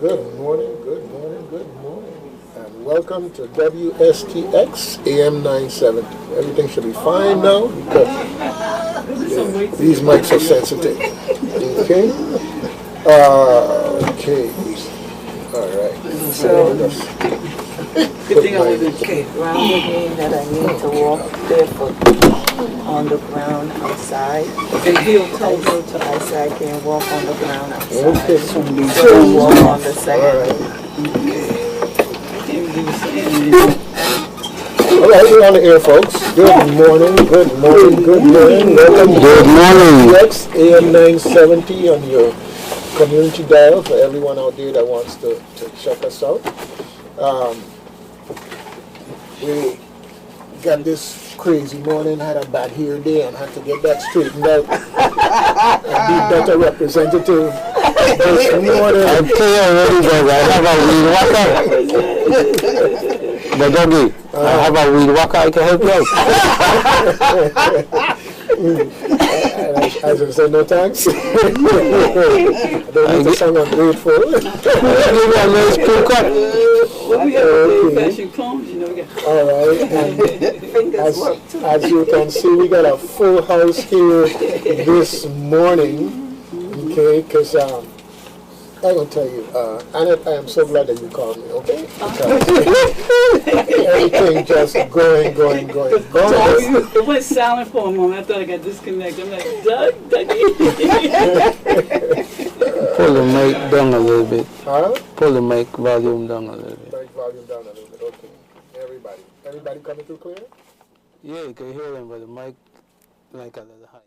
Good morning, good morning, good morning. And welcome to WSTX AM 970. Everything should be fine now because these mics are sensitive. Okay? Okay. All right. So, good thing I wasn't grounded meaning that I need to walk barefoot on the ground outside. And heel toes to outside, I can't walk on the ground outside. Okay. So walk on the side. All right, we're on the air, folks. Good morning, good morning, good morning. Welcome Good morning. to WSTX AM 970 on your community dial for everyone out there that wants to check us out. We got this crazy morning, had a bad hair day and had to get that straightened out and be better representative this morning. I tell you already, guys, I have a weed walker. The doggy, I have a weed walker, I can help you I just say no thanks. I don't need to sound ungrateful. Give me a nice cool cut. Well, we have old-fashioned combs, you know. We got All right. And as you can see, we got a full house here this morning. Okay, because I'm going to tell you, Annette, I am so glad that you called me, okay? Because everything just going. It went silent for a moment. I thought I got disconnected. I'm like, Dougie. Pull the mic down a little bit. Huh? Pull the mic volume down a little bit. Mic volume down a little bit, okay. Everybody coming through clear? Yeah, you can hear him, but the mic like a little high.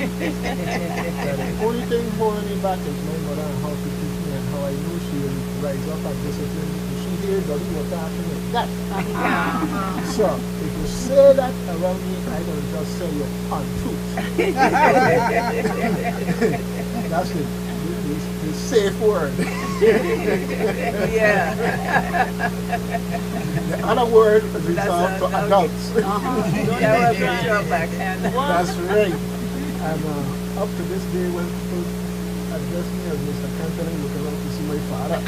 The only thing holding me back is my mother and how she teach me and how I know she will rise up and discipline me. If she hears Dolly was talking like that. So, if you say that around me, I don't just say you're untruth. That's the safe word. Yeah. The other word is reserved to adults. Don't ever put your backhand. That's right. And up to this day, when people address me as Mr. Canton, you can to see my father.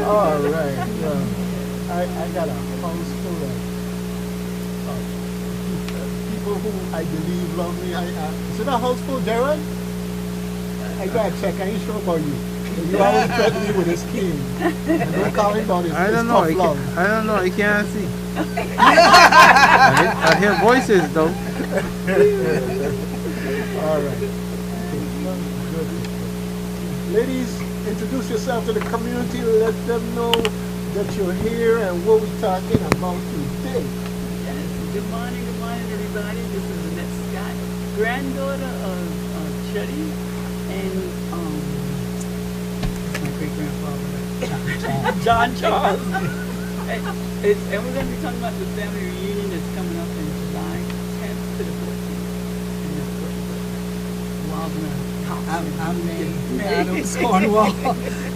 All right. I got a house full of people who I believe love me. Is it a house full, Jared? I got to check. I ain't sure about you. You always threaten me with his cane. And don't call him about his I don't know, I can't see. I hear voices though. All right. Good. Ladies, introduce yourself to the community. Let them know that you're here and what we're talking about today. Yes. Good morning, everybody. This is Annette Scott, granddaughter of Chetty and my great-grandfather, John Charles. And we're going to be talking about the family reunion that's coming up in July 10th to the 14th. I'm May Adams Cornwall,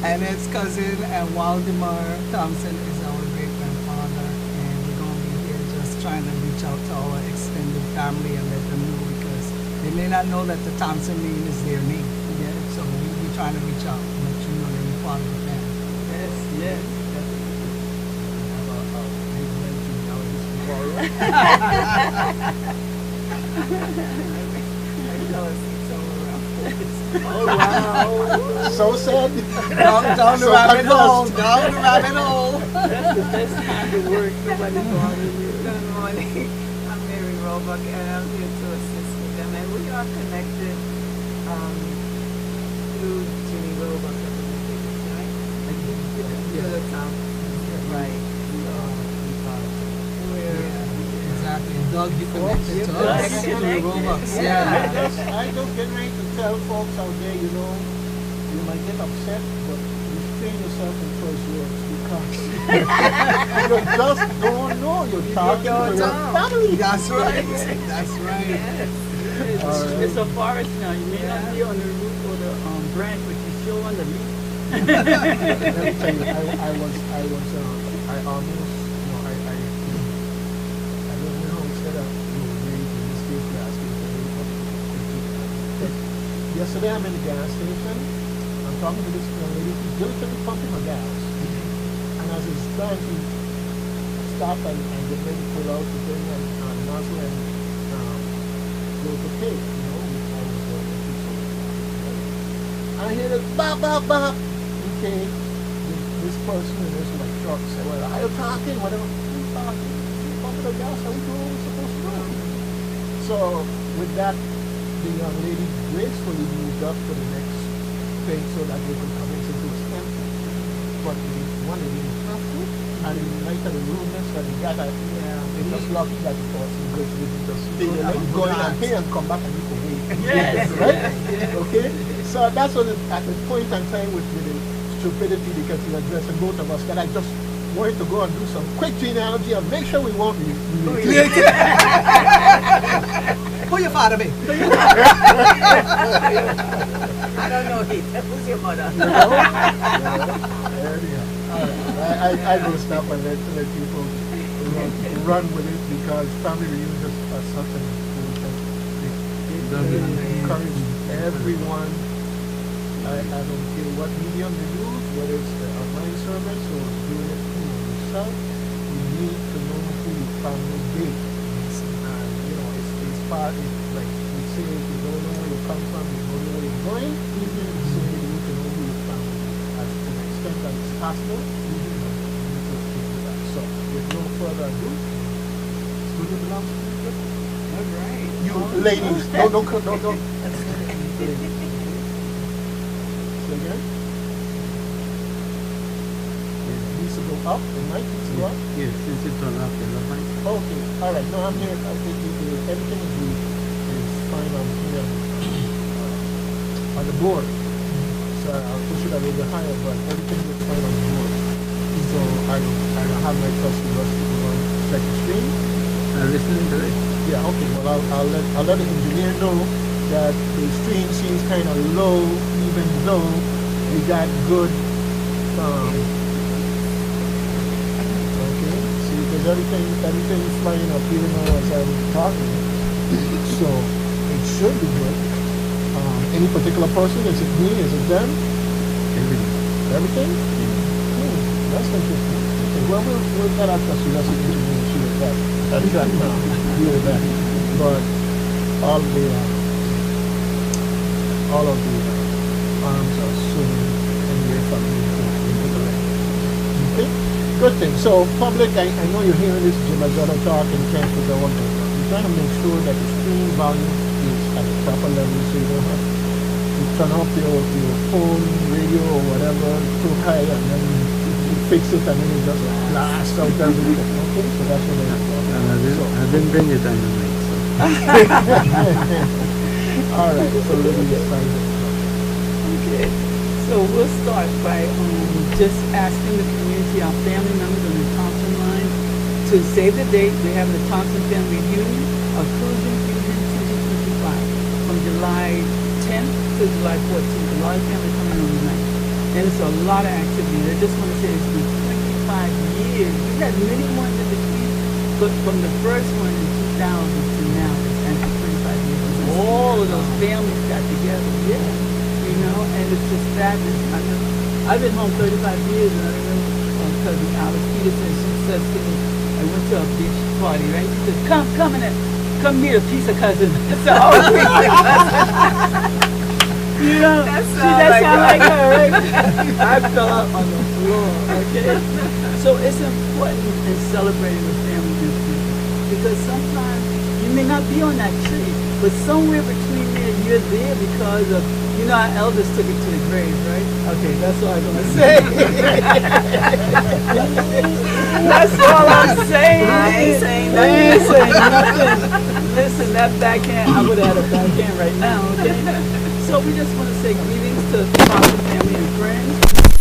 and its cousin and Waldemar Thompson is our great-grandfather, and we're going to be here just trying to reach out to our extended family and let them know, because they may not know that the Thompson name is their name. Yeah, so we're trying to reach out and let you know that you're part of the family. Yes. Oh, wow. So sad. Down the rabbit hole. Down the rabbit hole. That's the best time to work. Nobody's bothering you. Good morning. I'm Mary Roebuck, and I'm here to assist with them. And we are connected through Jimmy Roebuck, right? To the town. Right. Exactly. glad you connected to us. To the Robux. Yeah. I just get ready to tell folks out there, you know, you might get upset, but restrain yourself in choice words because you just don't know. You're talking to your family. That's right. That's right. It's a forest now. You may not be on the roof or the branch, but you sure on the leaf. Let me tell you, I almost, you know, I don't know how it's set up. You know, in this case, you're asking for me, but yesterday I'm in the gas station. I'm talking to this young lady who's diligently pumping her gas. And as it's done, she stopped and get ready to pull out the thing and nozzle and go to pay, you know. I hear it bop, bop, bop. Okay, this person in this like truck said, well, are you talking? Whatever. Who's talking? She's pumping the gas. Are we doing what we're supposed to do? So with that, the young lady gracefully moved up to the next thing so that they could come in since it was empty. But one, they didn't have to. And in the night of the rudeness that they got, it's just lucky that the person goes with it. They go in and pay and come back and you can wait. Yes. Right? Okay? So that's what at the point in time with the stupidity because he's addressing both of us that I just wanted to go and do some quick genealogy and make sure we won't be related. Who your father be? I don't know, Heath. Who's your mother? You know? I will stop and let people run with it because family reunions are such an important thing. It encourages everyone. I don't care what medium you use, whether it's the online service or doing it yourself, you need to know who your family is. And you know, it's part of like we say, if you don't know where you come from, you don't know where you're going, so you need to know who your family is. As to the extent that it's possible, you need to stick with that. So with no further ado, studio belongs to you. All right. You ladies, don't. Again. It needs to go up, the mic needs to go up? Yes, since it's on up, the mic. Okay, alright, no, I'm here, everything is fine on here, on the board. So I'll push it a little bit higher, but everything is fine on the board. So I don't have my customers to go on check the screen. I'm listening to it. Yeah, okay, well I'll let the engineer know that the stream seems kind of low, even though we got good, okay, see, because everything is flying up here now as I'm talking, so it should be good. Any particular person, is it me, is it them? Everything? That's interesting. Okay, well, we'll get out to see, that's an engineer, see what that's now, deal with that, but all of the arms are swimming in your family. Okay? Good thing. So, public, I know you're hearing this Jim Azada talk and can't figure out what we're trying to make sure that the stream volume is at the proper level so you don't have to turn off your phone, radio, or whatever too high and then you fix it and then it just blasts out everything. Okay? So that's what I didn't bring it on the mic, so. Alright, so let me get started. Okay. So we'll start by just asking the community, our family members on the Thompson line, to save the date. We're having the Thompson Family Reunion of Cruising Fusion 2025 from July 10th to July 14th. A lot of families coming on the night. And it's a lot of activity. I just want to say it's been 25 years. We've had many ones in between, but from the first one in 2000 to now, it's actually 25 years. All of those families got together, yeah, you know, and it's just fabulous. I've been home 35 years, and I remember my cousin Alice Peterson, she says to me, I went to a beach party, right? She said, come meet a piece of cousin. So, you know, that sounds like her, right? I fell out on the floor, okay? So it's important in celebrating with family history, because sometimes you may not be on that tree, but somewhere between there, you're there because of You know, our elders took it to the grave, right? Okay, that's all I'm gonna say. That's all I'm saying. I ain't saying I ain't saying nothing. Listen, that backhand, I would have had a backhand right now, okay? So we just want to say greetings to Thompson family and friends.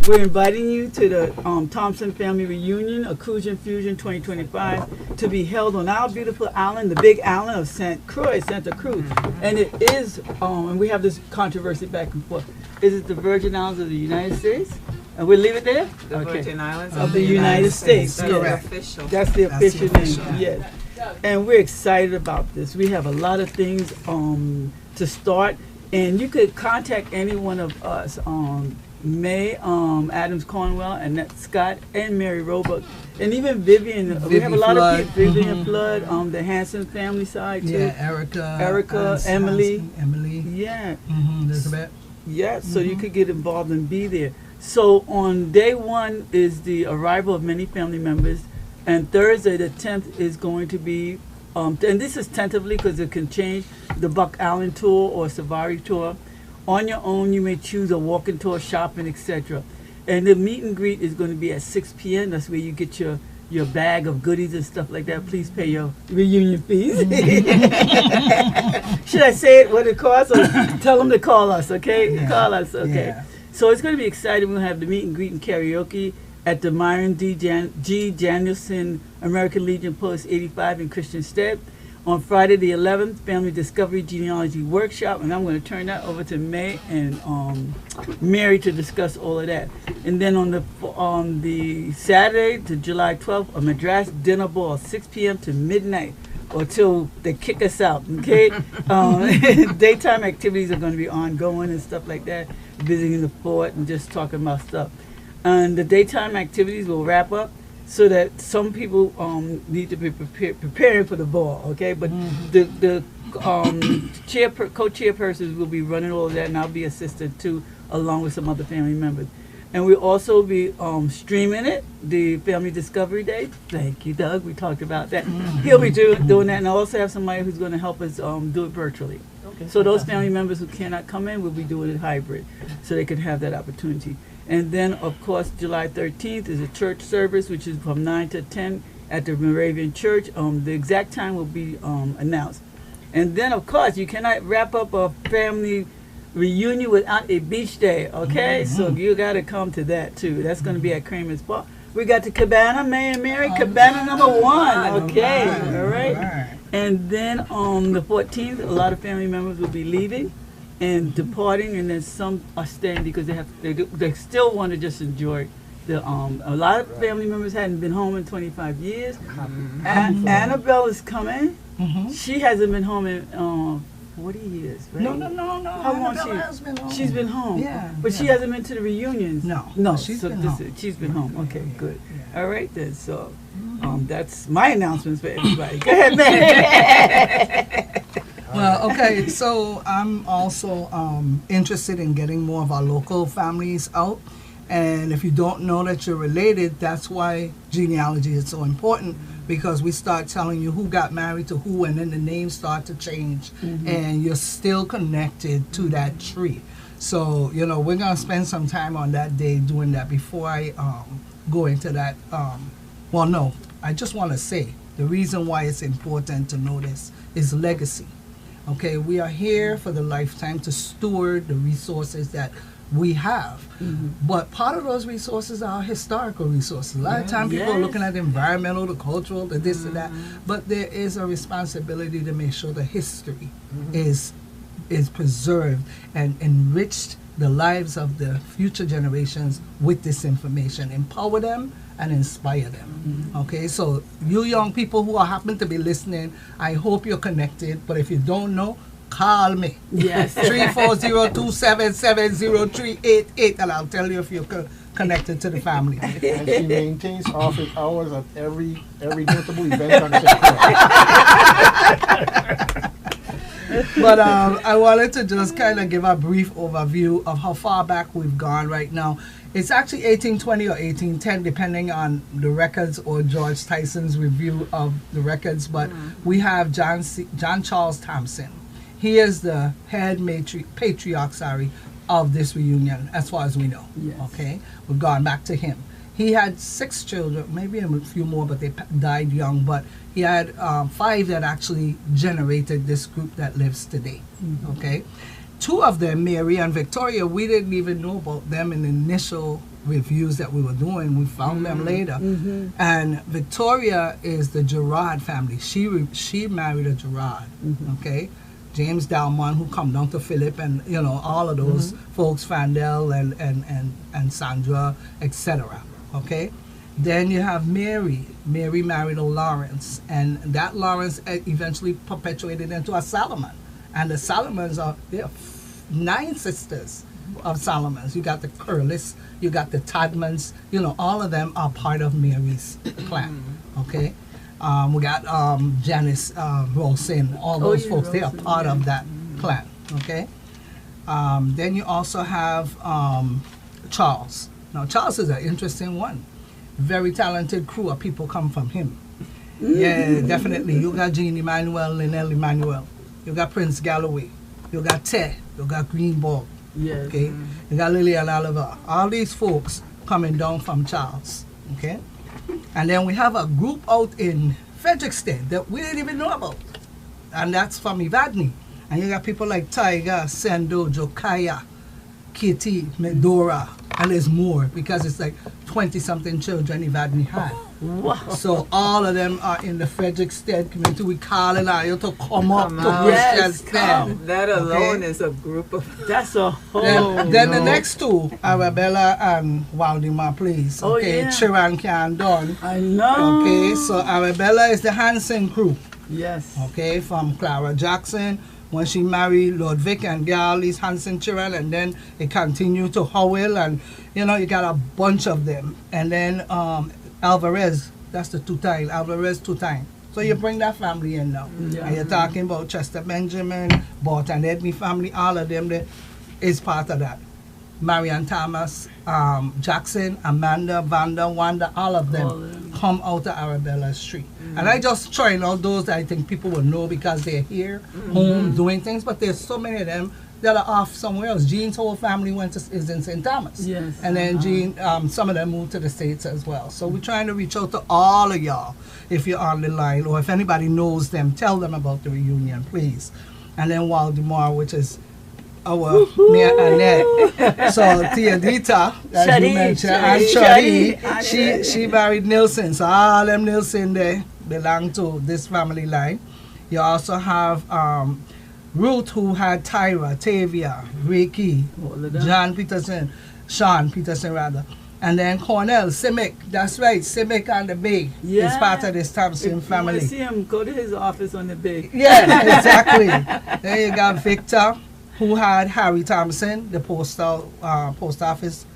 We're inviting you to the Thompson Family Reunion, Occlusion Fusion 2025, to be held on our beautiful island, the big island of Santa Cruz. And it is, and we have this controversy back and forth. Is it the Virgin Islands of the United States? And we'll leave it there? The Virgin Islands Of the United States. That's Correct. official. That's the official name, yes. And we're excited about this. We have a lot of things to start. And you could contact any one of us, May Adams Cornwell, Annette Scott, and Mary Roebuck, and even Vivian. We have a lot of people. Vivian Flood, the Hanson family side too. Yeah, Erica, Emily. Emily. Yeah. Elizabeth. Yeah, so you could get involved and be there. So on day one is the arrival of many family members, and Thursday the 10th is going to be, and this is tentatively because it can change, the Buck Allen tour or Safari tour. On your own, you may choose a walking tour, shopping, etc. And the meet and greet is going to be at 6 p.m. That's where you get your bag of goodies and stuff like that. Please pay your reunion fees. Should I say it, what it costs? Or tell them to call us, okay? Yeah. Call us, okay? Yeah. So it's going to be exciting. We'll have the meet and greet and karaoke at the Myron G. Danielson American Legion Post 85 in Christian Stead. On Friday the 11th, Family Discovery Genealogy Workshop, and I'm going to turn that over to May and Mary to discuss all of that. And then on the Saturday to July 12th, a Madras dinner ball, 6 p.m. to midnight, or till they kick us out, okay? Daytime activities are going to be ongoing and stuff like that, visiting the fort and just talking about stuff. And the daytime activities will wrap up, so that some people need to be preparing for the ball, okay? But the co-chairpersons will be running all of that, and I'll be assistant too, along with some other family members. And we'll also be streaming it, the Family Discovery Day. Thank you, Doug. We talked about that. He'll be doing that, and I also have somebody who's going to help us do it virtually. Okay. So those family members who cannot come in will be doing it hybrid, so they can have that opportunity. And then, of course, July 13th is a church service, which is from 9 to 10 at the Moravian Church. The exact time will be announced. And then, of course, you cannot wrap up a family reunion without a beach day, okay? So you got to come to that, too. That's going to be at Kramer's Park. We got the Cabana, May and Mary, Cabana number 1, okay? All right. And then on the 14th, a lot of family members will be leaving and departing, and then some are staying because they still want to just enjoy the a lot of family members hadn't been home in 25 years. Annabelle is coming. She hasn't been home in 40 years, right? No. How long she's been home? Yeah, but she hasn't been to the reunions. No, she's been home. She's been home. Okay, good. All right then. So that's my announcements for everybody. Go ahead, man. Well, okay, so I'm also interested in getting more of our local families out. And if you don't know that you're related, that's why genealogy is so important, because we start telling you who got married to who, and then the names start to change, and you're still connected to that tree. So, we're going to spend some time on that day doing that. Before I go into that, I just want to say the reason why it's important to know this is legacy. Okay, we are here for the lifetime to steward the resources that we have. But part of those resources are historical resources. A lot of times people are looking at the environmental, the cultural, the this and that. But there is a responsibility to make sure the history is preserved and enriched the lives of the future generations with this information. Empower them and inspire them. Okay, so you young people who happen to be listening, I hope you're connected, but if you don't know, call me. Yes. 340-277-0388, and I'll tell you if you're connected to the family. And she maintains office hours at every notable event on the But I wanted to just kind of give a brief overview of how far back we've gone right now. It's actually 1820 or 1810, depending on the records or George Tyson's review of the records. But we have John Charles Thompson. He is the head patriarch, of this reunion, as far as we know. Yes. Okay, we've gone back to him. He had 6 children, maybe a few more, but they died young. But he had 5 that actually generated this group that lives today. Okay, 2 of them, Mary and Victoria, we didn't even know about them in the initial reviews that we were doing. We found them later. And Victoria is the Gerard family. She married a Gerard. Okay, James Dalman, who come down to Philip, and you know all of those folks, Fandel and Sandra, etc. Okay, then you have Mary. Mary married a Lawrence, and that Lawrence eventually perpetuated into a Solomon. And the Solomons are 9 sisters of Solomon's. You got the Curlis, you got the Todmans, you know, all of them are part of Mary's clan. Okay, we got Janice Rosin, all those folks, they are part of that clan. Okay, then you also have Charles. Now Charles is an interesting one. Very talented crew of people come from him. Yeah, definitely. You got Jean Emmanuel, Linnell Emmanuel. You got Prince Galloway. You got Ted. You got Greenberg. Yes. Okay. You got Lillian Oliver. All these folks coming down from Charles. Okay. And then we have a group out in Frederiksted that we didn't even know about. And that's from Evadne. And you got people like Tiger, Sendo, Jokaya, Kitty, Medora, and there's more because it's like 20-something children Evadne had. Wow. So all of them are in the Frederiksted community. We calling on you to come up to Yes, Christiansted. That alone is a group of. That's a whole. Then the next 2, Arabella and Waldemar, please. Oh, Okay, yeah. Chiran can done. I know. Okay, so Arabella is the Hansen crew. Yes. Okay, from Clara Jackson. When she married Ludwig and Garlis Hansen Chiran, and then it continued to Howell, and you know, you got a bunch of them. And then Alvarez, that's the 2-time, Alvarez 2-time. So you bring that family in now. Yeah. And you're talking about Chester Benjamin, Bart and Edney family, all of them that is part of that. Marian Thomas, Jackson, Amanda, Vanda, Wanda, all of them come out of Arabella Street. And I just trying out those that I think people will know because they're here, home, doing things, but there's so many of them that are off somewhere else. Jean's whole family is in St. Thomas. Yes. And then Jean, some of them moved to the States as well. So we're trying to reach out to all of y'all. If you're on the line or if anybody knows them, tell them about the reunion, please. And then Waldemar, which is our Mayor Annette. So Theodita, as you mentioned, and Shadi, she married Nilsson. So all them Nilsson there belong to this family line. You also have Ruth, who had Tyra, Tavia, Ricky, John Peterson, Sean Peterson rather. And then Cornell, Simic, that's right, Simic on the Bay is part of this Thompson family. You see him, go to his office on the Bay. Yeah, exactly. Then you got Victor, who had Harry Thompson, the post office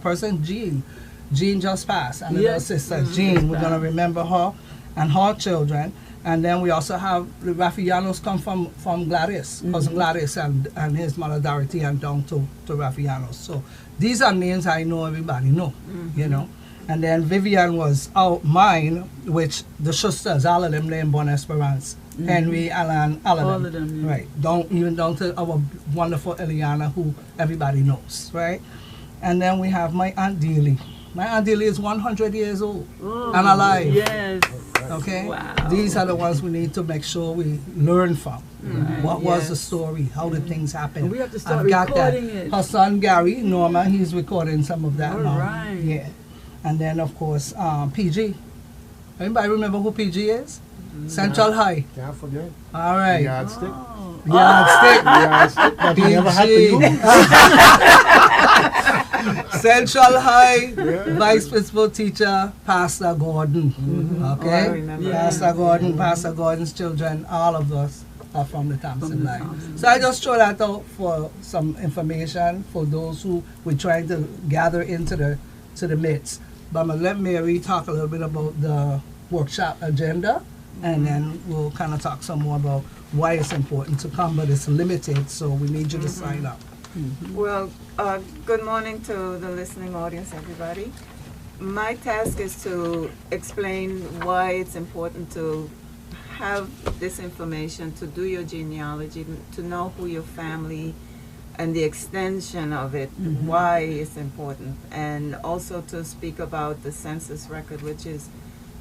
person. Jean just passed, and her sister Jean. We're gonna remember her and her children. And then we also have the Raffianos come from Gladys, cousin Gladys, and his mother Dorothy, and down to Raffianos. So these are names I know everybody know, you know. And then Vivian was mine, which the Schusters, all of them named Bon Esperance. Henry, Alan, all of them. Yeah. Right. Down to our wonderful Eliana, who everybody knows, right? And then we have my Aunt Dealey. My Aunt Dealey is 100 years old and alive. Yes. Okay? Wow. These are the ones we need to make sure we learn from. What was the story? How did things happen? And we have to start I've got recording that. it. Her son Gary, Norma, he's recording some of that All now. right. Yeah. And then of course PG. Anybody remember who PG is? Central High. Can't forget. All right. Yardstick. Yardstick. Yardstick that we never had to use. Central High Vice Principal Teacher Pastor Gordon. Okay? Oh, I remember. Pastor Gordon, Pastor Gordon's children, all of us are from the Thompson line. So I just throw that out for some information for those who we're trying to gather into the midst. But I'm going to let Mary talk a little bit about the workshop agenda, and then we'll kind of talk some more about why it's important to come, but it's limited, so we need you to sign up. Well, good morning to the listening audience, everybody. My task is to explain why it's important to have this information, to do your genealogy, to know who your family and the extension of it, why it's important, and also to speak about the census record, which is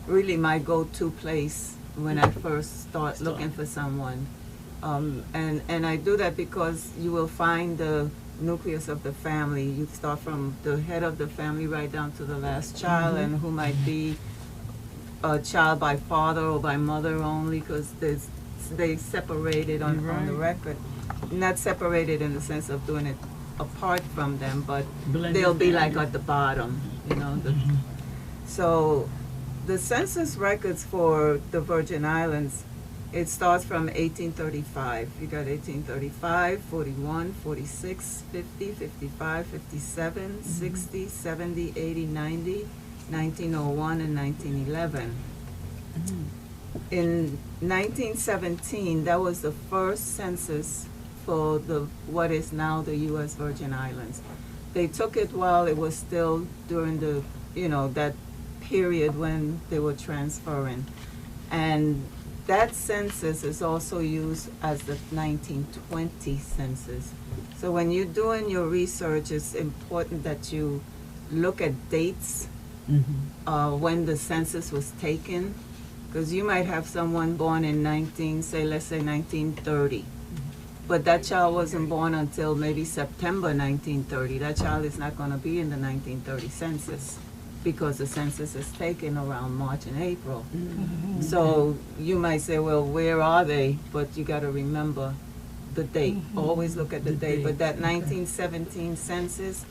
really my go-to place when I first start looking for someone. And I do that because you will find the nucleus of the family. You start from the head of the family right down to the last child, and who might be a child by father or by mother only, because they separated on the record. Not separated in the sense of doing it apart from them, but they'll be like at the bottom, you know. So the census records for the Virgin Islands, it starts from 1835. You got 1835, 41, 46, 50, 55, 57, 60, 70, 80, 90, 1901, and 1911. In 1917, that was the first census for what is now the U.S. Virgin Islands. They took it while it was still during the, that period when they were transferring. And that census is also used as the 1920 census. So when you're doing your research, it's important that you look at dates when the census was taken, because you might have someone born in let's say 1930. But that child wasn't born until maybe September 1930. That child is not going to be in the 1930 census because the census is taken around March and April. So you might say, well, where are they? But you got to remember the date. Always look at the date. But that 1917 census,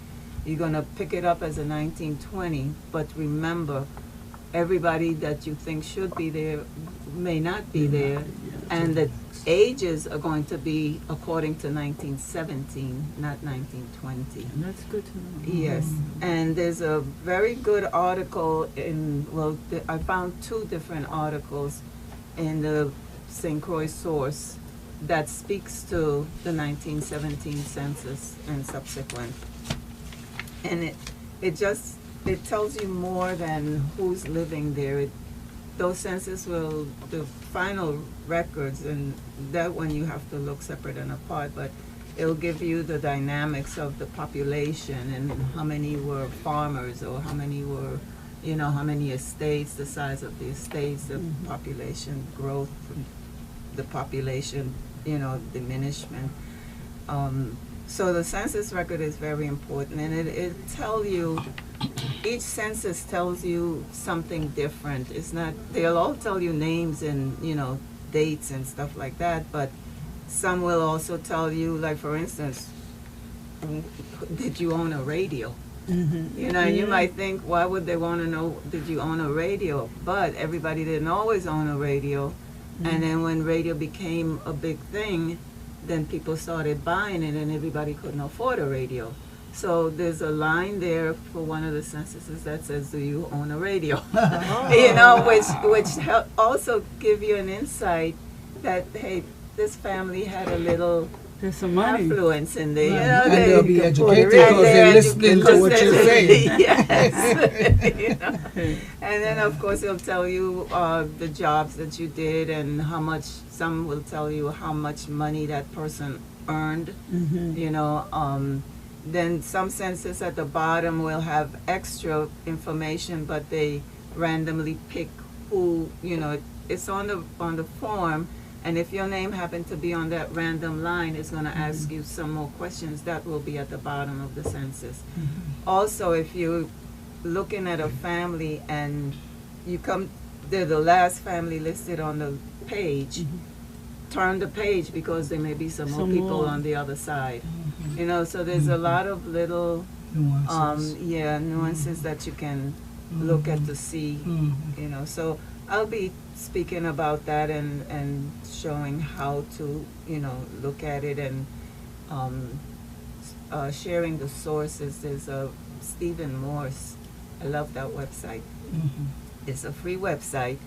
you're going to pick it up as a 1920. But remember, everybody that you think should be there may not be there. And the ages are going to be according to 1917, not 1920. And that's good to know. Yes, and there's a very good article I found two different articles in the St. Croix source that speaks to the 1917 census and subsequent. And it tells you more than who's living there. Those census the final records, and that one you have to look separate and apart, but it'll give you the dynamics of the population and how many were farmers, or how many were, how many estates, the size of the estates, the population growth, the population, diminishment. So the census record is very important, and it tells you, each census tells you something different. It's not, they'll all tell you names and, dates and stuff like that, but some will also tell you, like for instance, did you own a radio? You might think, why would they want to know, did you own a radio? But everybody didn't always own a radio. And then when radio became a big thing, then people started buying it, and everybody couldn't afford a radio. So there's a line there for one of the censuses that says, do you own a radio? Which also give you an insight that, hey, this family had a little There's some money. affluence in there. And they'll be educated because they're listening to what you're saying. Yes. And then, of course, it'll tell you the jobs that you did and how much, some will tell you how much money that person earned, Then some census at the bottom will have extra information, but they randomly pick who, it's on the form. And if your name happened to be on that random line, it's going to ask you some more questions. That will be at the bottom of the census. Also, if you're looking at a family and they're the last family listed on the page, turn the page, because there may be some more people on the other side. So there's a lot of little nuances that you can look at to see. So I'll be speaking about that and showing how to look at it, and sharing the sources. There's a Stephen Morse. I love that website. It's a free website.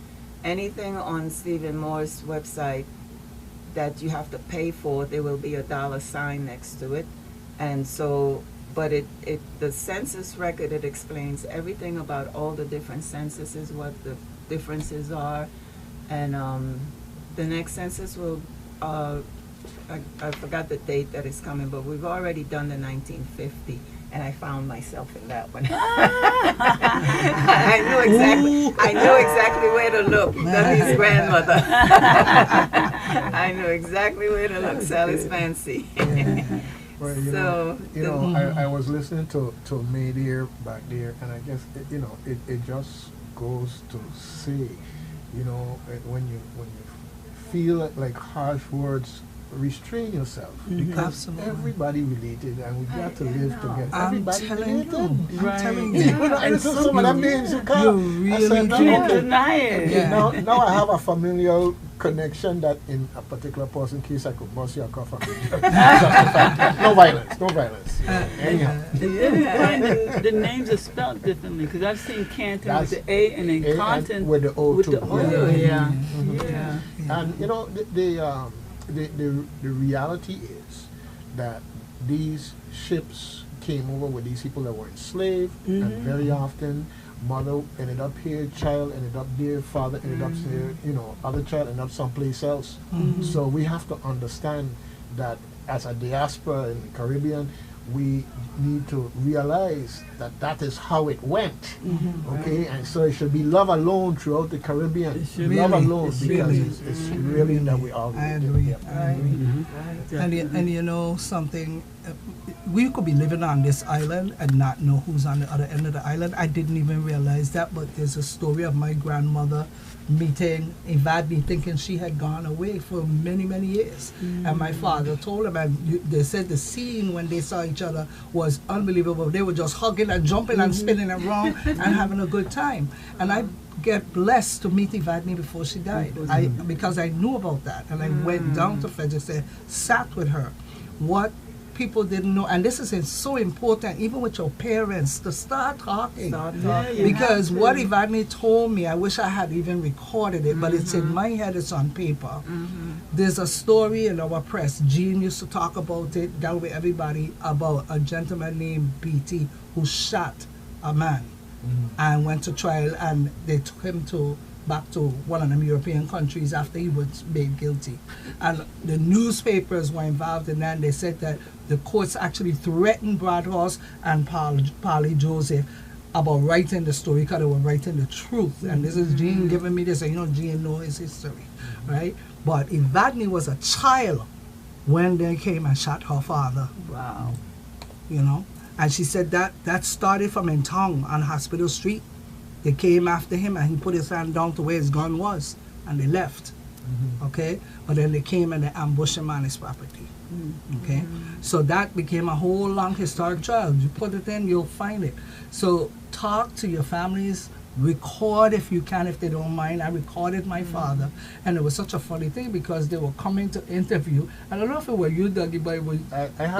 Anything on Stephen Morse's website that you have to pay for, there will be a $sign next to it. And so, but the census record, it explains everything about all the different censuses, what the differences are. And the next census will I forgot the date that is coming, but we've already done the 1950, and I found myself in that one. I knew exactly where to look. Dougie's grandmother. I knew exactly where to look. Sally's fancy. Well, I was listening to Maid here back there, and I guess it just goes to say, when you feel like harsh words, restrain yourself, because everybody related, and we got to live together. Everybody related. I'm telling you. And so some of them names you can't. You really can't deny it. Now I have a familial connection that in a particular person case I could bust your cough. No violence. Anyhow. And the names are spelled differently, because I've seen Canton with the A and then Conton with the O with too. the O. Yeah. And the reality is that these ships came over with these people that were enslaved, and very often mother ended up here, child ended up there, father ended up there, other child ended up someplace else. So we have to understand that as a diaspora in the Caribbean, we need to realize that that is how it went. Okay, and so it should be love alone throughout the Caribbean. Love alone, because it's really that we all. I agree. And you know something, we could be living on this island and not know who's on the other end of the island. I didn't even realize that, but there's a story of my grandmother meeting Evadne, thinking she had gone away for many, many years. And my father told him, and they said the scene when they saw each other was unbelievable. They were just hugging and jumping and spinning around and having a good time. And I get blessed to meet Evadne before she died, because I knew about that. And I went down to Frederick, sat with her. What people didn't know, and this is so important, even with your parents, to start talking. Because what Evadne told me, I wish I had even recorded it, but it's in my head, it's on paper. There's a story in our press, Jean used to talk about it, dealt with everybody, about a gentleman named B.T. who shot a man and went to trial, and they took him back to one of them European countries after he was made guilty. And the newspapers were involved in that, and they said that the courts actually threatened Bradhurst and Polly Joseph about writing the story, because they were writing the truth. And this is Jean giving me this, and Jean knows his history, right? But Evadne was a child when they came and shot her father. Wow. And she said that started from in town on Hospital Street. They came after him, and he put his hand down to where his gun was, and they left. Okay? But then they came and they ambushed him on his property. Okay? So that became a whole long historic trial. You put it in, you'll find it. So talk to your families, record if you can, if they don't mind. I recorded my father, and it was such a funny thing because they were coming to interview. I don't know if it was you, Dougie, but it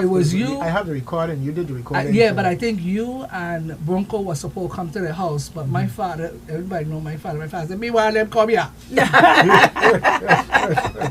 was you. I have the recording. You did the recording. Yeah, but I think you and Bronco was supposed to come to the house, but my father, everybody know my father. My father said, "Me want them come here."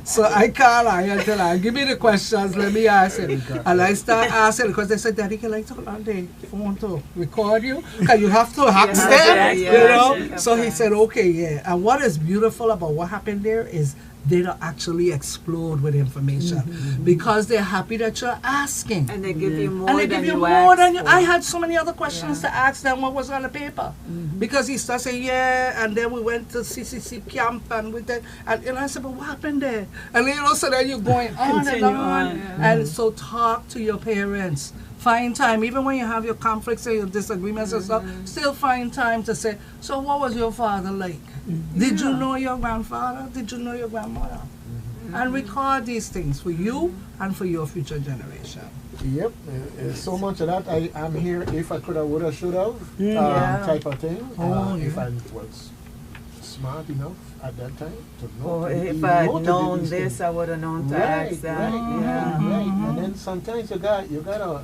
So I call her and tell her, "Give me the questions, let me ask it." And I start asking, because they said, "Daddy, can I talk on the phone to record you? Because you have to ask them." So he said, okay, yeah. And what is beautiful about what happened there is they don't actually explode with information because they're happy that you're asking. And they give you more and they than give you you more than asked I had so many other questions to ask than what was on the paper. Because he started saying, yeah, and then we went to CCC camp and with that. And I said, but what happened there? And so then you're going on and on. And so talk to your parents. Find time, even when you have your conflicts and your disagreements and stuff, still find time to say, so what was your father like? Did you know your grandfather? Did you know your grandmother? And record these things for you and for your future generation. Yep, so much of that. I'm here if I could have, would have, should have, type of thing. If I was smart enough at that time to know. Or if I had known this, I would have known to ask that. Right. And then sometimes you got to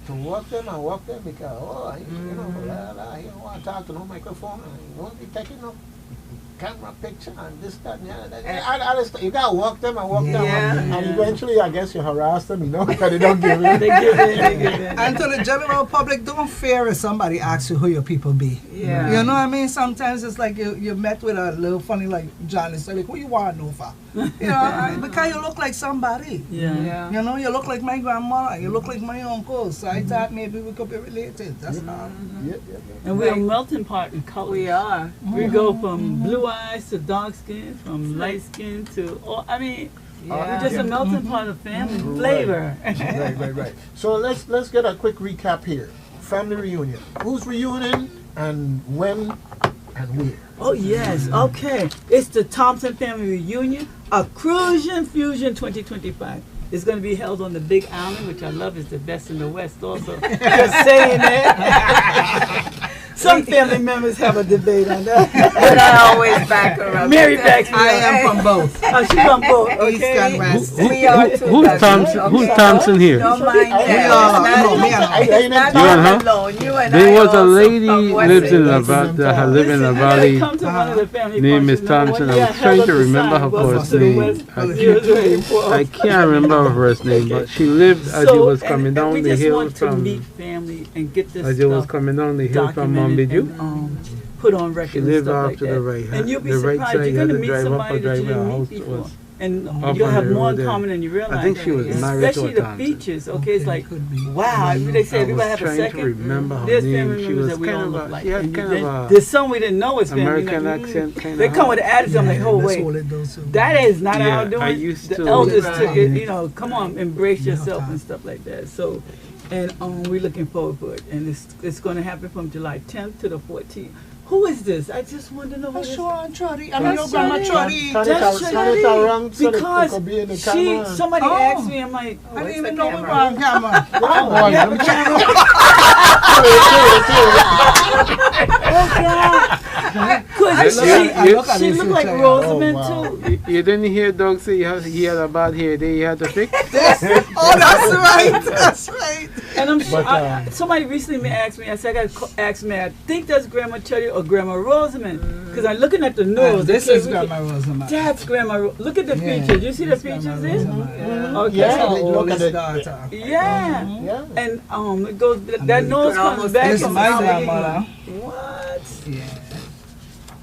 walk them because he don't want to talk to no microphone and he won't be taking up. camera picture and this, that, and the other. You gotta walk them and walk them. Yeah. And eventually, I guess you harass them, because they don't give in. They give in. And to the general public, don't fear if somebody asks you who your people be. Yeah. You know what I mean? Sometimes it's like you met with a little funny, like Johnny said, like, who you want to know for? Because you look like somebody. Yeah. You know, you look like my grandmother, you look like my uncle, so I thought maybe we could be related. That's all. And we're a melting pot in color. We are. We go from blue eyes to dark skin, from light skin to, we're just a melting pot of family flavor. Right. So let's get a quick recap here. Family reunion. Who's reunion and when and where? Oh, yes. Okay. It's the Thompson Family Reunion, a Crucian Fusion 2025. It's going to be held on the Big Island, which I love is the best in the West also. Just saying that. Some family members have a debate on that. But I always back her up. Mary backs me I up. am from both. Oh, she's from both, East and okay? West. We are too. Who's Dusty, Thompson? okay? Who's Thompson here? Don't mind that. You and her? Alone. You and There I was a also lady from West lives in Indies. Nevada, live in the Listen, valley. come to one of the family Name is functions. Number Thompson. one, I was yeah, trying held to up the remember sign, her was first to the name. west. I It was very important. I can't remember her first name, but she lived as you was coming down we the just hill want to from. meet family and get this As you was stuff coming down the hill from documented Montbijou. and, put on record She and lived stuff off like to that. the right. And you'll be The right surprised. side, you You're had going to to meet drive up somebody or that you drive didn't out. meet before. Was And up you'll on have the more road in there. common than you realize. I think she was married to Especially a the Thompson. features. Okay, it's like, Could be. wow. They say I everybody was have a trying to second. remember her There's name. family She members was that we kind all of look a, like. she had And kind then of there's some we didn't know was family. American like, accent, kind They of. come with an attitude. I'm like, oh Let's wait. hold it those two. That is not Yeah, our doing. I used the to- elders Right. took it, come on, embrace No yourself time. and stuff like that. So, and we're looking forward to it. And it's going to happen from July 10th to the 14th. Who is this? I just want to know who That's this your Aunt Chody. I That's mean, your grandma Chody. Chody. That's Turn it Chody. around so that it Because could be in the she, camera. somebody Oh. asked me, I'm like, I didn't What's even the know we camera? were on camera. oh, yeah, the camera. Because I look at she this looked like picture. Rosamond Oh, wow. too. You didn't hear Doug say he had a bad hair day he had to fix? Oh, that's right. That's right. And I'm sure But, somebody recently asked me. I said I got asked me. I think that's Grandma Chuddy or Grandma Rosamond because I'm looking at the nose. This okay, is Grandma Rosamond. That's Grandma. Look at the Yeah, features. You see the this is features Grandma there? Rosamond. Okay. Yeah, That's our look at oldest it. daughter. Yeah. Yeah. And it goes. That nose could comes almost back This is from my the beginning. grandmother. What? Yeah.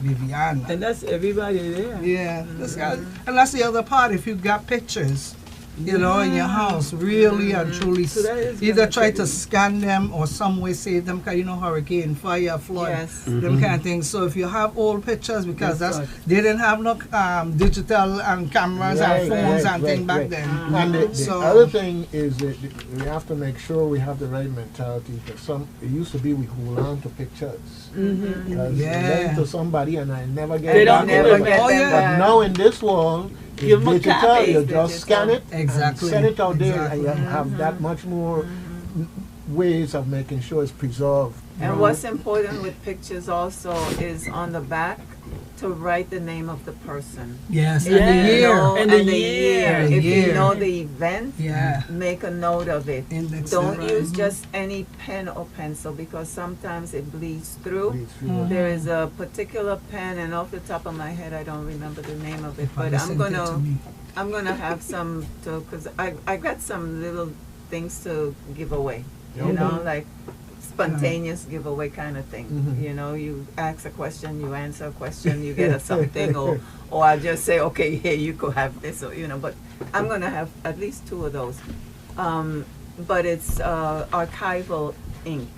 Viviana. And that's everybody there. Yeah. This guy, and that's the other part. If you got pictures, in your house, really and truly, So that is either gonna try take to it. scan them or some way save them, because hurricane, fire, flood, Yes. them kind of things. So if you have old pictures, because That's they didn't have no digital and cameras Right, and phones right, and things right, back right. then. And the So- other thing is that we have to make sure we have the right mentality. Because it used to be we hold on to pictures. Because Yeah. I lend to somebody and I never get They it don't back. never Never get get Oh, them yeah. But back. now in this world, it's Give 'em a digital. copy. You It's just digital. scan it, Exactly. send it out there, and you Exactly. have that much more ways of making sure it's preserved. And what's important with pictures also is on the back to write the name of the person. Yes, Yeah. and the You year. know, And and the the year. year. The If year. you know the event, Yeah. make a note of it. Index Don't it. use just any pen or pencil because sometimes it bleeds through. Please, feel it. There is a particular pen, and off the top of my head, I don't remember the name of it. But Probably sent it to me. I'm gonna have some to, cause I got some little things to give away. You know, like spontaneous giveaway kind of thing. Mhm. You know, you ask a question, you answer a question, you get a something, or I just say, okay, here you could have this, or but I'm gonna have at least 2 of those. But it's archival ink.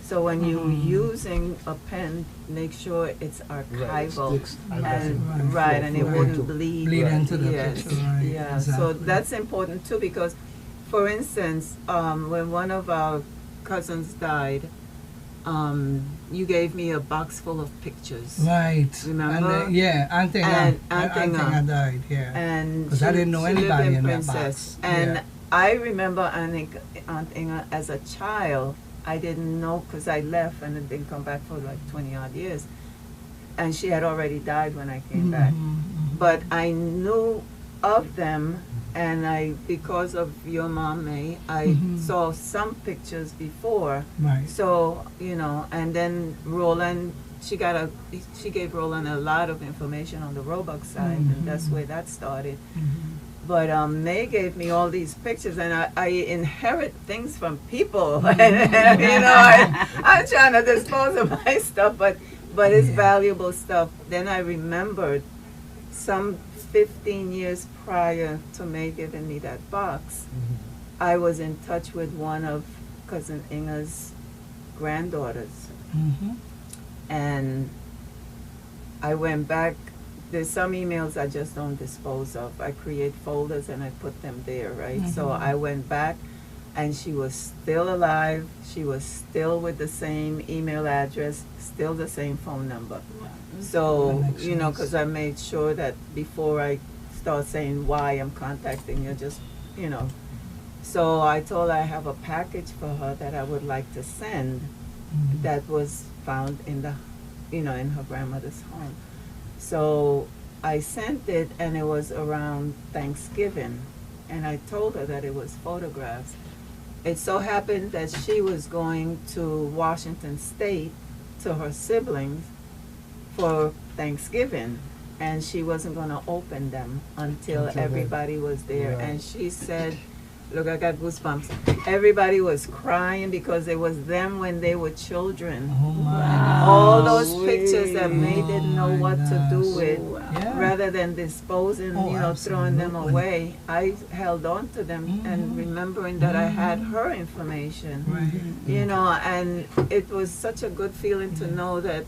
So when you're using a pen, make sure it's archival. sticks and doesn't And it flow wouldn't into- bleed. Bleed into the Yes, picture, right, yeah, so exactly. that's important too, because, for instance, when one of our cousins died, you gave me a box full of pictures. Right. Remember? And, yeah, Antinga. And Antinga. Antinga died, yeah. And 'Cause I didn't know she lived anybody in that Princess. box. And Yeah. I remember Aunt Inga as a child. I didn't know because I left and it didn't come back for like 20 odd years. And she had already died when I came back. But I knew of them, and because of your mom, May, I saw some pictures before. Right. So, and then Roland she gave Roland a lot of information on the Roebuck side, and that's where that started. But May gave me all these pictures, and I inherit things from people. And, you know, I'm trying to dispose of my stuff, but it's valuable stuff. Then I remembered some 15 years prior to May giving me that box, I was in touch with one of Cousin Inga's granddaughters. And I went back. There's some emails I just don't dispose of. I create folders and I put them there, right? So I went back, and she was still alive. She was still with the same email address, still the same phone number. So, you know, because I made sure that before I start saying why I'm contacting you, just, you know. So I told her I have a package for her that I would like to send that was found in the, you know, in her grandmother's home. So I sent it, and it was around Thanksgiving, and I told her that it was photographs. It so happened that she was going to Washington State to her siblings for Thanksgiving, and she wasn't going to open them until everybody was there. And she said, look, I got goosebumps. Everybody was crying because it was them when they were children. All those pictures that May didn't know what to do with, rather than disposing, you know, throwing them away. I held on to them and remembering that I had her information, you know, and it was such a good feeling to know that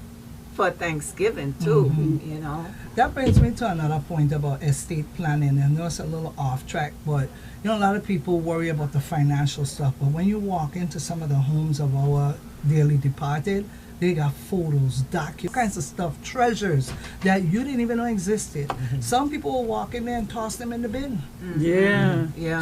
for Thanksgiving too, you know. That brings me to another point about estate planning. I know it's a little off track, but you know, a lot of people worry about the financial stuff. But when you walk into some of the homes of our dearly departed, they got photos, documents, kinds of stuff, treasures that you didn't even know existed. Some people will walk in there and toss them in the bin.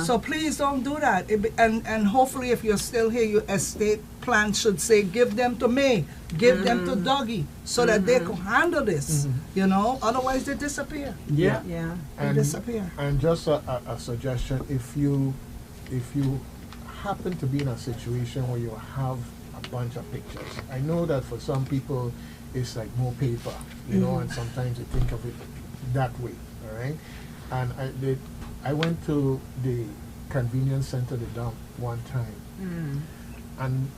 So please don't do that. And hopefully, if you're still here, your estate plan should say, give them to me, give them to Dougie, so that they can handle this. You know, otherwise they disappear. They disappear. And just a suggestion: if you happen to be in a situation where you have a bunch of pictures, I know that for some people it's like more paper, you know, and sometimes they think of it that way. All right, and I went to the convenience center, the dump, one time, and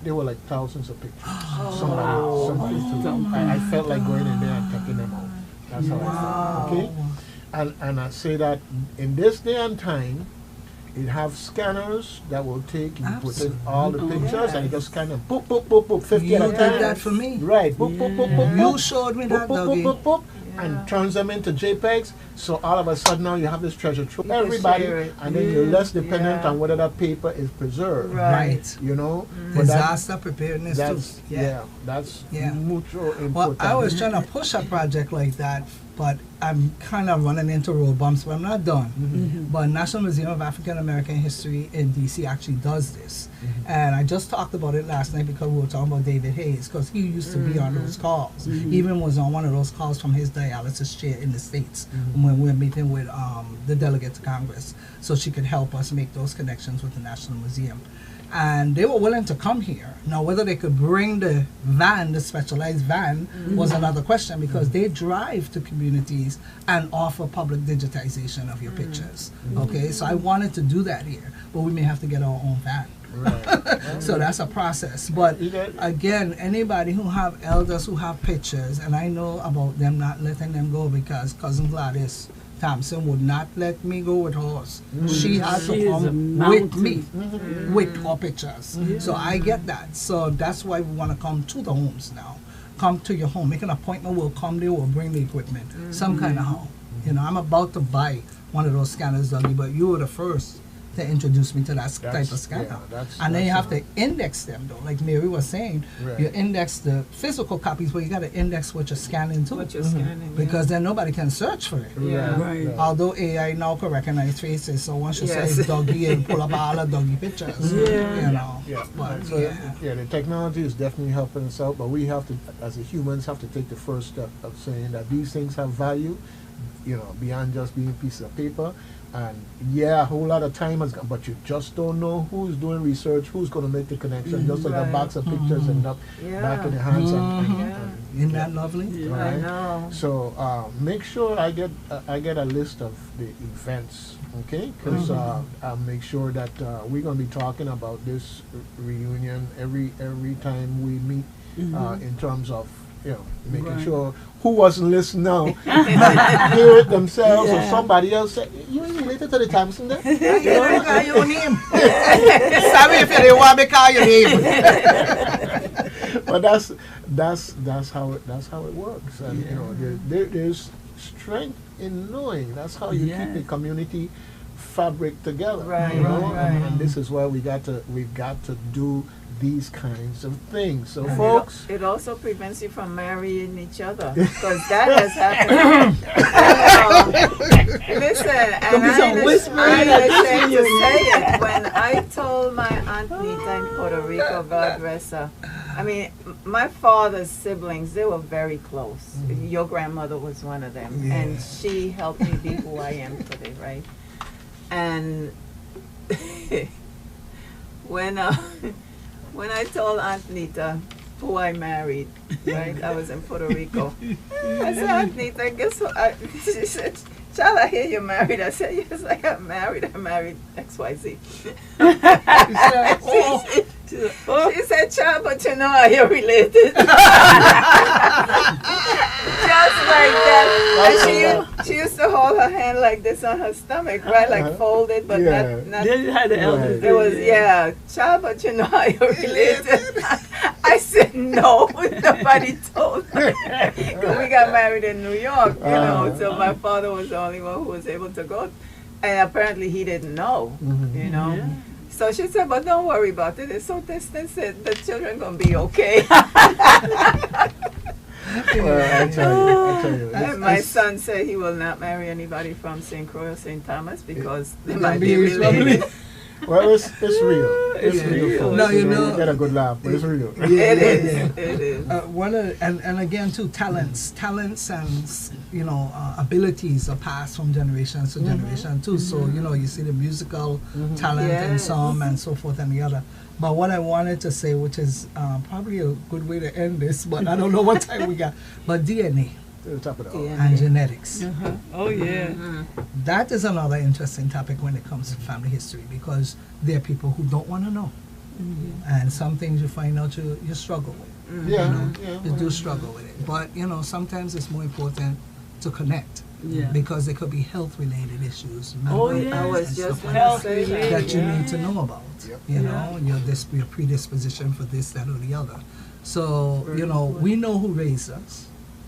there were like thousands of pictures. Somebody took. I felt like going in there and taking them out. That's how I felt. Okay, and I say that in this day and time, it have scanners that will take, you put in all the pictures, and you just scan them, boop, boop, boop, boop, 50 at a time. You did that for me. Right, boop, boop, boop, boop, boop. You showed me that, boop, boop, boop, boop, and turns them into JPEGs. So all of a sudden now you have this treasure trove. Everybody, and then you're less dependent on whether that paper is preserved. Right. You know? Disaster preparedness too. That's mutual important. Well, I was trying to push a project like that, but I'm kind of running into road bumps, but I'm not done. But National Museum of African American History in DC actually does this. And I just talked about it last night because we were talking about David Hayes, because he used to be on those calls. He even was on one of those calls from his dialysis chair in the States when we were meeting with the delegate to Congress, so she could help us make those connections with the National Museum. And they were willing to come here. Now, whether they could bring the van, the specialized van, was another question, because they drive to communities and offer public digitization of your pictures. Okay, so I wanted to do that here, but we may have to get our own van. So that's a process. But again, anybody who have elders who have pictures, and I know about them not letting them go because Cousin Gladys Thompson would not let me go with hers. She had to come with me with her pictures. So I get that. So that's why we want to come to the homes now. Come to your home. Make an appointment. We'll come there. We'll bring the equipment. Some kind of home. You know, I'm about to buy one of those scanners, Dougie, but you were the first to introduce me to that type of scanner. And then you have to index them, though. Like Mary was saying, you index the physical copies, but you got to index what you're scanning too. Because then nobody can search for it. Although AI now can recognize faces, so once you say Dougie, it'll pull up all the Dougie pictures. You know. But, the technology is definitely helping us out, but we have to, as humans, have to take the first step of saying that these things have value, you know, beyond just being pieces of paper. And yeah, a whole lot of time has gone, but you just don't know who's doing research, who's going to make the connection. Just like a Right. box of pictures end up back in the hands. Isn't that lovely? Yeah. I Right. know. So make sure I get a list of the events, okay? Because I'll make sure that we're going to be talking about this reunion every time we meet in terms of making Right. sure who wasn't listening now hear it themselves or somebody else say, you ain't related to the Thompson there? Your name. Sorry if you didn't want me to call your name. But that's how it works, and there's strength in knowing. That's how you keep the community fabric together. Right, And, right. and this is why we've got to do these kinds of things. So, And folks, it also prevents you from marrying each other, because that has happened. Listen, and be some whispering I'm and ashamed to say it. When I told my Aunt Nita in Puerto Rico, God rest her, I mean, my father's siblings, they were very close. Your grandmother was one of them, and she helped me be who I am today, right? And when I told Aunt Nita who I married, right? I was in Puerto Rico. I said, Aunt Nita, guess what? She said, child, I hear you're married. I said, yes, I got married. I married XYZ. She said, child, but you know how you're related. Just like that. And she used to hold her hand like this on her stomach, right? Like folded, but not Then you had the elders. it was, child, but you know how you're related. I said, no, nobody told me. 'Cause we got married in New York, so my father was the only one who was able to go. And apparently he didn't know, Yeah. So she said, but don't worry about it. It's so distant, the children going to be okay. I tell you. And my son said he will not marry anybody from St. Croix or St. Thomas because they It might might be be related. Well, it's real. It's real. Folks. No, you know- You get a good laugh, but it's real. It is. It is. One of and again too, talents and abilities are passed from generation to generation too. So you see the musical talent and Yes. some and so forth and the other. But what I wanted to say, which is probably a good way to end this, but I don't know what time we got. But DNA To the top of the hour. Yeah. and genetics. Oh yeah. That is another interesting topic when it comes to family history, because there are people who don't want to know. And some things you find out you struggle with. Yeah, You do struggle with it. But, sometimes it's more important to connect. Yeah. Because there could be health related issues. Oh, mental yeah. I health was and just stuff going like to Health say related. that. that you need to know about. Yep. Your predisposition for this, that, or the other. So, we know who raised us.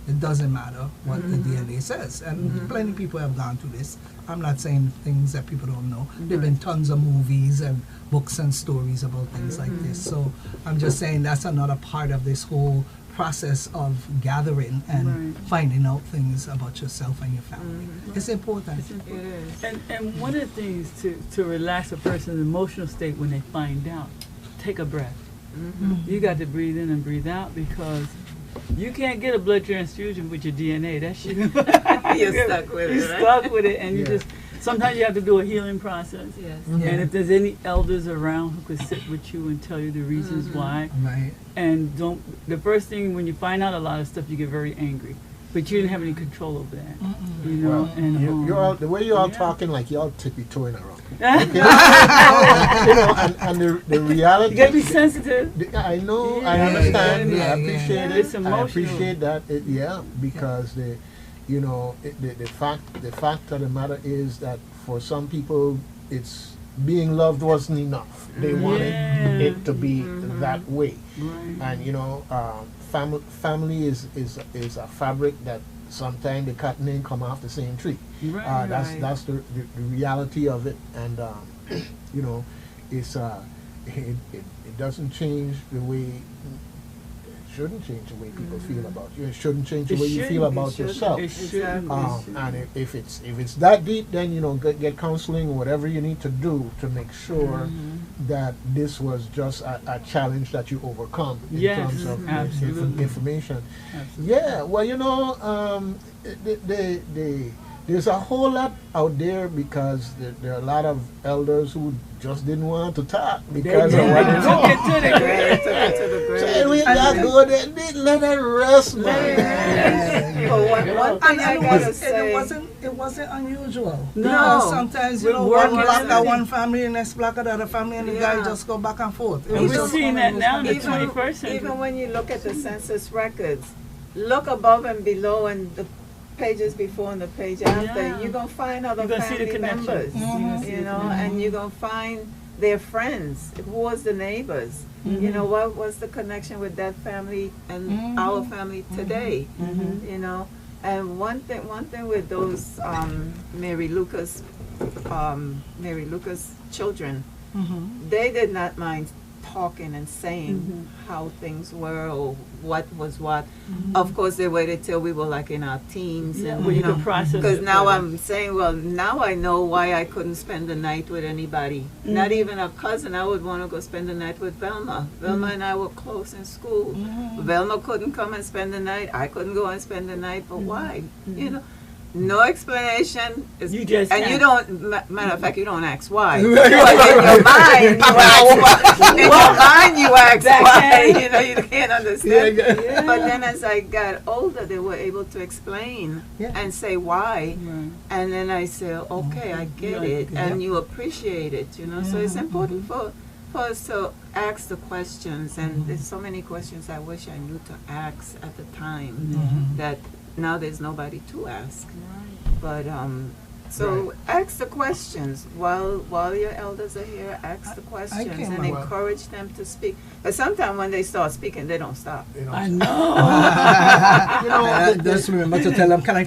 It doesn't matter what the DNA says. And plenty of people have gone through this. I'm not saying things that people don't know. There have been tons of movies and books and stories about things like this. So I'm just saying that's another part of this whole process of gathering and finding out things about yourself and your family. It's important. It is. And one of the things to relax a person's emotional state when they find out, take a breath. You got to breathe in and breathe out, because you can't get a blood transfusion with your DNA. That shit. You're stuck with You're it, right? stuck with it, and you just sometimes you have to do a healing process. Yes. And if there's any elders around who could sit with you and tell you the reasons why, Right. and don't. The first thing when you find out a lot of stuff, you get very angry, but you didn't have any control over that. You know, Well, and you're all, the way you're all yeah. talking, like y'all tippy-toeing around. you Okay? and the reality. gotta be sensitive. I know, Yeah, I understand, yeah, I appreciate yeah. it. It's I emotional. appreciate that. Because the fact of the matter is that for some people, it's being loved wasn't enough. They wanted Yeah. it to be that way, Right. and family is a fabric that sometimes the cotton ain't come off the same tree. Right. That's the reality of it, and it's it doesn't change the way. It shouldn't change the way people feel about you. It shouldn't change the It way you feel shouldn't. about It shouldn't. yourself. It shouldn't. And if it's that deep, then get counseling or whatever you need to do to make sure that this was just a challenge that you overcome in Yes, terms of absolutely. information. Absolutely. Yeah, well, there's a whole lot out there because there are a lot of elders who just didn't want to talk because of what they know. So we got go there, let it rest, man. One thing I gotta say, it wasn't unusual. No. Because sometimes, you know, one working block on at it. one family, next block at the other family, and the guy just go back and forth. It And was we're just seeing one that of now in the those even, 21st century. even when you look at the census records, look above and below and the pages before and the page after, Yeah. you're gonna find other You're gonna see the family connection. members, You're gonna see you the know, connection. and you're gonna find their friends. Who was the neighbors? You know, what was the connection with that family and our family today? You know, and one thing with those Mary Lucas children, they did not mind talking and saying how things were or what was what. Of course, they waited till we were like in our teens, Yeah, and where you could process because it now better. I'm saying, well, now I know why I couldn't spend the night with anybody. Not even a cousin. I would want to go spend the night with Velma. Velma and I were close in school. Velma couldn't come and spend the night. I couldn't go and spend the night. But why? You know. No explanation. You just and you can't. don't. Matter of fact, you don't ask why. Because in your mind, you ask why. In your mind, you ask why. You know, you can't understand. But then, as I got older, they were able to explain and say why. Right. And then I say, okay, I get it, and you appreciate it. You know, so it's important for us to ask the questions. And there's so many questions I wish I knew to ask at the time that. Now there's nobody to ask. But so ask the questions while your elders are here. Ask the questions came and up- encourage them to speak. But sometimes when they start speaking, they don't stop. I know. Just remember to tell them, can I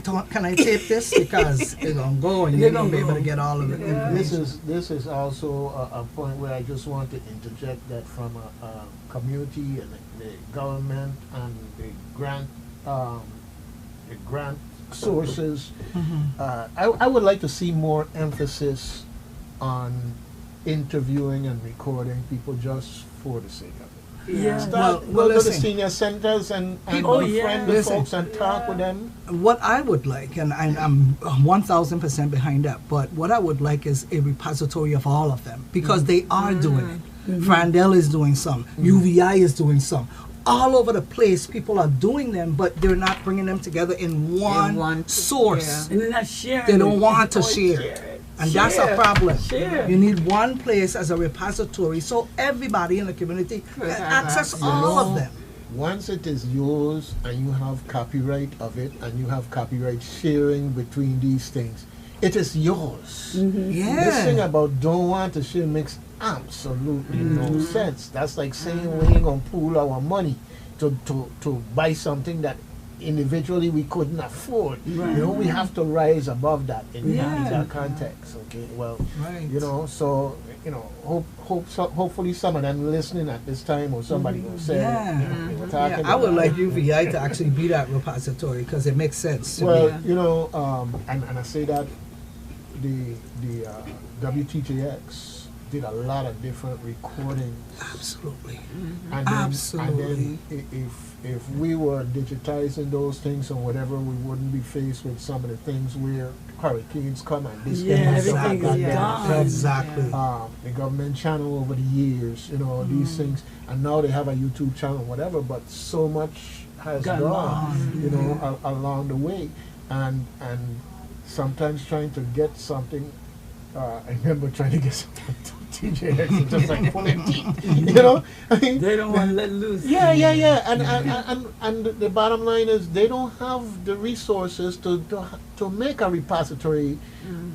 tape this? Because they're going to go and you're going to be able to get all of it. This is also a point where I just want to interject that from a community and the government and the grant sources. I would like to see more emphasis on interviewing and recording people just for the sake of it. Yeah. Start, well, go to the listen. senior centers and Oh, yeah. befriend the Listen. folks and talk with them. What I would like, and I'm 1,000% behind that, but what I would like is a repository of all of them because they are doing it. Frandel is doing some. UVI is doing some. All over the place, people are doing them, but they're not bringing them together in one source. And they're not sharing. They don't it. want to Always share. it. And that's a problem. Share. You need one place as a repository so everybody in the community can have access access. all of them. Once it is yours and you have copyright of it and you have copyright sharing between these things, it is yours. This thing Yeah. about don't want to share makes absolutely no sense. That's like saying we ain't gonna pool our money to buy something that individually we couldn't afford. Right. You know, we have to rise above that in Yeah. that context. Okay, well, Right. you know, so you know, hopefully some of them listening at this time or somebody will say, Yeah. you know, they were talking I would about like it. UVI to actually be that repository because it makes sense to Well, me. you know, and I say that the WTJX did a lot of different recordings, Absolutely. and Absolutely. then if we were digitizing those things or whatever, we wouldn't be faced with some of the things where hurricanes come and this Yeah, thing and stuff everything like is that. gone. Exactly. The government channel over the years, you know, these things, and now they have a YouTube channel, whatever, but so much has Gone gone, you know, along the way, and sometimes trying to get something. I remember trying to get something to TJX, and just like pulling teeth, you know. I mean, They don't want to let loose. yeah, and the bottom line is they don't have the resources to make a repository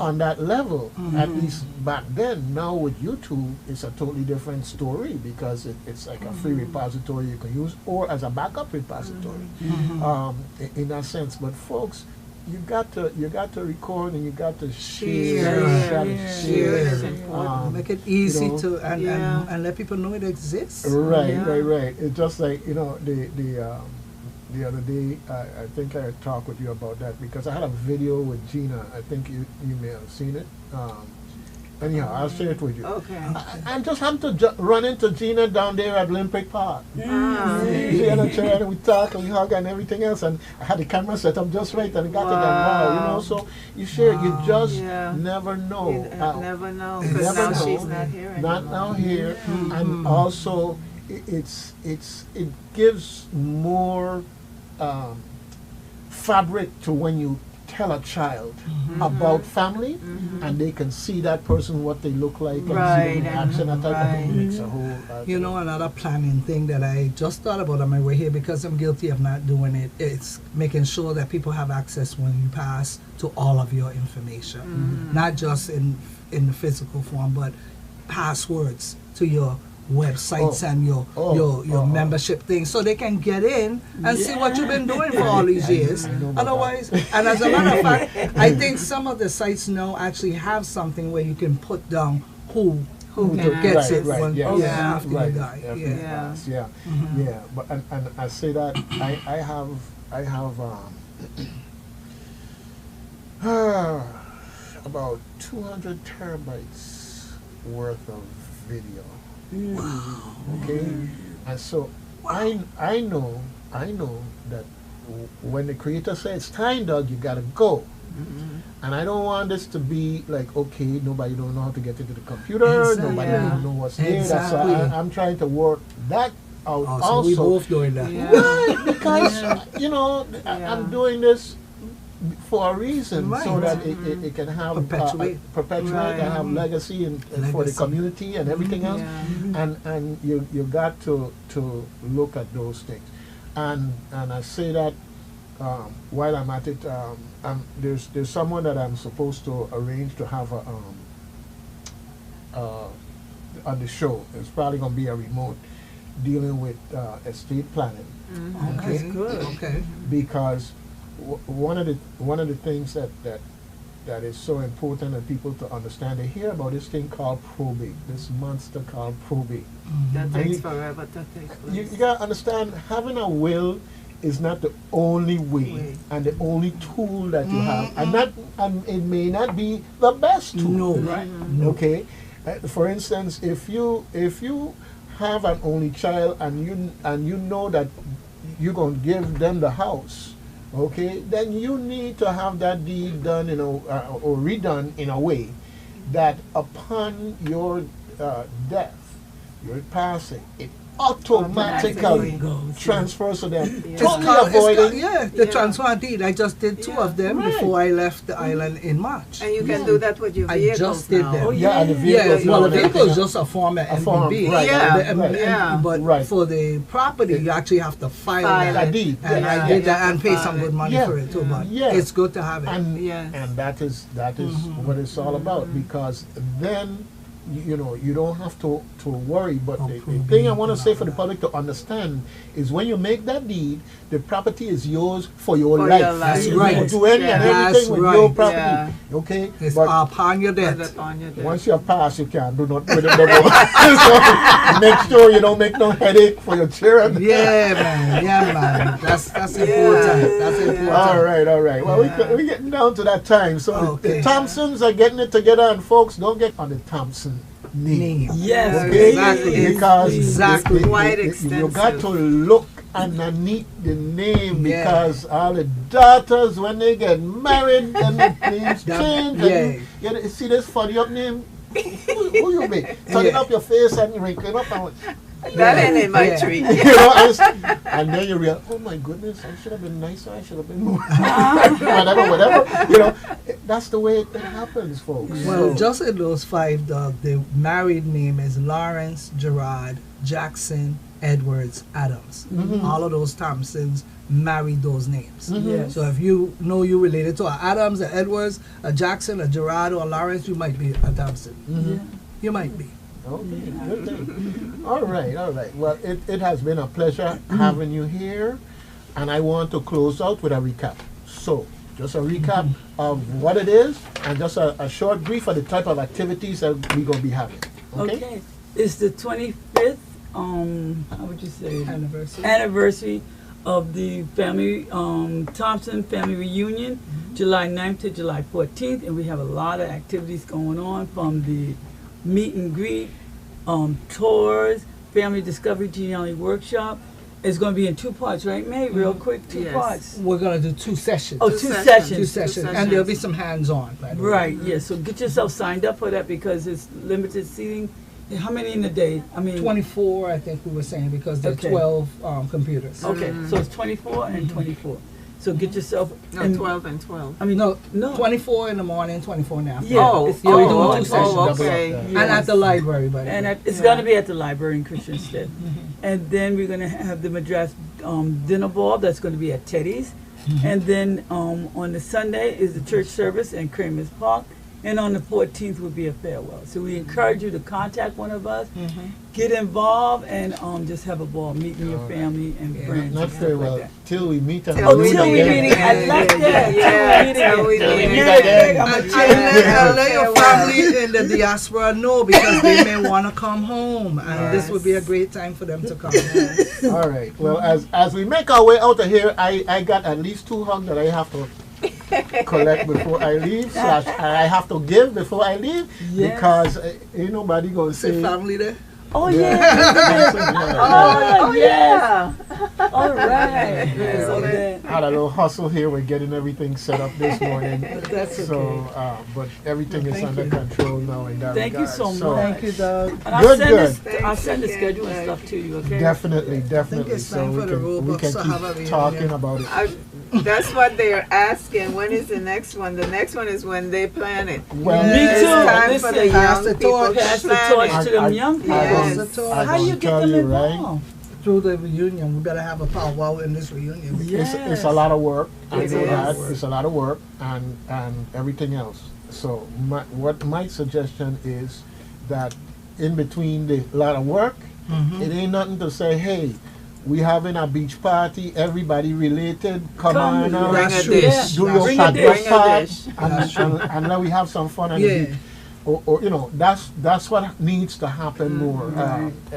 on that level. At least back then. Now with YouTube, it's a totally different story because it's like a free repository you can use or as a backup repository, in that sense. But folks, you got to record and you got to share. Share. Share. Make it easy you know, to Yeah. and let people know it exists. Right, Yeah. right. It's just like, you know, the other day, I think I talked with you about that because I had a video with Gina. I think you may have seen it. Anyhow, I'll share it with you. Okay. I just happened to run into Gina down there at Olympic Park. She had a chair and we talk and we hug and everything else, and I had the camera set up just right and got it and wow, you know, so you share, you just never know. You never know, You because never now know. she's not here anymore. Not now here, and also it gives more fabric to when you tell a child about family, and they can see that person, what they look like, and see Right, the action. That type of thing right. makes a whole. You know, another planning thing that I just thought about on my way here, because I'm guilty of not doing it, it's making sure that people have access when you pass to all of your information. Not just in the physical form, but passwords to your websites and your membership things, so they can get in and see what you've been doing for all these years. Otherwise, and as a matter of fact, I think some of the sites now actually have something where you can put down who gets it when after you die. Yeah. But and I say that I have about 200 terabytes worth of video. Okay, and so I know that when the creator says it's time, dog, you gotta go. And I don't want this to be like, okay, nobody don't know how to get into the computer, nobody don't know what's there. That's why I'm trying to work that out also. We both doing that. Right, because you know I'm doing this for a reason, so that it can have perpetuate and have legacy and for the community and everything else. And you got to look at those things, and I say that while I'm at it, there's someone that I'm supposed to arrange to have on the show. It's probably going to be a remote dealing with estate planning. Okay, that's good. Okay, because one of the things that is so important and people to understand, they hear about this thing called probate, this monster called probate. That takes forever to take place. You gotta understand, having a will is not the only way and the only tool that you have, and it may not be the best tool. Okay, for instance, if you have an only child and you know that you're gonna give them the house, okay, then you need to have that deed done or redone in a way that upon your death, your passing, it automatically transfers to them. Totally avoiding. The transfer deed. I just did 2 of them before I left the island in March. And you can do that with your vehicles. I just did now. them. And the vehicles. Well, the vehicle is just a form of NBB. But for the property, you actually have to file a deed. And I did that and pay some good money for it too. But it's good to have it. And that is what it's all about, because then you don't have to worry. But the thing I want to say for the public to understand is when you make that deed, the property is yours for your life. That's you right. can do any and everything with your property. Okay? It's but upon your death. once you pass, you can't do nothing with it no more. So make sure you don't make no headache for your children. Yeah, man. That's important. That's important. All right. Well, we're getting down to that time. So the Thompsons are getting it together, and folks, don't get on the Thompson name. Yes, Okay? exactly. Because Quite you extensive. got to look underneath the name, because all the daughters, when they get married, then the names change. And you see this funny up name? Who you be? Turning up your face and wrinkling up and that ain't in my tree. And then you realize, oh my goodness, I should have been nicer, I should have been more whatever. That's the way it happens, folks. Well, just in those 5, the married name is Lawrence, Gerard, Jackson, Edwards, Adams. All of those Thompsons married those names. So if you know you related to a Adams, a Edwards, a Jackson, a Gerard, or a Lawrence, you might be a Thompson. You might be. Okay, good thing. All right. Well, it has been a pleasure having you here, and I want to close out with a recap. So, just a recap of what it is, and just a short brief of the type of activities that we're going to be having. Okay? It's the 25th, how would you say? Anniversary. Anniversary of the family, Thompson family reunion. July 9th to July 14th, and we have a lot of activities going on, from the meet and greet, tours, family discovery genealogy workshop. It's going to be in 2 parts, right, May? Real quick, 2 Yes. parts. We're gonna do 2 sessions. Oh, 2 sessions. 2 sessions, and there'll be some hands-on. By the way. Right, yeah, so get yourself signed up for that because it's limited seating. How many in a day? I mean, 24, I think we were saying, because there are Okay. 12 computers. Okay, so it's 24 and 24. So get yourself. No, and- 12 and 12. I mean, No, no. 24 in the morning, 24 in the afternoon. Yeah, Oh, it's- yeah, we do oh, two sessions, oh, double up okay. there. And at the library, by the And way. it's Yeah. going to be at the library in Christiansted. And then we're going to have the Madras dinner ball. That's going to be at Teddy's. And then on the Sunday is the church service in Kramer's Park. And on the 14th will be a farewell. So we encourage you to contact one of us, get involved, and just have a ball, meeting your family and Yeah. friends. Not and stuff very like well. that. Till we meet and Till Oh, we till we meet meeting. I like that. Yeah, Till we till we meeting. meet Yeah, again. I'm a And change. let your family in the diaspora know, because they may want to come home, and this would be a great time for them to come. All right. Well, as we make our way out of here, I got at least 2 hugs that I have to collect before I leave. Slash, I have to give before I leave, Yes. because ain't nobody gonna Say say. family there. Oh, yeah. Yeah. Oh, yes. All right. Yes, Yeah. okay. Had a little hustle here. We're getting everything set up this morning. That's So, okay. but everything is Thank under you. control now in that Thank you regard. so much. Thank you, Doug. And I'll Good, send good. this. I'll send the schedule and stuff to you. Okay. Definitely, definitely. it's So time we for the can, we robots can to have a keep reunion. talking about it. That's what they're asking. When is the next one? The next one is when they plan it. Well, Me It's too. time Listen, for the pass young the people torch. to Pass the plan torch it. to them young people. Yes. Pass the torch. How you get them involved? Through the reunion, we better have a powwow in this reunion. It's a lot of work. I It know that. is. It's a lot of work and everything else. So what my suggestion is that in between the lot of work, it ain't nothing to say, hey, we having a beach party, everybody related, come on out, Bring a That's dish. do your Bring a dish. patio Bring a part, dish. and let we have some fun on Yeah. the beach. Or you know, that's what needs to happen more.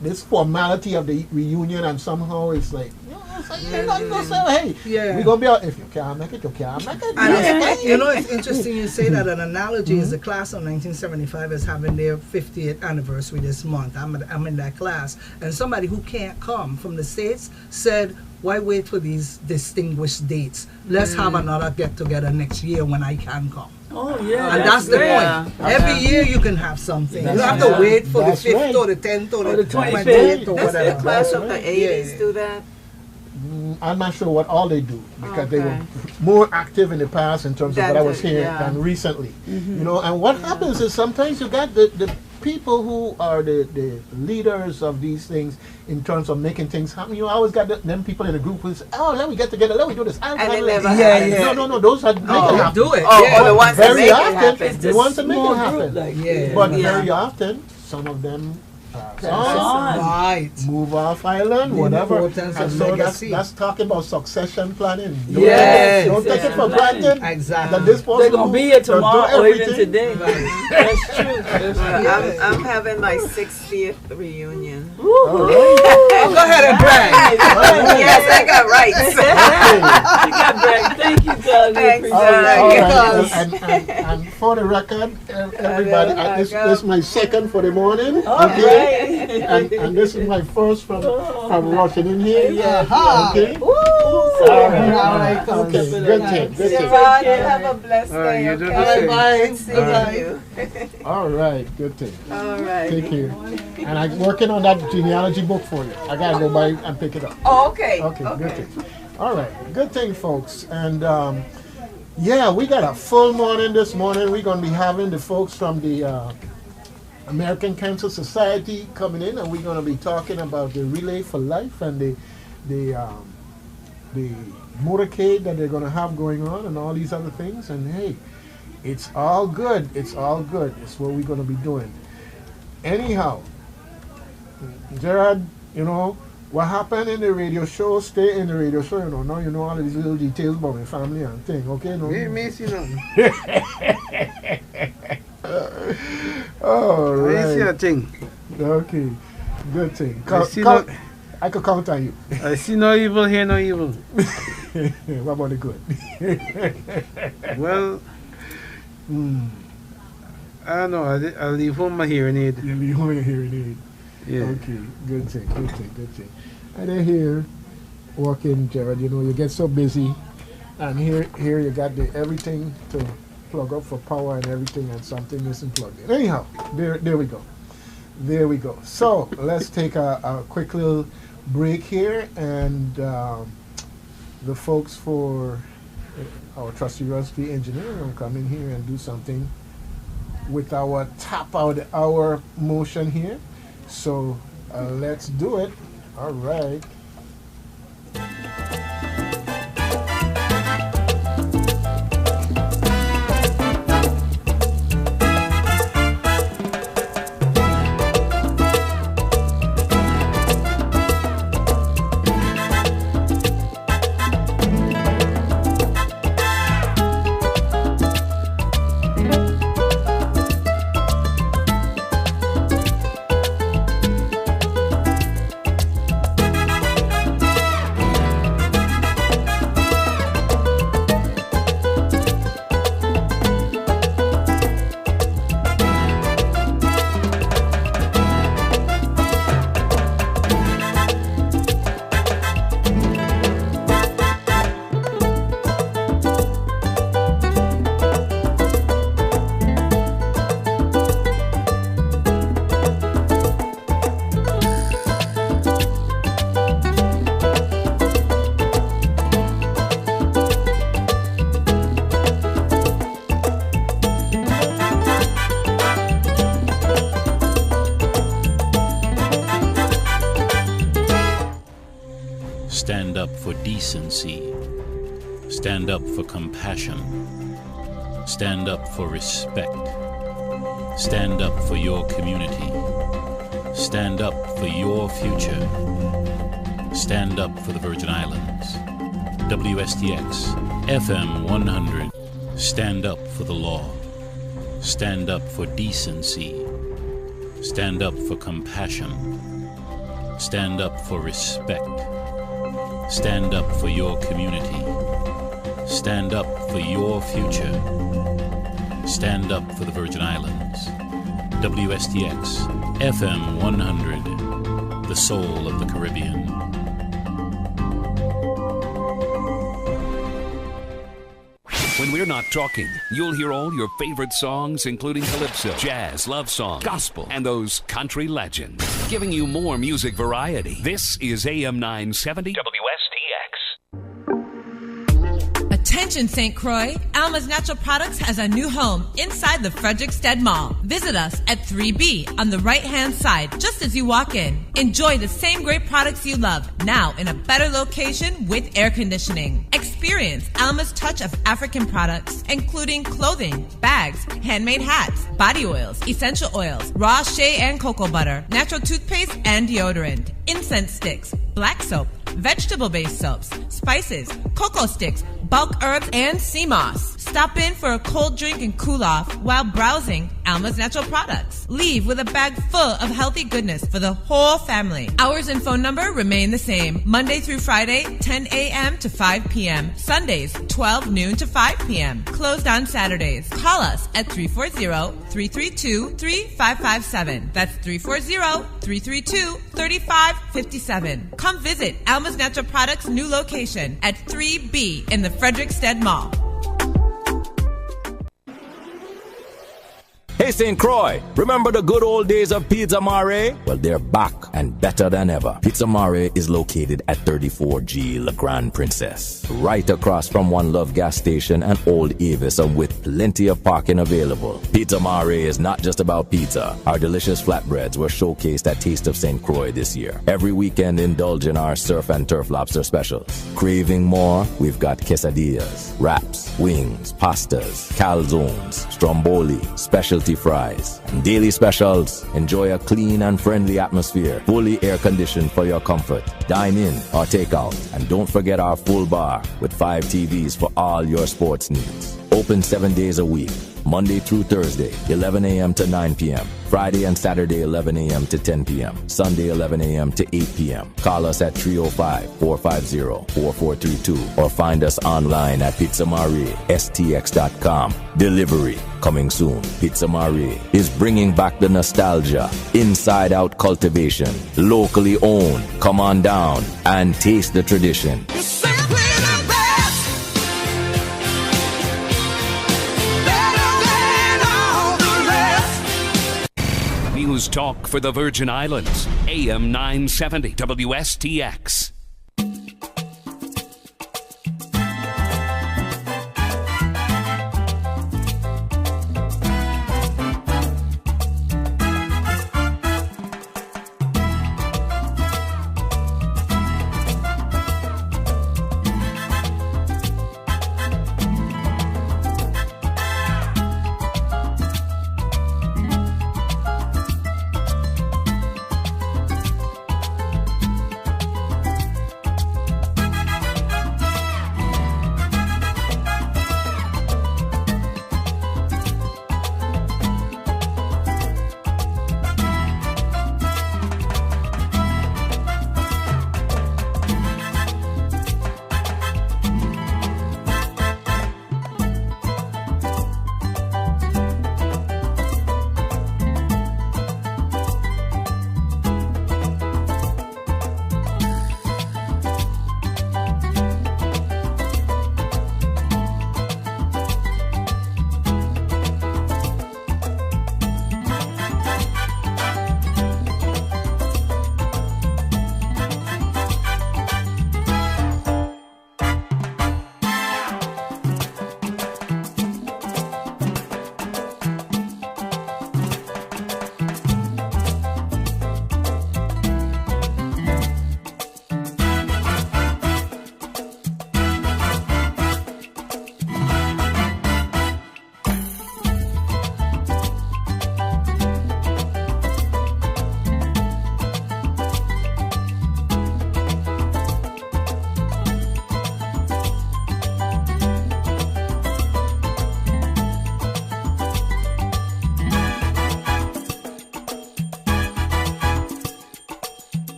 This formality of the reunion, and somehow it's like, you know, it's like, you're not gonna say, hey, Yeah. we gonna be out. If you can't make it, you can't make it. And you know, it's interesting you say that. An analogy is the class of 1975 is having their 50th anniversary this month. I'm in that class, and somebody who can't come from the States said, why wait for these distinguished dates? Let's have another get together next year when I can come. Oh yeah. And that's the great. point. Every year you can have something. You don't have to Yeah. wait for the That's 5th right. or the 10th or Or the the 25th. 28th or Does the whatever. class of the right. 80s Yeah. do that? I'm not sure what all they do because they were Okay. more active in the past in terms of what I was hearing Yeah. than recently. You know, and what happens is sometimes you got the people who are the leaders of these things in terms of making things happen. You always got them people in the group who say, oh, let me get together, let me do this. And it never Yeah, happens. yeah. No, those are make it happen. Do it. Oh, yeah. or the ones that Very make it often, happen. It's the a ones that make small it group, happen. like, Yeah. But Yeah. very often, some of them Pass on, on. Right. move off island, The whatever. importance And of so legacy. that's talking about succession planning. Yes. Don't take it for Succession granted Exactly. that this person They're gonna be here will do tomorrow or even everything. today. That's true. That's true. I'm having my 60th reunion. All right. Go ahead and brag. Yes, I got rights. You got back. Thank you, Doug. We Thanks, appreciate All it. right, all Yes. right. And for the record, everybody, this is my second for the morning. All Okay. right. And this is my first from rushing in here. Yeah. Okay. Woo! All right. All right. Okay. Good thing. Good thing. Ron, you have a blessed day. you do the Okay? same. Bye. Good seeing Bye. you. All right. Good thing. All right. Take care. And I'm working on that genealogy book for you. I gotta go by and pick it up. Oh, okay. Okay, good thing. All right, good thing, folks. And yeah, we got a full morning this morning. We're going to be having the folks from the American Cancer Society coming in, and we're going to be talking about the Relay for Life and the motorcade that they're going to have going on and all these other things. And hey, it's all good. It's all good. It's what we're going to be doing. Anyhow, Gerard, you know, what happened in the radio show, stay in the radio show, you know. Now you know all of these little details about my family and thing, okay? No? Me see nothing. All I see a right. thing. Okay. Good thing. I see no- I could count on you. I see no evil, hear no evil. What about the good? Well, I don't know. I'll leave home my hearing aid. You leave home your hearing aid. Yeah. Okay, good thing. And then here, walking, Jared, you get so busy. And here you got everything to plug up for power and everything, and something isn't plugged in. Anyhow, there we go. So let's take a quick little break here, and the folks for our trusty rusty engineer will come in here and do something with our top of the hour motion here. So let's do it. All right. Stand up for decency. Stand up for compassion. Stand up for respect. Stand up for your community. Stand up for your future. Stand up for the Virgin Islands. WSTX FM 100. Stand up for the law. Stand up for decency. Stand up for compassion. Stand up for respect. Stand up for your community. Stand up for your future. Stand up for the Virgin Islands. WSTX FM 100, the soul of the Caribbean. When we're not talking, you'll hear all your favorite songs, including calypso, jazz, love song, gospel, and those country legends, giving you more music variety. This is AM 970 WSTX. Attention St. Croix, Alma's Natural Products has a new home inside the Frederickstead Mall. Visit us at 3B on the right-hand side, just as you walk in. Enjoy the same great products you love, now in a better location with air conditioning. Experience Alma's touch of African products, including clothing, bags, handmade hats, body oils, essential oils, raw shea and cocoa butter, natural toothpaste and deodorant, incense sticks, black soap, vegetable-based soaps, spices, cocoa sticks, bulk herbs, and sea moss. Stop in for a cold drink and cool off while browsing Alma's Natural Products. Leave with a bag full of healthy goodness for the whole family. Hours and phone number remain the same. Monday through Friday, 10 a.m. to 5 p.m. Sundays, 12 noon to 5 p.m. Closed on Saturdays. Call us at 340-332-3557. That's 340-332-3557. Come visit Alma's Natural Products' new location at 3B in the Frederickstead Mall. Hey St. Croix, remember the good old days of Pizza Mare? Well, they're back and better than ever. Pizza Mare is located at 34G La Grande Princess, right across from One Love gas station and Old Avis, and with plenty of parking available. Pizza Mare is not just about pizza. Our delicious flatbreads were showcased at Taste of St. Croix this year. Every weekend, indulge in our surf and turf lobster specials. Craving more? We've got quesadillas, wraps, wings, pastas, calzones, stromboli, specialty fries, and daily specials. Enjoy a clean and friendly atmosphere, fully air conditioned for your comfort. Dine in or take out, and don't forget our full bar with 5 TVs for all your sports needs. Open 7 days a week, Monday through Thursday, 11 a.m. to 9 p.m. Friday and Saturday, 11 a.m. to 10 p.m. Sunday, 11 a.m. to 8 p.m. Call us at 305-450-4432 or find us online at pizzamariastx.com. Delivery coming soon. Pizza Marie is bringing back the nostalgia, inside-out cultivation, locally owned. Come on down and taste the tradition. News Talk for the Virgin Islands, AM 970 WSTX.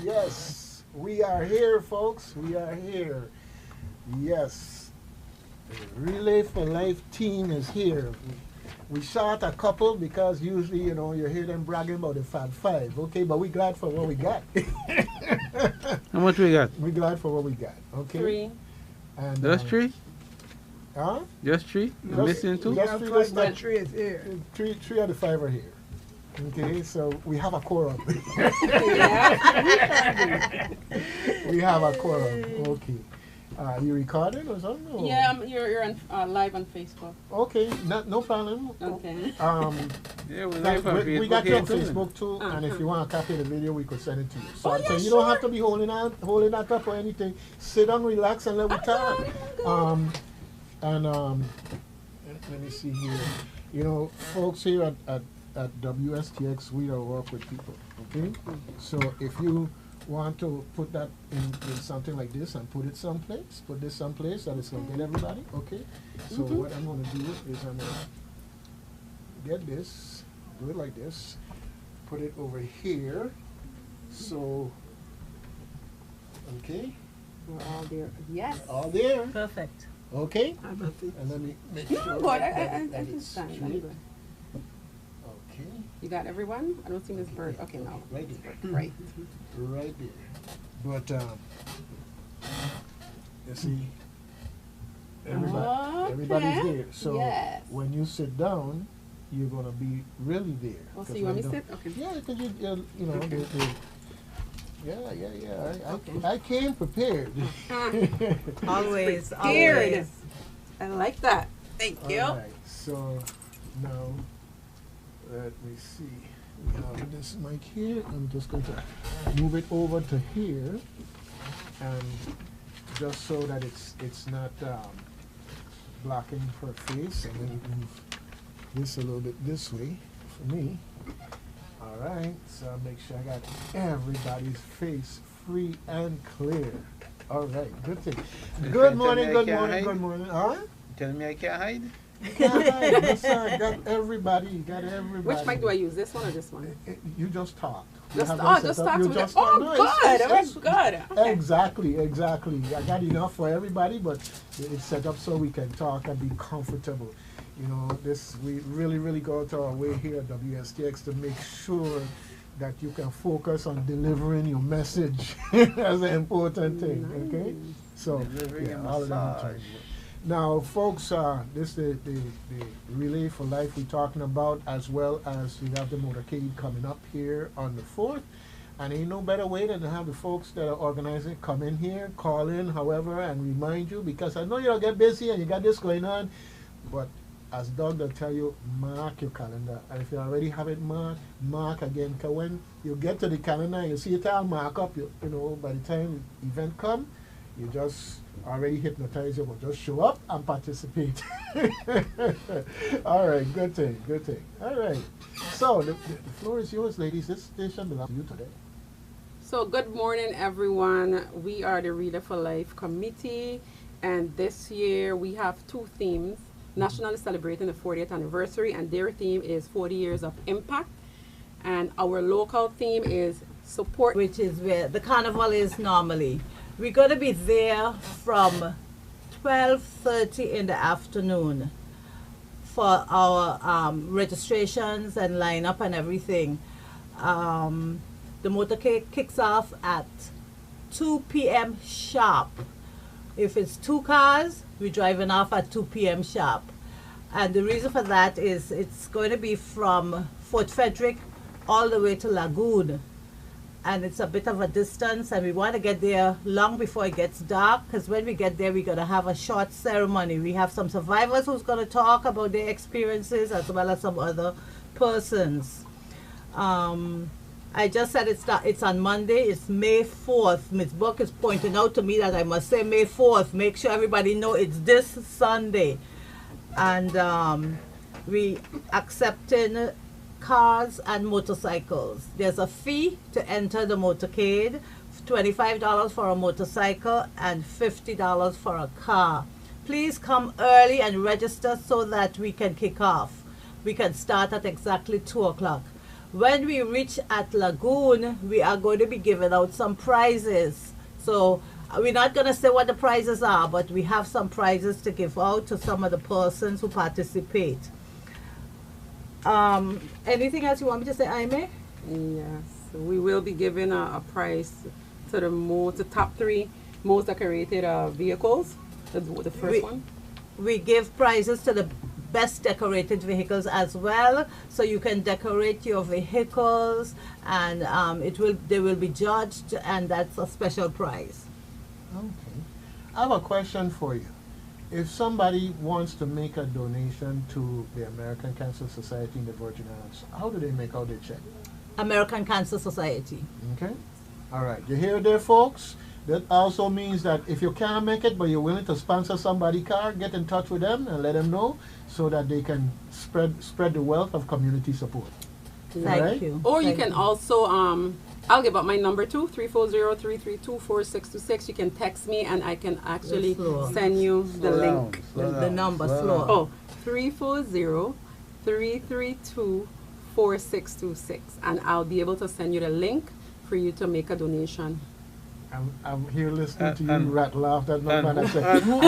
Yes. We are here, folks. We are here. Yes. The Relay for Life team is here. We shot a couple because usually, you know, you hear them bragging about the Fab Five, okay? But we glad for what we got. How much we got? We glad for what we got, okay? 3. And, Just 3? Huh? Just 3? You missing 2? Just 3, just But 3 is here. 3 out of 5 are here. Okay, so we have a quorum. We have a quorum. Okay. You recording or something? Or? Yeah, you're on, live on Facebook. Okay, no problem. Okay. Yeah, we're live on Facebook. We got you on here, Facebook too, and if you want to copy the video, we could send it to you. So, Oh, yeah, you don't have to be holding that up or anything. Sit down, relax, and let me talk. Let me see here. You know, folks here at WSTX, we don't work with people, okay? So if you want to put that in something like this and put this someplace that is going to get everybody, okay? So what I'm going to do is I'm going to get this, do it like this, put it over here, so, okay? We're all there. Yes. All there, Perfect. okay? And let me make sure No, but I that can it's stand. I'm straight. good. Okay. You got everyone? I don't see Miss Bird. Okay, no. Right there. Right. Right there. But you see, everybody's there. So Yes. when you sit down, you're gonna be really there. Oh, so 'Cause you want me when to the- sit? Okay. Yeah, because you know, yeah. Okay. I came prepared. Always, Here it always. is. I like that. Thank you. All right. So now, let me see. We have this mic here. I'm just going to move it over to here, and just so that it's not blocking her face, and then move this a little bit this way for me. All right. So I'll make sure I got everybody's face free and clear. All right. Good thing. Good morning. Good morning. Good morning. Huh? Telling me I can't hide? You can't hide. Yes, sir. Got everybody. Got everybody. Which mic do I use? This one or this one? You just talked. Just, have oh, them just set up. talk You to me. just Oh, talk. No, good. it's Good. Okay. Exactly. I got enough for everybody, but it's set up so we can talk and be comfortable. You know, we really go to our way here at WSTX to make sure that you can focus on delivering your message. That's an important thing, okay? So, yeah, all of them. Now, folks, this is the Relay for Life we're talking about, as well as we have the motorcade coming up here on the 4th. And ain't no better way than to have the folks that are organizing come in here, call in, however, and remind you, because I know you'll get busy and you got this going on, but as Doug will tell you, mark your calendar. And if you already have it marked, mark again. Because when you get to the calendar and you see it all mark up, you know, by the time the event come, you just already hypnotized. You will just show up and participate. All right, good thing. All right. So the floor is yours, ladies. This station belongs to you today. So good morning, everyone. We are the Reader for Life Committee, and this year we have 2 themes. Nationally celebrating the 40th anniversary, and their theme is 40 years of impact. And our local theme is support, Which is where the carnival is normally. We're going to be there from 12:30 in the afternoon for our registrations and lineup and everything. The motorcade kicks off at 2 p.m. sharp. If it's 2 cars, we're driving off at 2 p.m. sharp. And the reason for that is it's going to be from Fort Frederick all the way to Lagoon. And it's a bit of a distance, and we want to get there long before it gets dark, because when we get there, we're going to have a short ceremony. We have some survivors who's going to talk about their experiences, as well as some other persons. I just said it's on Monday. It's May 4th. Ms. Buck is pointing out to me that I must say May 4th. Make sure everybody know it's this Sunday. And we accepting cars and motorcycles. There's a fee to enter the motorcade, $25 for a motorcycle and $50 for a car. Please come early and register so that we can kick off. We can start at exactly 2 o'clock. When we reach at Lagoon, we are going to be giving out some prizes. So we're not going to say what the prizes are, but we have some prizes to give out to some of the persons who participate. Anything else you want me to say, Aime? Yes, we will be giving a prize to the top 3 most decorated vehicles. The first one. We give prizes to the best decorated vehicles as well, so you can decorate your vehicles, and they will be judged, and that's a special prize. Okay. I have a question for you. If somebody wants to make a donation to the American Cancer Society in the Virgin Islands, how do they make out their check? American Cancer Society. Okay. All right. You hear there, folks? That also means that if you can't make it, but you're willing to sponsor somebody's car, get in touch with them and let them know so that they can spread the wealth of community support. Thank you. Or you can also, I'll give up my number too, 340-332-4626. You can text me and I can actually send you the link. The number, slow. Oh, 340-332-4626. And I'll be able to send you the link for you to make a donation. I'm here listening to you rattle off that number. And who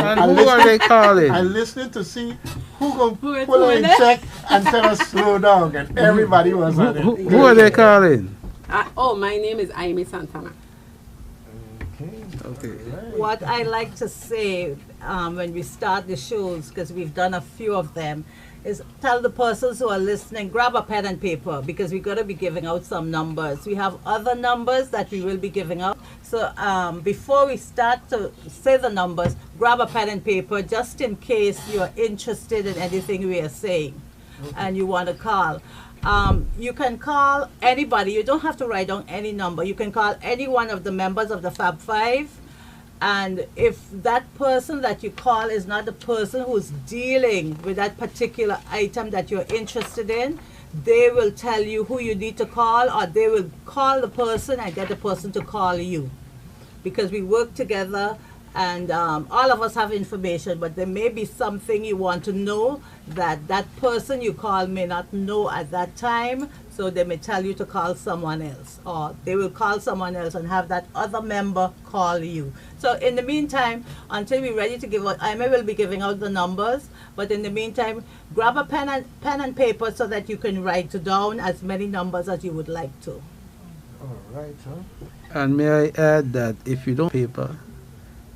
are they calling? I'm listening to see who going to pull in check and tell us slow down. And everybody was on it. Who are they calling? My name is Aime Santana. Okay. What I like to say when we start the shows, because we've done a few of them, is tell the persons who are listening, grab a pen and paper, because we're going to be giving out some numbers. We have other numbers that we will be giving out. So before we start to say the numbers, grab a pen and paper just in case you're interested in anything we are saying and you want to call. You can call anybody. You don't have to write down any number. You can call any one of the members of the Fab Five. And if that person that you call is not the person who's dealing with that particular item that you're interested in, they will tell you who you need to call, or they will call the person and get the person to call you. Because we work together, and all of us have information, but there may be something you want to know that that person you call may not know at that time, so they may tell you to call someone else, or they will call someone else and have that other member call you. So in the meantime, until we're ready to give out, I will be giving out the numbers, but in the meantime, grab a pen and paper so that you can write down as many numbers as you would like to. All right, huh? And may I add that if you don't paper,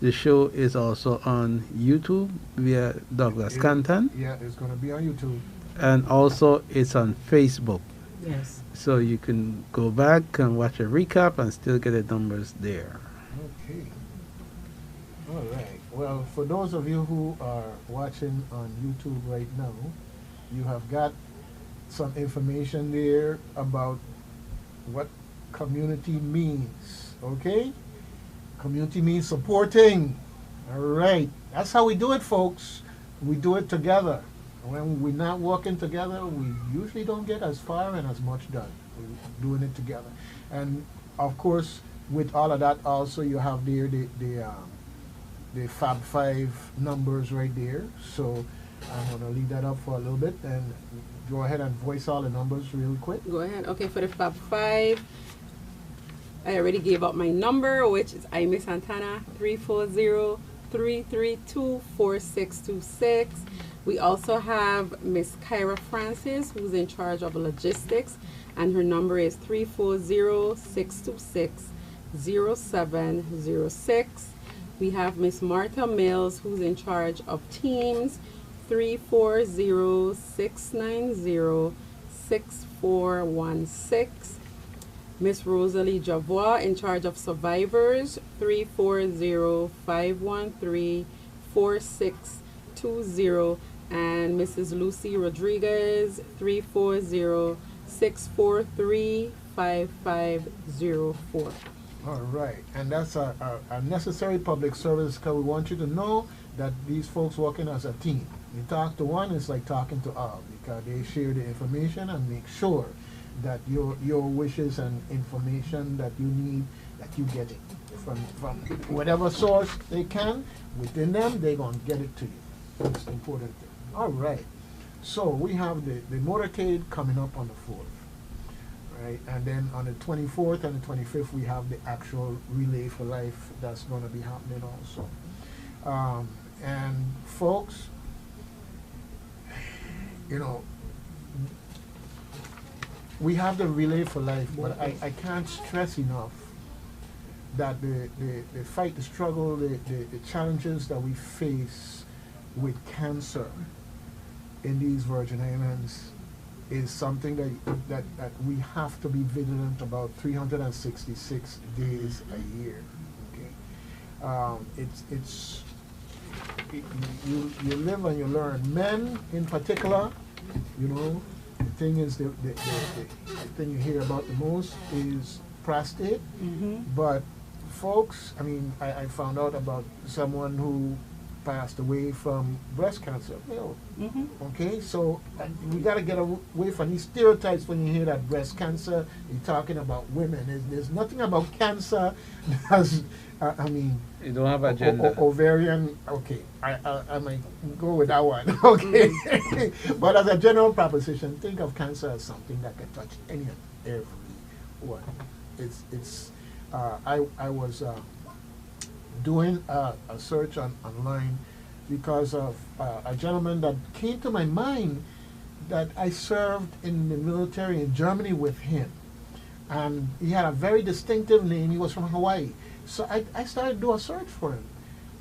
the show is also on YouTube via Douglas Canton. Yeah, it's going to be on YouTube. And also it's on Facebook. Yes. So you can go back and watch a recap and still get the numbers there. Okay. All right. Well, for those of you who are watching on YouTube right now, you have got some information there about what community means. Okay? Community means supporting. All right. That's how we do it, folks. We do it together. When we're not working together, we usually don't get as far and as much done. We're doing it together. And of course, with all of that, also you have there the Fab Five numbers right there. So I'm going to leave that up for a little bit and go ahead and voice all the numbers real quick. Go ahead. Okay, for the Fab Five, I already gave out my number, which is Aime Santana, 340-332-4626. We also have Miss Kyra Francis, who's in charge of logistics, and her number is 340-626-0706. We have Miss Martha Mills, who's in charge of teams, 340-690-6416. Miss Rosalie Javois, in charge of survivors, 340-513-4620. And Mrs. Lucy Rodriguez, 340-643-5504. All right, and that's a necessary public service, because we want you to know that these folks working as a team. You talk to one, it's like talking to all, because they share the information and make sure that your wishes and information that you need, that you get it from whatever source they can. Within them, they're going to get it to you. That's the important thing. All right, so we have the motorcade coming up on the 4th. Right, and then on the 24th and the 25th, we have the actual Relay for Life that's going to be happening also. And folks, you know, we have the Relay for Life, but I can't stress enough that the fight, the struggle, the challenges that we face with cancer in these Virgin Islands is something that we have to be vigilant about 366 days a year. Okay, you live and you learn. Men in particular, you know, the thing is the thing you hear about the most is prostate. But folks, I mean, I found out about someone who passed away from breast cancer. You know, okay, so we got to get away from these stereotypes when you hear that breast cancer. You're talking about women. There's nothing about cancer that's, I mean, you don't have a gender. Ovarian. Okay, I might go with that one. Okay, but as a general proposition, think of cancer as something that can touch any and every one. I was doing a search online because of a gentleman that came to my mind that I served in the military in Germany with him. And he had a very distinctive name. He was from Hawaii. So I started to do a search for him.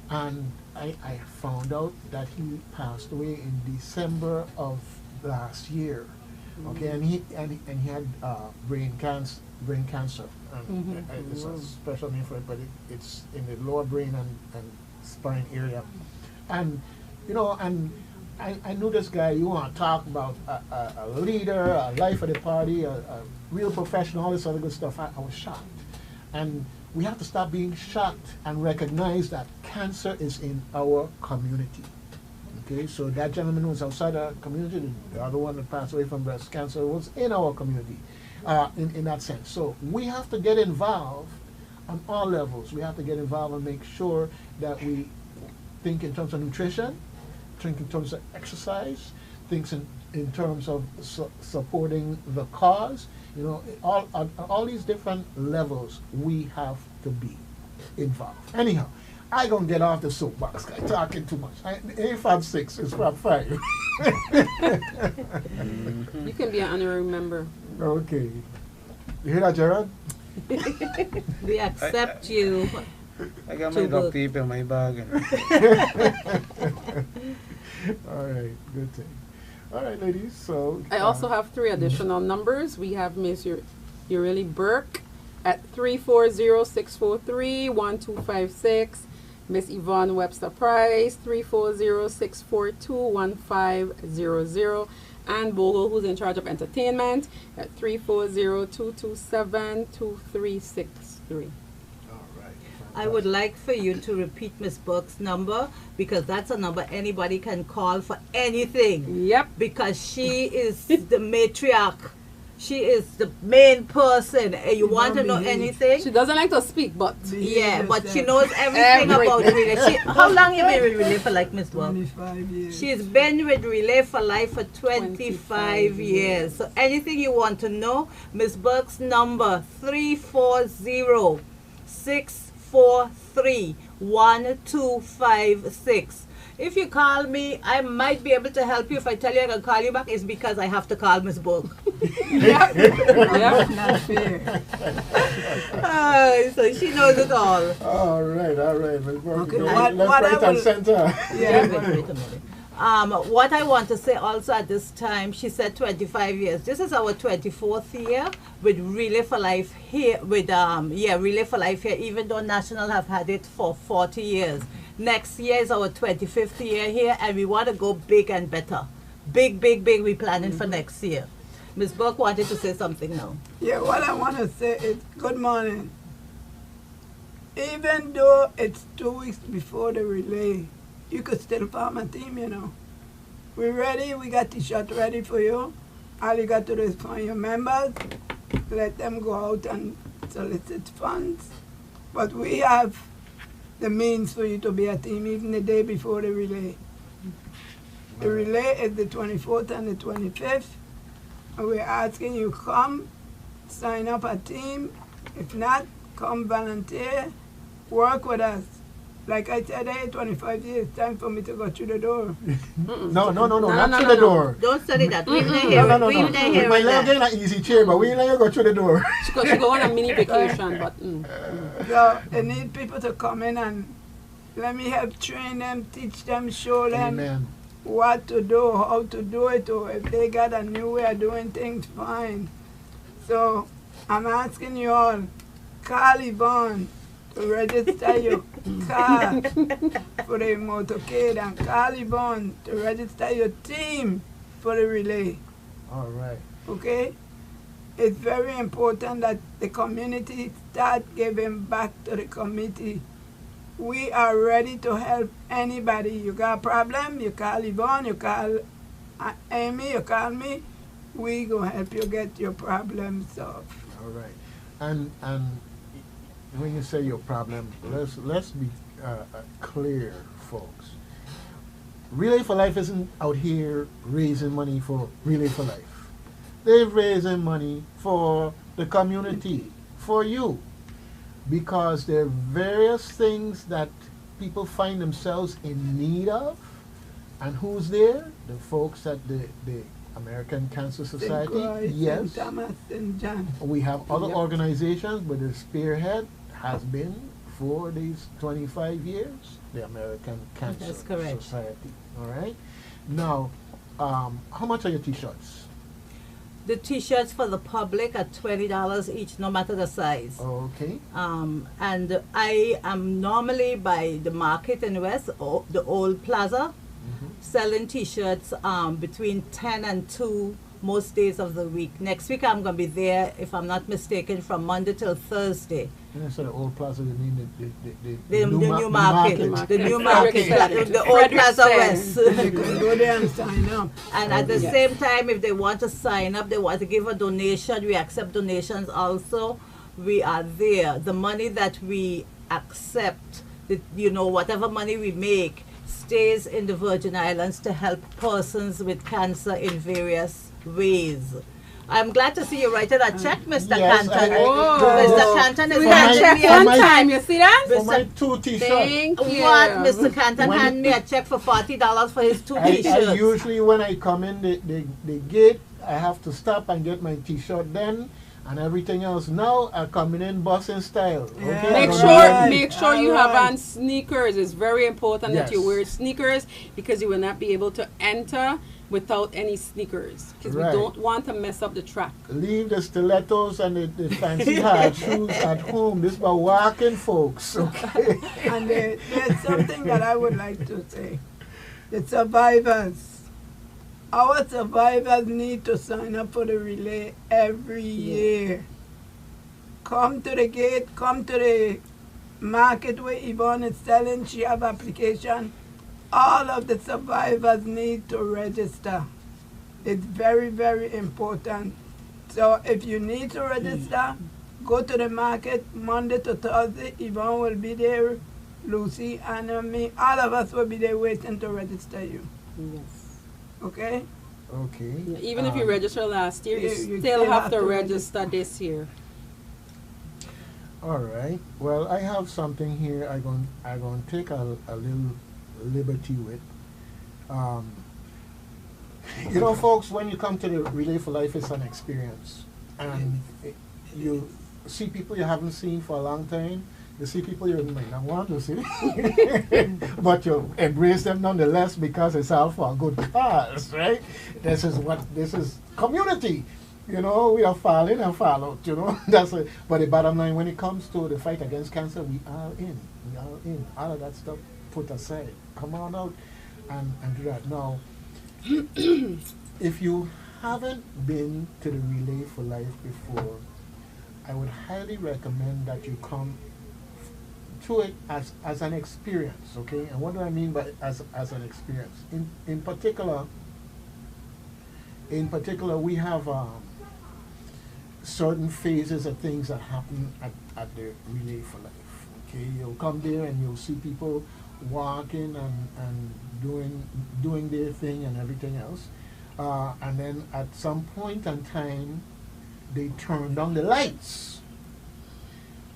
And I found out that he passed away in December of last year. Okay, and he had brain cancer. It's a special name for it, but it's in the lower brain and spine area. And you know, and I knew this guy. You want to talk about a leader, a life of the party, a real professional, all this other good stuff. I was shocked, and we have to stop being shocked and recognize that cancer is in our community. Okay, so that gentleman was outside our community. The other one that passed away from breast cancer was in our community, in that sense. So we have to get involved on all levels. We have to get involved and make sure that we think in terms of nutrition, think in terms of exercise, think in terms of supporting the cause. You know, all these different levels we have to be involved. Anyhow, I gonna get off the soapbox. I'm talking too much. Ain't Fab 6, it's Fab 5. You can be an honorary member. Okay. You hear that, Gerard? We accept you. I got my dog tape in my bag. All right, good thing. All right, ladies. So I also have 3 additional numbers. We have Miss Ureli Burke at 340-643-1256. Miss Yvonne Webster Price, 340-642-1500. And Bogle, who's in charge of entertainment, at 340-227-2363. I would like for you to repeat Miss Burke's number, because that's a number anybody can call for anything. Yep. Because she is the matriarch. She is the main person. You want to know anything? She doesn't like to speak, but yeah, but she knows everything about Relay. How long you been with Relay for Life, Miss Burke? 25 years. She's been with Relay for Life for 25 years. So anything you want to know, Miss Burke's number 340-643-1256. If you call me, I might be able to help you. If I tell you I can call you back, it's because I have to call Miss Burke. Yeah, not fair. So she knows it all. All right, Miss Burke. Okay, left, right, and center. Yeah. Wait a minute. What I want to say also at this time, she said 25 years. This is our 24th year with Relay for Life here. Relay for Life here. Even though National have had it for 40 years. Next year is our 25th year here, and we want to go big and better. Big. We're planning for next year. Ms. Burke wanted to say something now. Yeah, what I want to say is good morning. Even though it's 2 weeks before the relay, you could still form a team, you know. We're ready. We got the shot ready for you. All you got to do is find your members, let them go out and solicit funds. But we have the means for you to be a team even the day before the relay. The relay is the 24th and the 25th. And we're asking you come, sign up a team. If not, come volunteer, work with us. Like I said, I had 25 years. Time for me to go through the door. No, not through the door. Don't study that. We didn't No, hear no, it. no, We no. didn't hear My it. leg ain't an easy chair, but we ain't let you go through the door. She go on a mini vacation, but So they need people to come in and let me help train them, teach them, show them Amen. what to do, how to do it, or if they got a new way of doing things, fine. So I'm asking you all, call Yvonne to register your car for the motorcade and call Yvonne to register your team for the relay. All right. Okay? It's very important that the community start giving back to the committee. We are ready to help anybody. You got a problem, you call Yvonne, you call Amy, you call me. We gonna help you get your problem solved. All right. And when you say your problem, let's be clear, folks. Relay for Life isn't out here raising money for Relay for Life. They're raising money for the community, for you. Because there are various things that people find themselves in need of. And who's there? The folks at the American Cancer Society. Croix, Yes. St. Thomas, St. John. We have other Yep. organizations, but the spearhead has been for these 25 years, the American Cancer That's correct. Society. All right? Now, how much are your T-shirts? The T-shirts for the public are $20 each, no matter the size. Okay. And I am normally by the market in West, the old plaza, selling T-shirts between 10 and 2 most days of the week. Next week I'm going to be there, if I'm not mistaken, from Monday till Thursday. When I say the old plaza, you mean The new market. The new market. The old Frederick Plaza Stand. West. They can go there and sign up. And at the same time, if they want to sign up, they want to give a donation, we accept donations also. We are there. The money that we accept, whatever money we make, stays in the Virgin Islands to help persons with cancer in various ways. I'm glad to see you writing a check, Mr. Yes, Canton. I- Mr. Canton is we For got my- check for one my- time. You see that? For my 2 T-shirts. Thank you. What? Mr. Canton When hand you- me a check for $40 for his 2 I T-shirts. usually, when I come in the gate, I have to stop and get my T-shirt then, and everything else. Now I'm coming in bossing style. Okay? Yeah. I Make don't sure, need- make sure you have Alright. on sneakers. It's very important that you Yes. wear sneakers because you will not be able to enter without any sneakers because Right. we don't want to mess up the track. Leave the stilettos and the fancy hard shoes at home. This is about walking folks, okay? And there's something that I would like to say. The survivors. Our survivors need to sign up for the relay every year. Come to the gate, come to the market where Yvonne is selling. She have application. All of the survivors need to register. It's very, very important. So if you need to register, go to the market Monday to Thursday. Yvonne will be there. Lucy and me, all of us will be there waiting to register you. Yes. Okay? Okay. Even if you registered last year, you you still have to register this year. All right. Well, I have something here. I'm going to take a little liberty with. Folks, when you come to the Relay for Life, it's an experience, and you see people you haven't seen for a long time. You see people you might not want to see, but you embrace them nonetheless because it's all for a good cause, right? This is community. We are falling and follow. That's it. But the bottom line, when it comes to the fight against cancer, we are in. We are in. All of that stuff put aside. Come on out and do that. Now, if you haven't been to the Relay for Life before, I would highly recommend that you come to it as an experience, okay? And what do I mean by as an experience? In particular, we have certain phases of things that happen at the Relay for Life. Okay, you'll come there and you'll see people walking and doing their thing and everything else. And then at some point in time, they turn on the lights.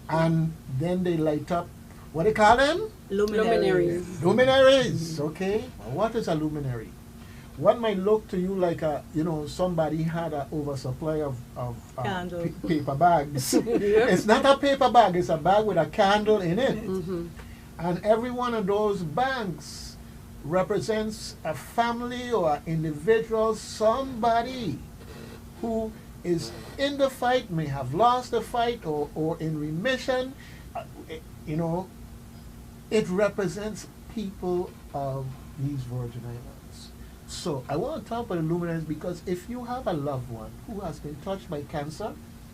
And then they light up What do you call them? Luminaries. Luminaries, okay. What is a luminary? What might look to you like somebody had an oversupply of paper bags. It's not a paper bag, it's a bag with a candle in it. And every one of those bags represents a family or an individual, somebody who is in the fight, may have lost the fight or in remission. It represents people of these Virgin Islands. So I want to talk about the luminaries because if you have a loved one who has been touched by cancer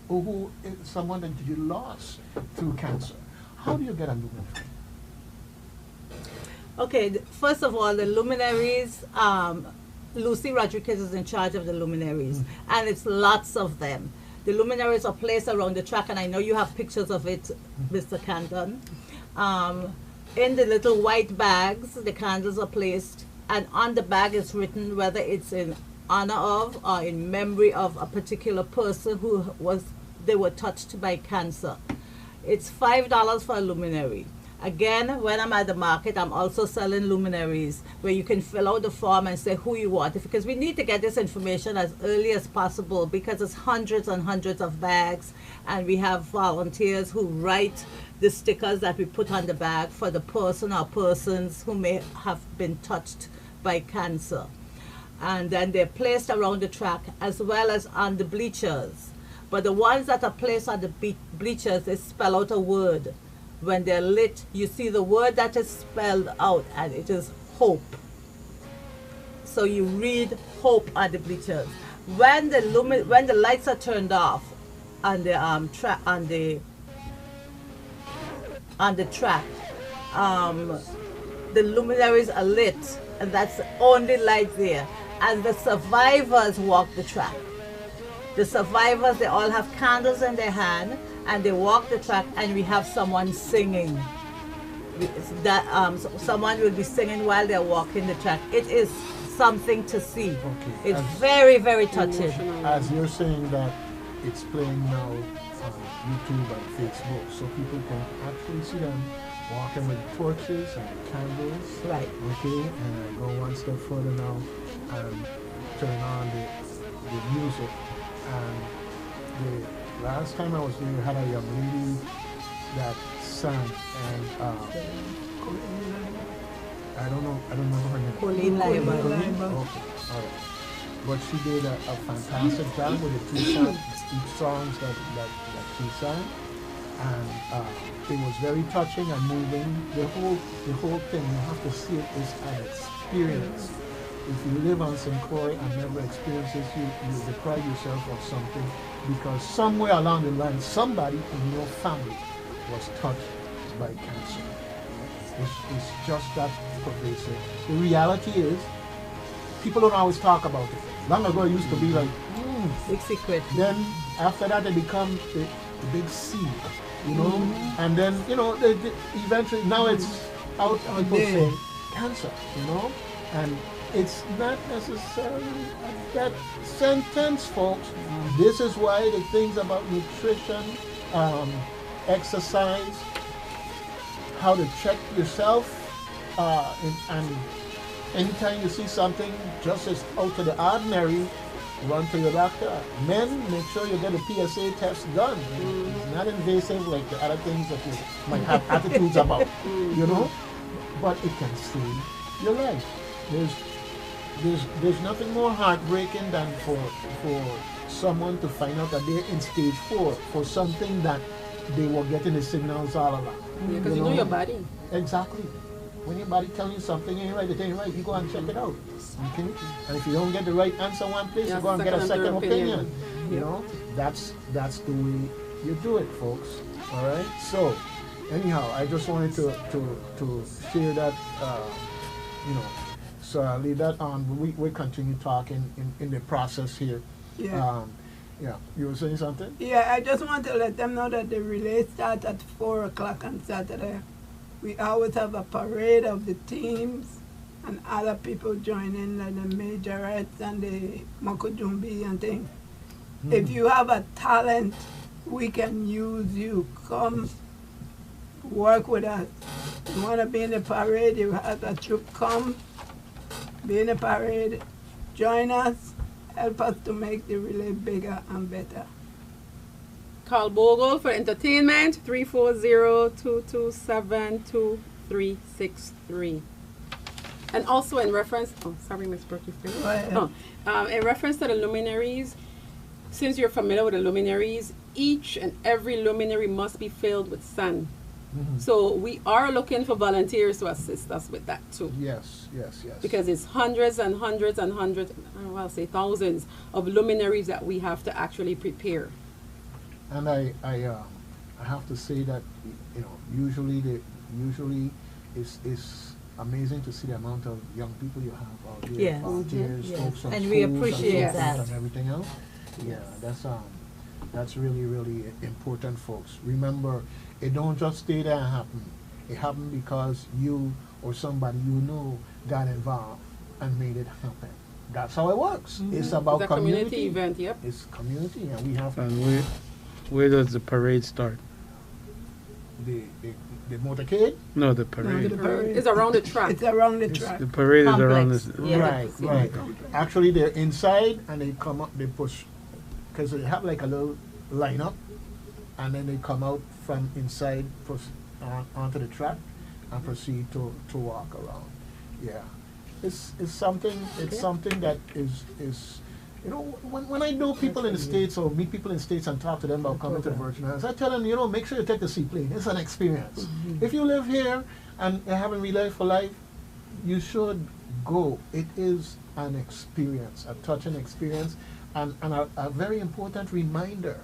or who is someone that you lost through cancer, how do you get a luminary? Okay, first of all, the luminaries, Lucy Rodriguez is in charge of the luminaries, and it's lots of them. The luminaries are placed around the track, and I know you have pictures of it, Mr. Canton. In the little white bags, the candles are placed, and on the bag is written whether it's in honor of or in memory of a particular person they were touched by cancer. It's $5 for a luminary. Again, when I'm at the market, I'm also selling luminaries where you can fill out the form and say who you want. Because we need to get this information as early as possible because it's hundreds and hundreds of bags, and we have volunteers who write the stickers that we put on the bag for the person or persons who may have been touched by cancer. And then they're placed around the track as well as on the bleachers. But the ones that are placed on the bleachers, they spell out a word. When they're lit, you see the word that is spelled out, and it is hope. So you read hope on the bleachers. When the lights are turned off on the track, the luminaries are lit, and that's the only light there. And the survivors walk the track. The survivors, they all have candles in their hand, and they walk the track, and we have someone singing. Someone will be singing while they're walking the track. It is something to see. Okay. It's very, very touching. As you're saying that it's playing now on YouTube and Facebook, so people can actually see them walking with torches and candles. Right. Okay, and I go one step further now and turn on the music. And the last time I was there, we had a young lady that sang, and I don't know her name. Colleen Leiber. Okay, all right. But she did a fantastic job with the two songs that she sang, and it was very touching and moving. The whole thing, you have to see it as an experience. If you live on St. Croix and never experience this, you deprive yourself of something, because somewhere along the line, somebody in your family was touched by cancer. It's just that pervasive. The reality is, people don't always talk about it. Long ago, it used to be like, big secret. Then after that, it becomes the big C, and then, eventually, now it's out, people say cancer, and it's not necessarily that sentence, folks. This is why the things about nutrition, exercise, how to check yourself, and anytime you see something just as out of the ordinary, run to your doctor. Men, make sure you get a PSA test done. It's not invasive like the other things that you might have attitudes about, but it can save your life. There's nothing more heartbreaking than for someone to find out that they're in stage 4 for something that they were getting the signals all along. Yeah, because you know your body. Exactly. When your body telling you something ain't right, it ain't right, you go and check it out. Okay? And if you don't get the right answer one place, you go and get a second opinion. That's the way you do it, folks. All right. So, anyhow, I just wanted to share that. So I'll leave that on. We continue talking in the process here. Yeah. You were saying something? Yeah, I just want to let them know that the relay starts at 4 o'clock on Saturday. We always have a parade of the teams and other people joining, like the majorettes and the Makujumbi and things. If you have a talent, we can use you. Come work with us. You want to be in the parade, you have a troop come, be in the parade, join us, help us to make the relay bigger and better. Call Bogle for entertainment, 340-227-2363. And also in reference, oh, sorry, Ms. Brooke, you still? Go ahead. In reference to the luminaries, since you're familiar with the luminaries, each and every luminary must be filled with sun. So we are looking for volunteers to assist us with that too. Yes, yes, yes. Because it's hundreds and hundreds and hundreds, I'll say thousands of luminaries that we have to actually prepare. And I have to say that, you know, usually it's amazing to see the amount of young people you have out there, Yes. volunteers, Yes. folks from And we schools appreciate and that. and everything else. Yeah, that's really, really important, folks. Remember, it don't just stay there and happen. It happened because you or somebody you know got involved and made it happen. That's how it works. It's about It's a community community event, yep. It's community, and we have And where does the parade start? the motorcade. No, the parade. The parade. It's around the track. It's around the track. The parade is around Complex. this. Yeah. Right, right. Actually, they're inside and they come up, they push, because they have like a little lineup, and then they come out from inside onto the track and proceed to walk around. Yeah, it's something that is you know, when I know people in the States or meet people in the States and talk to them about coming to the Virgin Islands, I tell them, you know, make sure you take the seaplane. It's an experience. If you live here and you haven't Relay for Life, you should go. It is an experience, a touching experience, and a very important reminder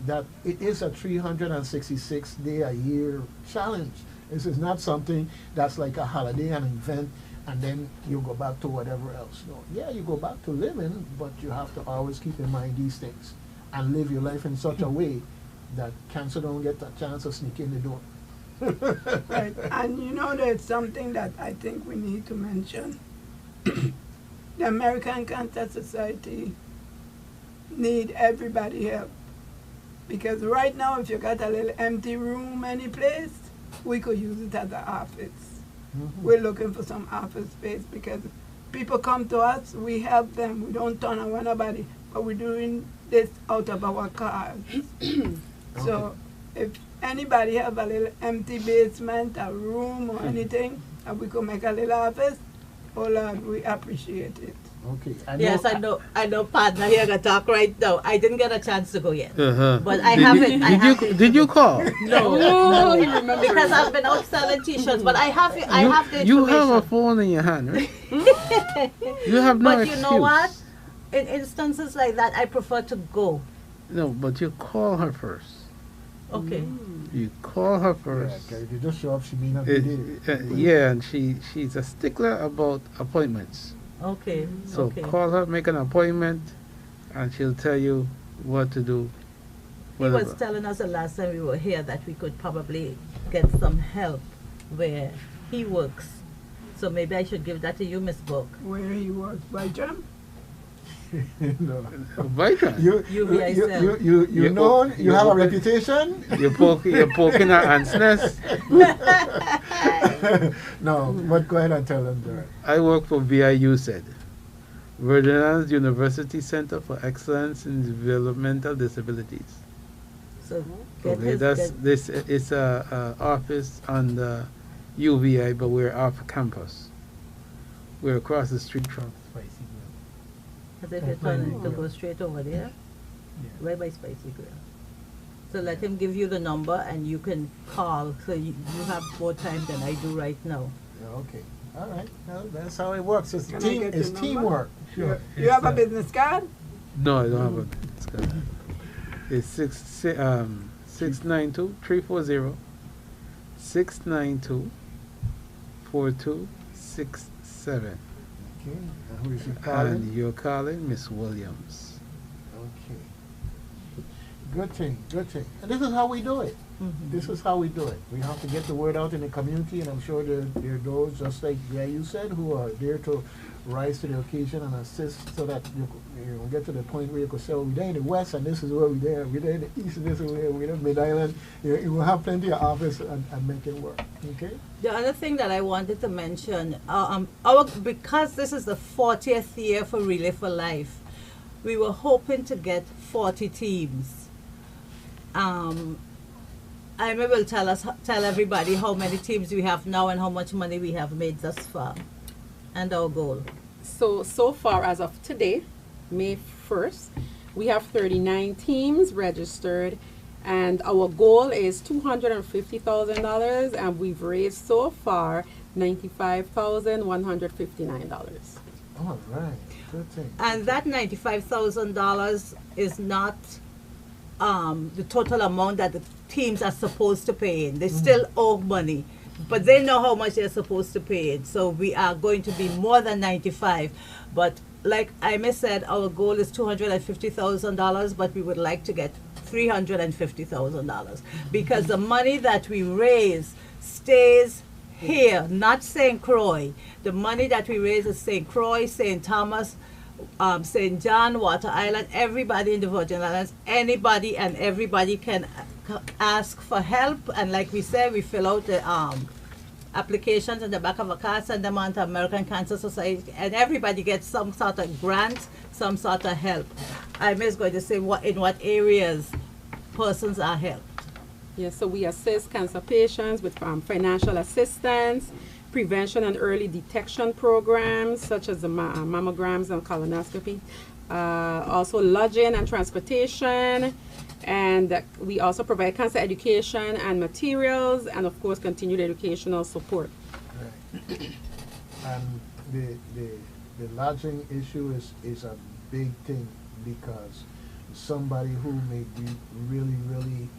that it is a 366-day-a-year challenge. This is not something that's like a holiday, an event, and then you go back to whatever else. No, yeah, you go back to living, but you have to always keep in mind these things and live your life in such a way that cancer don't get a chance to sneak in the door. Right. And you know, there's something that I think we need to mention. The American Cancer Society need everybody help. Because right now, if you got a little empty room any place, we could use it as an office. We're looking for some office space because people come to us, we help them, we don't turn on nobody, but we're doing this out of our cars. So if anybody have a little empty basement, a room or anything, and we could make a little office, oh Lord, we appreciate it. Okay. Yes, I know, partner here gonna talk right now. I didn't get a chance to go yet. But I Did haven't. Did you call? No, because I've been out selling t-shirts, but I have the information. You have a phone in your hand, right? You have no But excuse. you know what? In instances like that, I prefer to go. No, but you call her first. Okay. You call her first. Yeah, if you just show up, she may not be there. Yeah, and she's a stickler about appointments. Okay. So okay. call her, make an appointment, and she'll tell you what to do. He was telling us the last time we were here that we could probably get some help where he works. So maybe I should give that to you, Miss Book. Where he works, by Jam? No. Vitran. You know, you have a reputation. You're poking her aunt's nest. No, but go ahead and tell them that. I work for VIU, said Virgin Islands University Center for Excellence in Developmental Disabilities. So this is a office on the UVI, but we're off campus. We're across the street from Spicy Grill. As if you're trying to go straight over there, right by Spicy Grill. So let him give you the number and you can call, so you have more time than I do right now. Yeah, okay. All right. Well, that's how it works. It's Can I get it's your teamwork. Sure. You have a business card? No, I don't have a business card. It's 692-4267. Okay. And who is she calling? And you're calling Miss Williams. Okay. Good thing, good thing. And this is how we do it. This is how we do it. We have to get the word out in the community, and I'm sure there are those, just like you said, who are there to rise to the occasion and assist so that you get to the point where you could say, well, we're there in the West and this is where we're there in the East and this is where we're in Mid-Island. You will have plenty of office and make it work, okay? The other thing that I wanted to mention, because this is the 40th year for Relay for Life, we were hoping to get 40 teams. Aimee will tell everybody how many teams we have now and how much money we have made thus far, and our goal. So far as of today, May 1st, we have 39 teams registered, and our goal is $250,000, and we've raised so far $95,159. All right, good thing. And that $95,000 is not the total amount that the teams are supposed to pay in. They still owe money, but they know how much they're supposed to pay in. So we are going to be more than 95. But like Aimee said, our goal is $250,000, but we would like to get $350,000 because the money that we raise stays here, not St. Croix. The money that we raise is St. Croix, St. Thomas, St. John, Water Island, everybody in the Virgin Islands, anybody and everybody can ask for help. And like we said, we fill out the applications in the back of a car, send them on to American Cancer Society, and everybody gets some sort of grant, some sort of help. I'm just going to say in what areas persons are helped. Yes, so we assist cancer patients with financial assistance, prevention and early detection programs such as the mammograms and colonoscopy, also lodging and transportation, and we also provide cancer education and materials, and of course continued educational support. Right. And the lodging issue is a big thing because somebody who may be really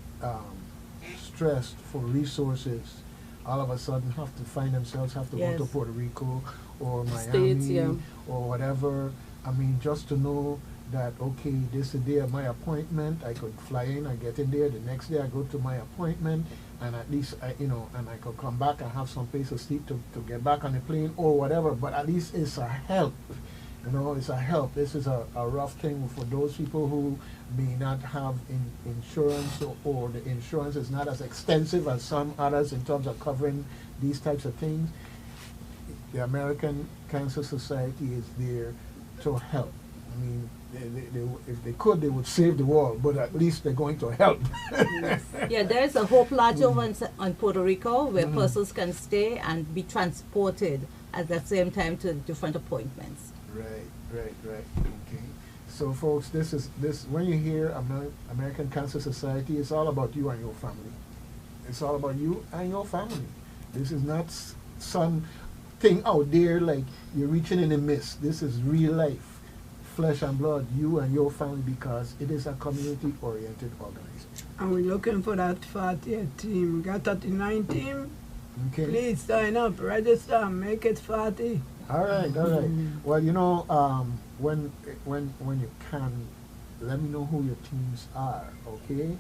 stressed for resources all of a sudden have to find themselves have to go to Puerto Rico or Miami States, or whatever. I mean, just to know that, okay, this is the day of my appointment, I could fly in, I get in there, the next day I go to my appointment, and at least, and I could come back and have some place to sleep to get back on the plane or whatever, but at least it's a help. It's a help. This is a rough thing for those people who may not have insurance or the insurance is not as extensive as some others in terms of covering these types of things. The American Cancer Society is there to help. I mean, if they could, they would save the world, but at least they're going to help. Yeah, there's a Hope Lodge over on Puerto Rico where persons can stay and be transported at the same time to different appointments. Right. Okay. So, folks, this when you hear American Cancer Society, it's all about you and your family. It's all about you and your family. This is not some thing out there like you're reaching in the mist. This is real life, flesh and blood, you and your family, because it is a community-oriented organization. And we're looking for that 40th team. We got 39 team. Okay. Please sign up, register, make it 40. All right. Well, when you can, let me know who your teams are, okay?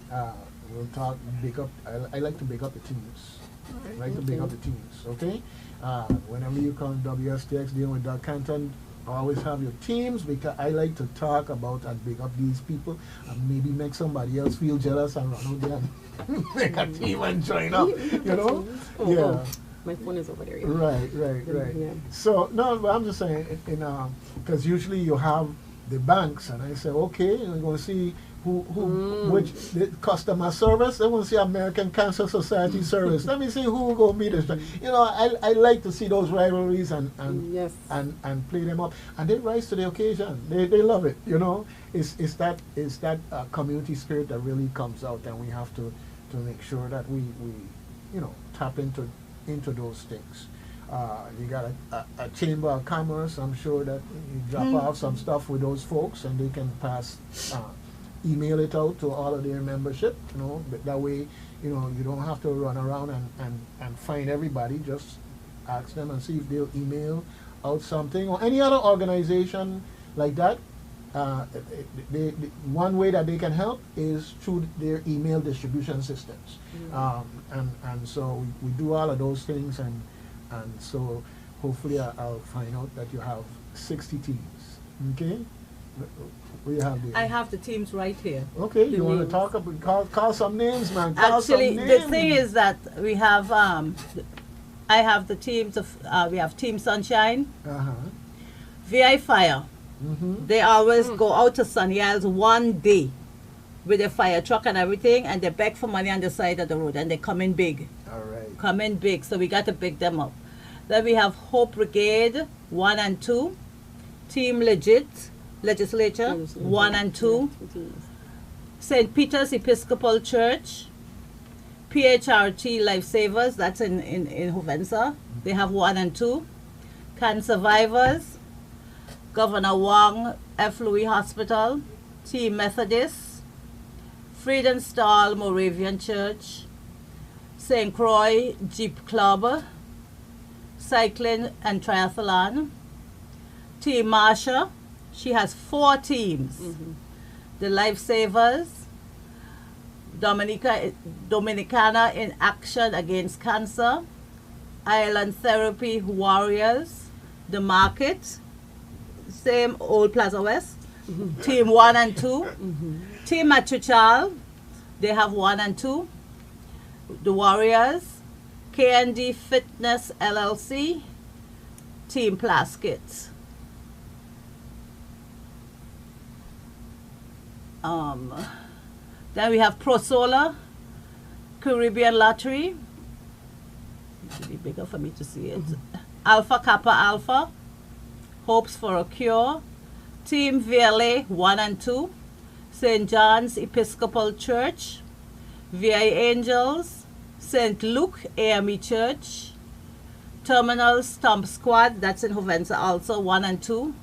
We'll talk, big up, I like to big up the teams. I like to big up the teams, okay? Whenever you come WSTX dealing with Doug Canton, always have your teams, because I like to talk about and big up these people and maybe make somebody else feel jealous and run out there and make a team and join up, Yeah. My phone is over there. Right. Yeah. So, no, but I'm just saying, because usually you have the banks, and I say, okay, we're going to see which the customer service, they want to see American Cancer Society service. Let me see who will go meet us. I like to see those rivalries and play them up, and they rise to the occasion. They love it. It's that community spirit that really comes out, and we have to make sure that we tap into those things. You got a Chamber of Commerce. I'm sure that you drop off some stuff with those folks, and they can email it out to all of their membership. But that way, you don't have to run around and find everybody. Just ask them and see if they'll email out something, or any other organization like that. One way that they can help is through their email distribution systems. And so we do all of those things, and so hopefully I'll find out that you have 60 teams. Okay? We have the. I have the teams right here. Okay, you want to talk about call some names, man. Call Actually, some the names. thing is that we have I have the teams of we have Team Sunshine, VI Fire. They always go out to Sunny Isles one day with a fire truck and everything, and they beg for money on the side of the road, and they come in big. All right. Come in big, so we got to pick them up. Then we have Hope Brigade 1 and 2, Team Legislature 1 and 2, St. Peter's Episcopal Church, PHRT Lifesavers, that's in Hovensa. They have 1 and 2. Can Survivors, Governor Wong F. Louis Hospital, Team Methodist, Friedenstahl Moravian Church, St. Croix Jeep Club, Cycling and Triathlon, Team Marsha, she has 4 teams. The Lifesavers, Dominicana in Action Against Cancer, Island Therapy Warriors, The Market, same Old Plaza West, Team 1 and 2, Team Machuchal, they have 1 and 2, The Warriors, KND Fitness LLC, Team Plaskett. Then we have Pro Solar, Caribbean Lottery. It should be bigger for me to see it. Alpha Kappa Alpha, Hopes for a Cure, Team VLA 1 and 2, St. John's Episcopal Church, VI Angels, St. Luke AME Church, Terminal Stomp Squad, that's in Hovensa also, 1 and 2.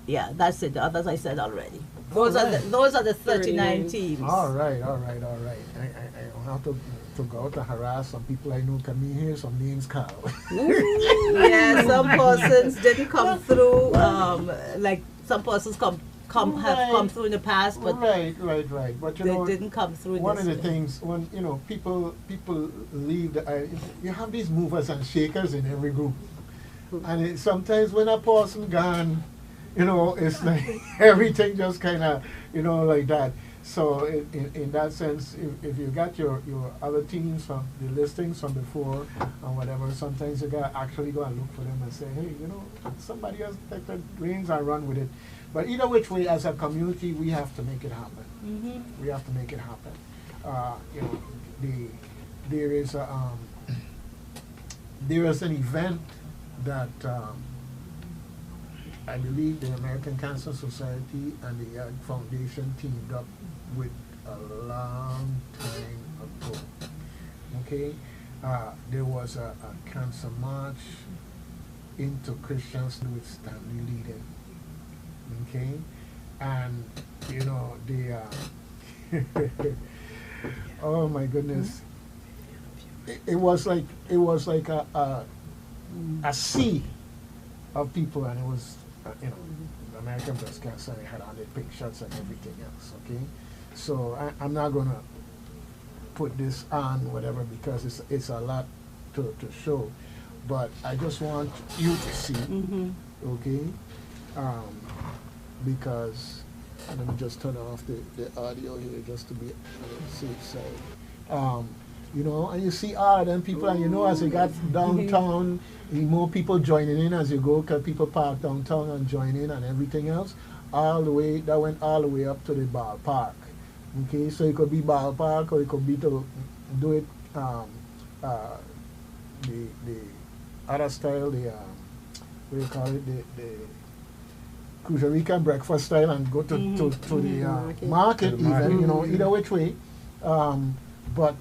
Yeah, that's it. The others I said already. Those are the 39 teams. All right. I don't have to go out to harass some people I know coming here, some names called. Yeah, some persons didn't come through, like some persons have come through in the past, but right. But they didn't come through. One of the things when people leave, you have these movers and shakers in every group, and sometimes when a person gone, it's like everything just kind of like that. So in that sense, if you got your other teams from the listings from before and whatever, sometimes you got actually go and look for them and say, hey, somebody else take the reins and run with it. But either which way, as a community, we have to make it happen. We have to make it happen. There is an event that I believe the American Cancer Society and the Yard Foundation teamed up with a long time ago. Okay, there was a cancer march into Christians with Stanley leading. Okay, and oh my goodness, it was like a sea of people, and it was American Breast Cancer. They had 100 pictures and everything else. Okay, so I'm not gonna put this on whatever because it's a lot to show, but I just want you to see. Okay, because let me just turn off the audio here just to be on the safe side. And you see then people, and as you got downtown, more people joining in as you go, because people park downtown and join in and everything else, that went all the way up to the ballpark. Okay, so it could be ballpark, or it could be to do it the other style, the what do you call it, the Costa Rican breakfast style, and go to the market even, either which way. But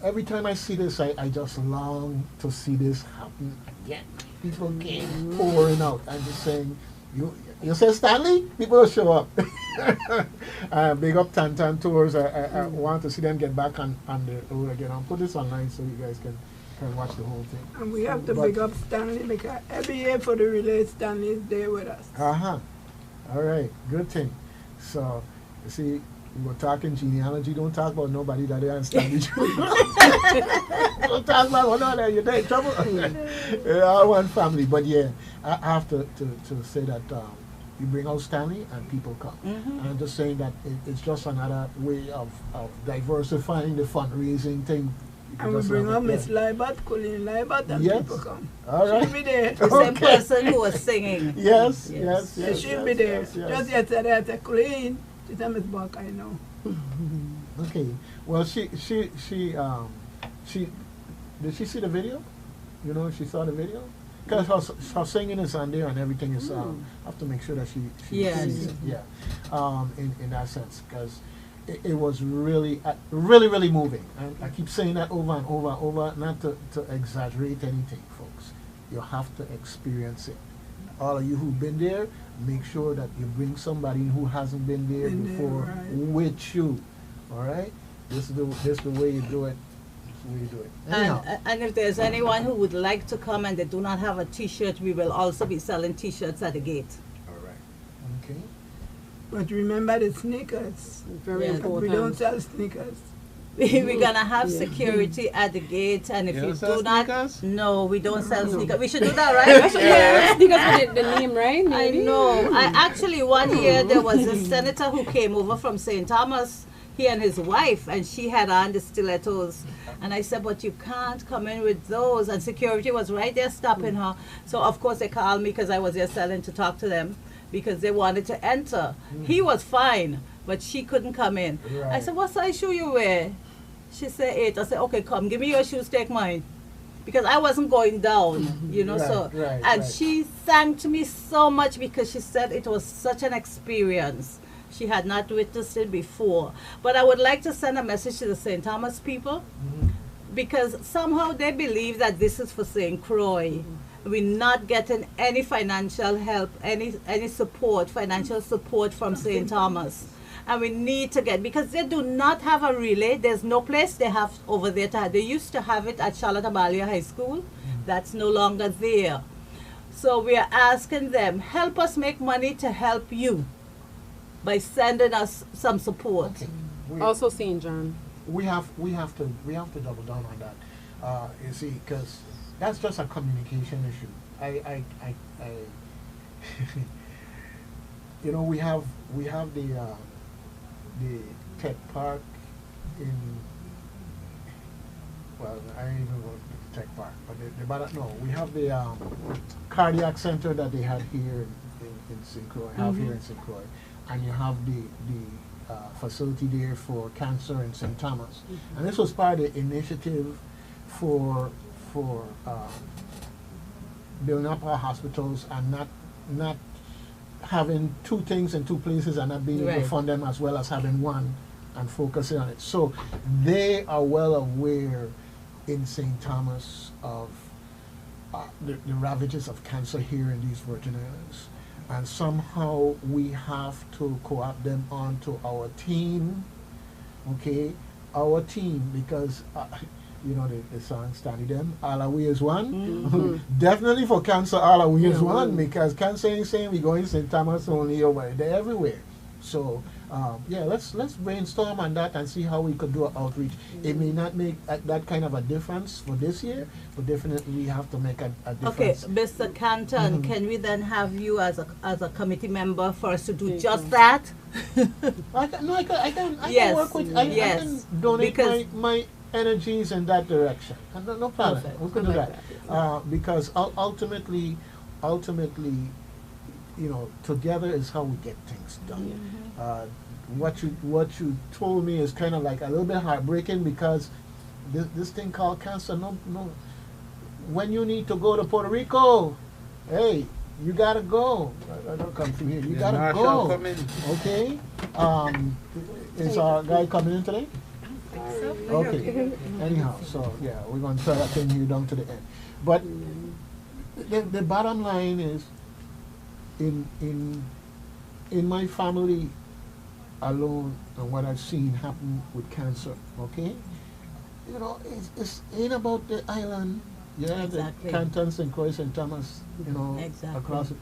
every time I see this, I just long to see this happen again. People came pouring out. I'm just saying, you say Stanley? People will show up. Big up Tantan Tours. I want to see them get back on the road again. I'll put this online so you guys can watch the whole thing. And we have to big up Stanley because every year for the relay, Stanley is there with us. All right, good thing. So, you see, we were talking genealogy. Don't talk about nobody that they understand each other. Don't talk about no, that you're in trouble. All one family. But yeah, I have to say that you bring out Stanley and people come. And I'm just saying that it's just another way of diversifying the fundraising thing. And we bring up Miss Libat, Colleen Libat, and people come. All right. She'll be there. The same person who was singing. Yes. She'll be there. Just yesterday I said, Colleen, she said, Miss Buck, I know. Okay. Well, she did she see the video? You know, she saw the video? Because her singing is on there and everything is, I have to make sure that she sees it. Yeah. In that sense, because it was really moving. And I keep saying that over and over and over, not to exaggerate anything, folks. You have to experience it. All of you who've been there, make sure that you bring somebody who hasn't been there before with you. All right? This is the way you do it. And if there's anyone who would like to come and they do not have a T-shirt, we will also be selling T-shirts at the gate. All right. Okay. But remember the sneakers. Very important. We don't sell sneakers. We're gonna have security at the gate, and if you do not, no, we don't sell sneakers. We should do that, right? Sneakers with the name, right? Maybe? I know. I actually one year there was a senator who came over from St. Thomas. He and his wife, and she had on the stilettos. And I said, but you can't come in with those. And security was right there stopping her. So, of course, they called me because I was there selling to talk to them because they wanted to enter. He was fine, but she couldn't come in. I said, what size shoe you wear? She said 8. I said, okay, come, give me your shoes, take mine. Because I wasn't going down, you know, she thanked me so much because she said it was such an experience. She had not witnessed it before. But I would like to send a message to the St. Thomas people because somehow they believe that this is for St. Croix. We're not getting any financial help, any support, financial support from St. Thomas. And we need to get, because they do not have a relay. There's no place they have over there to have. They used to have it at Charlotte Amalia High School. That's no longer there. So we are asking them, help us make money to help you by sending us some support. Okay. Also St. John. We have to double down on that. You see, because that's just a communication issue. You know, we have the tech park in, well, I don't even know the tech park, but we have the cardiac center that they had here in St. Croix, here in St. Croix. And you have the facility there for cancer in St. Thomas. And this was part of the initiative for building up our hospitals and not having two things in two places and not being able to fund them as well as having one and focusing on it. So they are well aware in St. Thomas of the ravages of cancer here in these Virgin Islands. And somehow we have to co-opt them onto our team, okay? Our team, because, you know, the song study them, all our way is one. Definitely for cancer, all our way is one, because cancer ain't saying we go in St. Thomas only over, they're everywhere. So, yeah, let's brainstorm on that and see how we could do an outreach. It may not make that kind of a difference for this year, but definitely we have to make a difference. Okay, Mr. Canton, can we then have you as a committee member for us to do just that? I can work with, I can donate my energies in that direction. No problem. Perfect. We can do that. Because ultimately, you know, together is how we get things done. What you told me is kind of like a little bit heartbreaking because this thing called cancer. No. When you need to go to Puerto Rico, hey, you gotta go. I don't come from here. You gotta go. Okay. Is our guy coming in today? Okay. Anyhow, so yeah, we're going to try to continue down to the end. But the bottom line is, in my family alone and what I've seen happen with cancer, okay? You know, it ain't about the island. Yeah, the cantons and Croix and Thomas, you know, across it.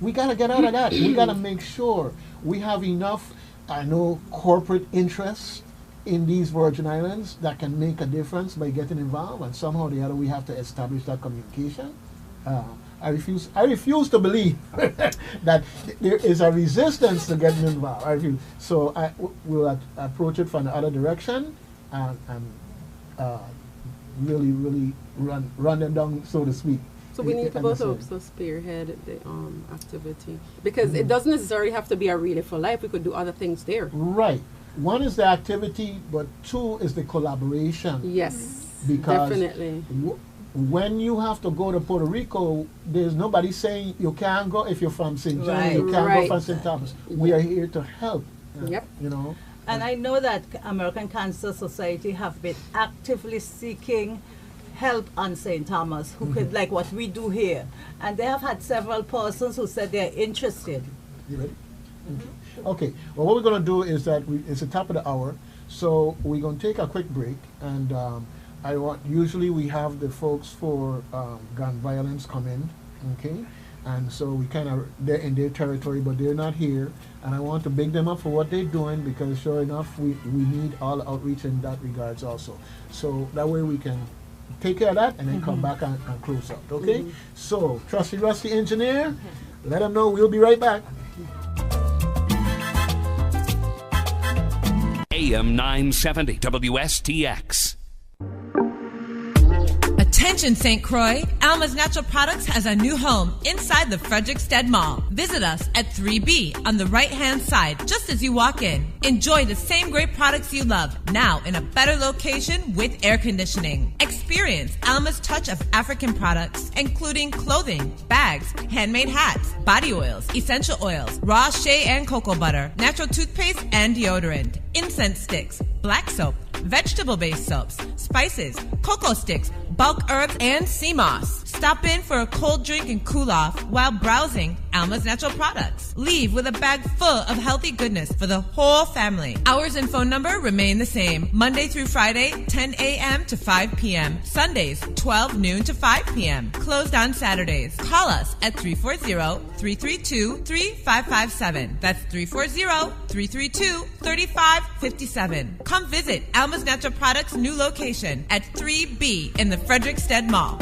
We got to get out of that. We got to make sure we have enough I know corporate interests in these Virgin Islands that can make a difference by getting involved, and somehow or the other we have to establish that communication. I refuse to believe that there is a resistance to getting involved. I refuse. So we'll approach it from the other direction and really run them down, so to speak. So we need people to also spearhead the activity, because it doesn't necessarily have to be a Relay for Life. We could do other things there. Right. One is the activity, but two is the collaboration. Yes, because definitely. When you have to go to Puerto Rico, there's nobody saying you can't go if you're from St. John, Right. you can't Right. go from St. Thomas. We are here to help. Yep. You know. And I know that American Cancer Society have been actively seeking help on St. Thomas, who could, like what we do here. And they have had several persons who said they're interested. You ready? Okay. Well, what we're going to do is that it's the top of the hour, so we're going to take a quick break. And usually we have the folks for gun violence come in, okay? And so we they're in their territory, but they're not here. And I want to big them up for what they're doing, because sure enough, we need all outreach in that regards also. So that way we can take care of that and then come back and close up, okay? So, Trusty Rusty Engineer, let them know we'll be right back. AM 970 WSTX. Attention St. Croix, Alma's Natural Products has a new home inside the Frederickstead Mall. Visit us at 3B on the right-hand side, just as you walk in. Enjoy the same great products you love, now in a better location with air conditioning. Experience Alma's touch of African products, including clothing, bags, handmade hats, body oils, essential oils, raw shea and cocoa butter, natural toothpaste and deodorant, incense sticks, black soap, vegetable-based soaps, spices, cocoa sticks, bulk herbs, and sea moss. Stop in for a cold drink and cool off while browsing Alma's Natural Products. Leave with a bag full of healthy goodness for the whole family. Hours and phone number remain the same. Monday through Friday, 10 a.m. to 5 p.m. Sundays, 12 noon to 5 p.m. Closed on Saturdays. Call us at 340-332-3557. That's 340-332-3557. Come visit Alma's Natural Products' new location at 3B in the Frederickstead Mall.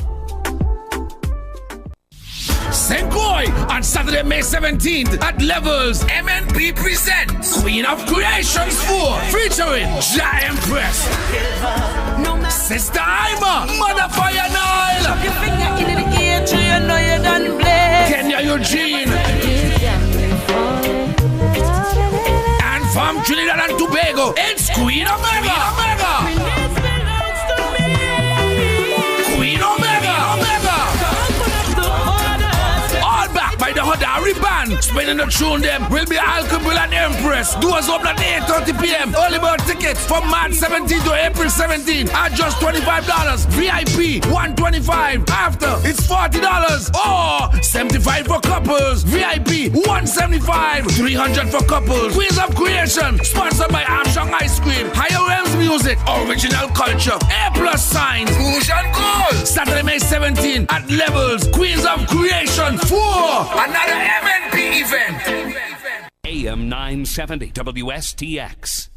St. Croix on Saturday, May 17th at Levels. MNP presents Queen of Creations 4 featuring Giant Press, Sister Ima, Mother Fire Nile, Kenya Eugene, and from Trinidad and Tobago, it's Queen Omega. Queen Omega. By the Hodari Band, spinning the tune them will be Alchemist and Empress. Doors open at 8:30 p.m. Early bird tickets from March 17 to April 17 at just $25. VIP $125. After it's $40 or $75 for couples. VIP $175. $300 for couples. Queens of Creation, sponsored by Armstrong Ice Cream. Higher Realms Music, Original Culture, A+ signs, Fusion Gold. Saturday, May 17 at Levels. Queens of Creation 4. Another MNP event. AM 970 WSTX.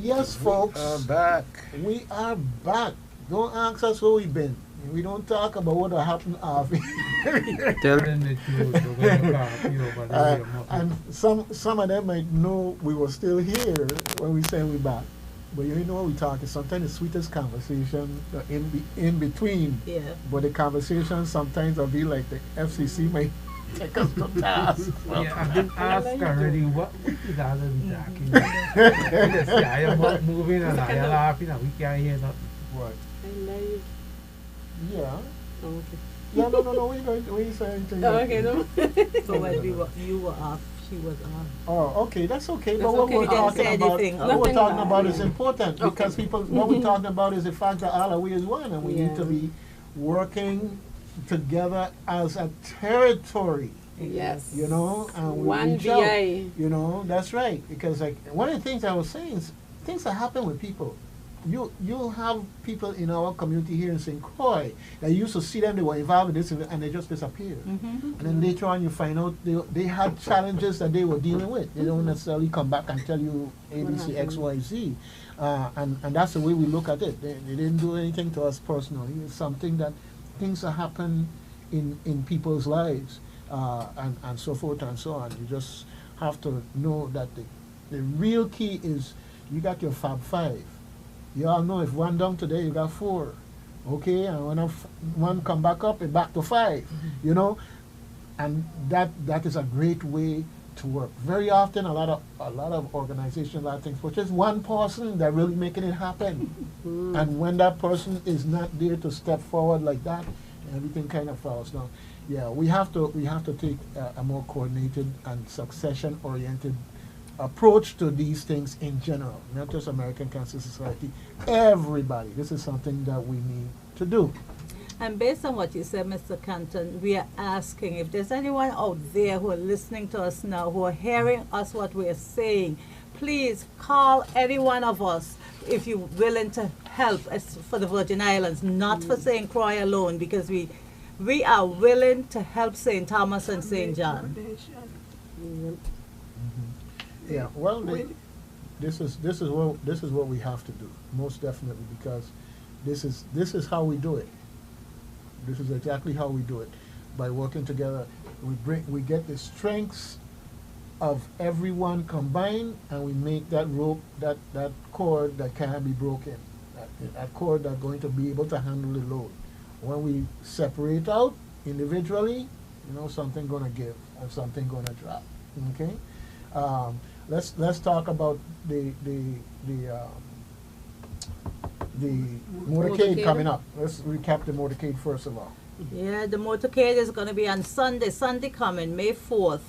Yes, folks. We are back. We are back. Don't ask us where we've been. We don't talk about what happened after. Tell them the truth. We're going to talk, you know, but and some of them might know we were still here when we say we're back. But you know what we talk is sometimes the sweetest conversation in between. Yeah. But the conversation sometimes will be like the FCC might take us to task. Yeah, I've been asked already what is all of the talking. You just say, I am moving and I am laughing and we can't hear nothing. What? I live. Yeah. Oh, okay. Yeah, no, what are you saying? Oh, okay, no. So when you were off, she was on. Oh, okay, that's okay. That's But what okay. we're We didn't talking say about, anything. what we're Nothing talking bad, about is yeah. important Okay. because people. What we're talking about is the fact that all we is one, and we need to Yeah. be working together as a territory. Yes. You know, and we One reach out. VI. You know, that's right. Because like one of the things I was saying is things that happen with people. You'll have people in our community here in St. Croix that you used to see them, they were involved in this and they just disappeared. And then later on you find out they had challenges that they were dealing with. They don't necessarily come back and tell you ABC, X, Y, Z. And that's the way we look at it. They didn't do anything to us personally. It's something that things that happen in people's lives and so forth and so on. You just have to know that the real key is you got your Fab Five. You all know if one down today, you got 4. Okay, and when one come back up, it back to 5. You know, and that is a great way to work. Very often, a lot of organizations, a lot of things, but just one person that really making it happen. And when that person is not there to step forward like that, everything kind of falls down. Yeah, we have to take a more coordinated and succession-oriented approach to these things in general, not just American Cancer Society, everybody. This is something that we need to do. And based on what you said, Mr. Canton, we are asking if there's anyone out there who are listening to us now, who are hearing us what we are saying, please call any one of us if you're willing to help us for the Virgin Islands, not for St. Croix alone, because we are willing to help St. Thomas and St. John. Yeah, well, this is what we have to do, most definitely, because this is how we do it. This is exactly how we do it. By working together, we get the strengths of everyone combined, and we make that rope, that cord that cannot be broken, that cord that's going to be able to handle the load. When we separate out individually, something gonna give and something gonna drop. Okay. Let's talk about the motorcade coming up. Let's recap the motorcade first of all. Yeah, the motorcade is going to be on Sunday coming, May 4th.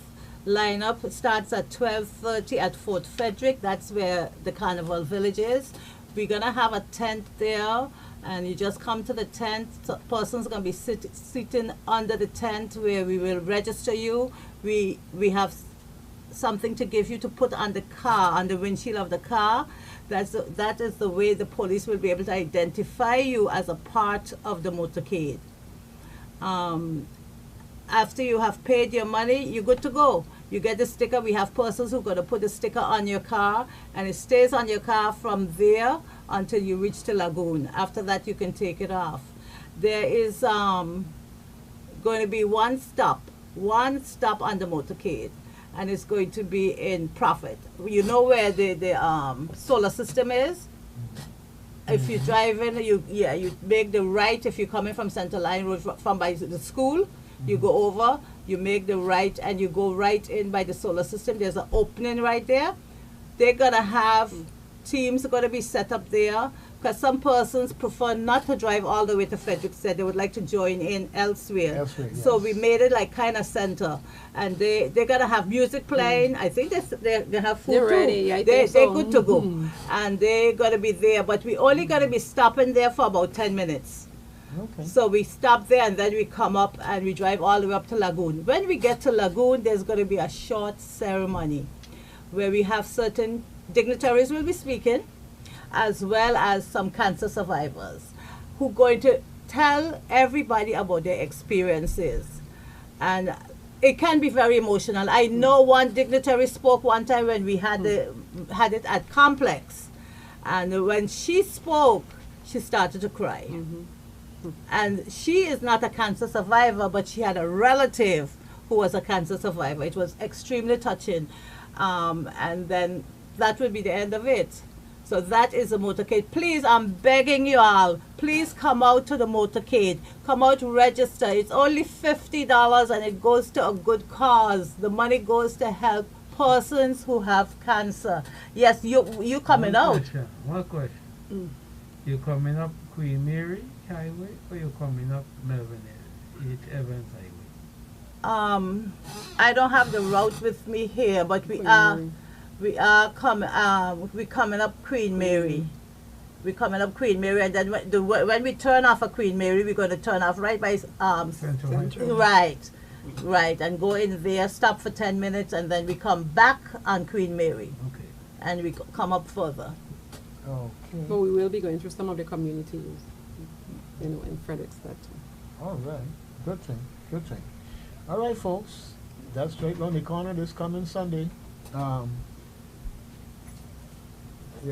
Lineup starts at 12:30 at Fort Frederick. That's where the Carnival Village is. We're going to have a tent there, and you just come to the tent. So person's going to be sitting under the tent where we will register you. We have something to give you to put on the car, on the windshield of the car. That is the way the police will be able to identify you as a part of the motorcade. After you have paid your money, you're good to go. You get the sticker. We have persons who are going to put the sticker on your car, and it stays on your car from there until you reach the lagoon. After that, you can take it off. There is going to be one stop on the motorcade, and it's going to be in Prophet. You know where the solar system is? If you're driving, you make the right. If you're coming from Center Line Road from by the school, you go over, you make the right, and you go right in by the solar system. There's an opening right there. They're going to have teams are going to be set up there, because some persons prefer not to drive all the way to Frederick. Said they would like to join in elsewhere. Yes. So we made it like kind of center, and they're gonna have music playing. I think they have food They're too. ready. They're good to go, and they're gonna be there. But we only gonna be stopping there for about 10 minutes. Okay. So we stop there, and then we come up and we drive all the way up to Lagoon. When we get to Lagoon, there's gonna be a short ceremony where we have certain dignitaries will be speaking, as well as some cancer survivors who are going to tell everybody about their experiences. And it can be very emotional. I know one dignitary spoke one time when we had it at Complex, And when she spoke, she started to cry. And she is not a cancer survivor, but she had a relative who was a cancer survivor. It was extremely touching. And then that would be the end of it. So that is the motorcade. Please, I'm begging you all, please come out to the motorcade. Come out, register. It's only $50 and it goes to a good cause. The money goes to help persons who have cancer. Yes, you coming out. One question. You coming up Queen Mary Highway or you coming up Melvin H. Evans Highway? I don't have the route with me here, but we are coming up Queen Mary. We're coming up Queen Mary, and then when we turn off of Queen Mary, we're going to turn off right by right, and go in there, stop for 10 minutes, and then we come back on Queen Mary. Okay. And we come up further. Okay. But we will be going through some of the communities, in Fredericksburg. All right. Good thing. Good thing. All right, folks. That's right around the corner this coming Sunday. Yeah.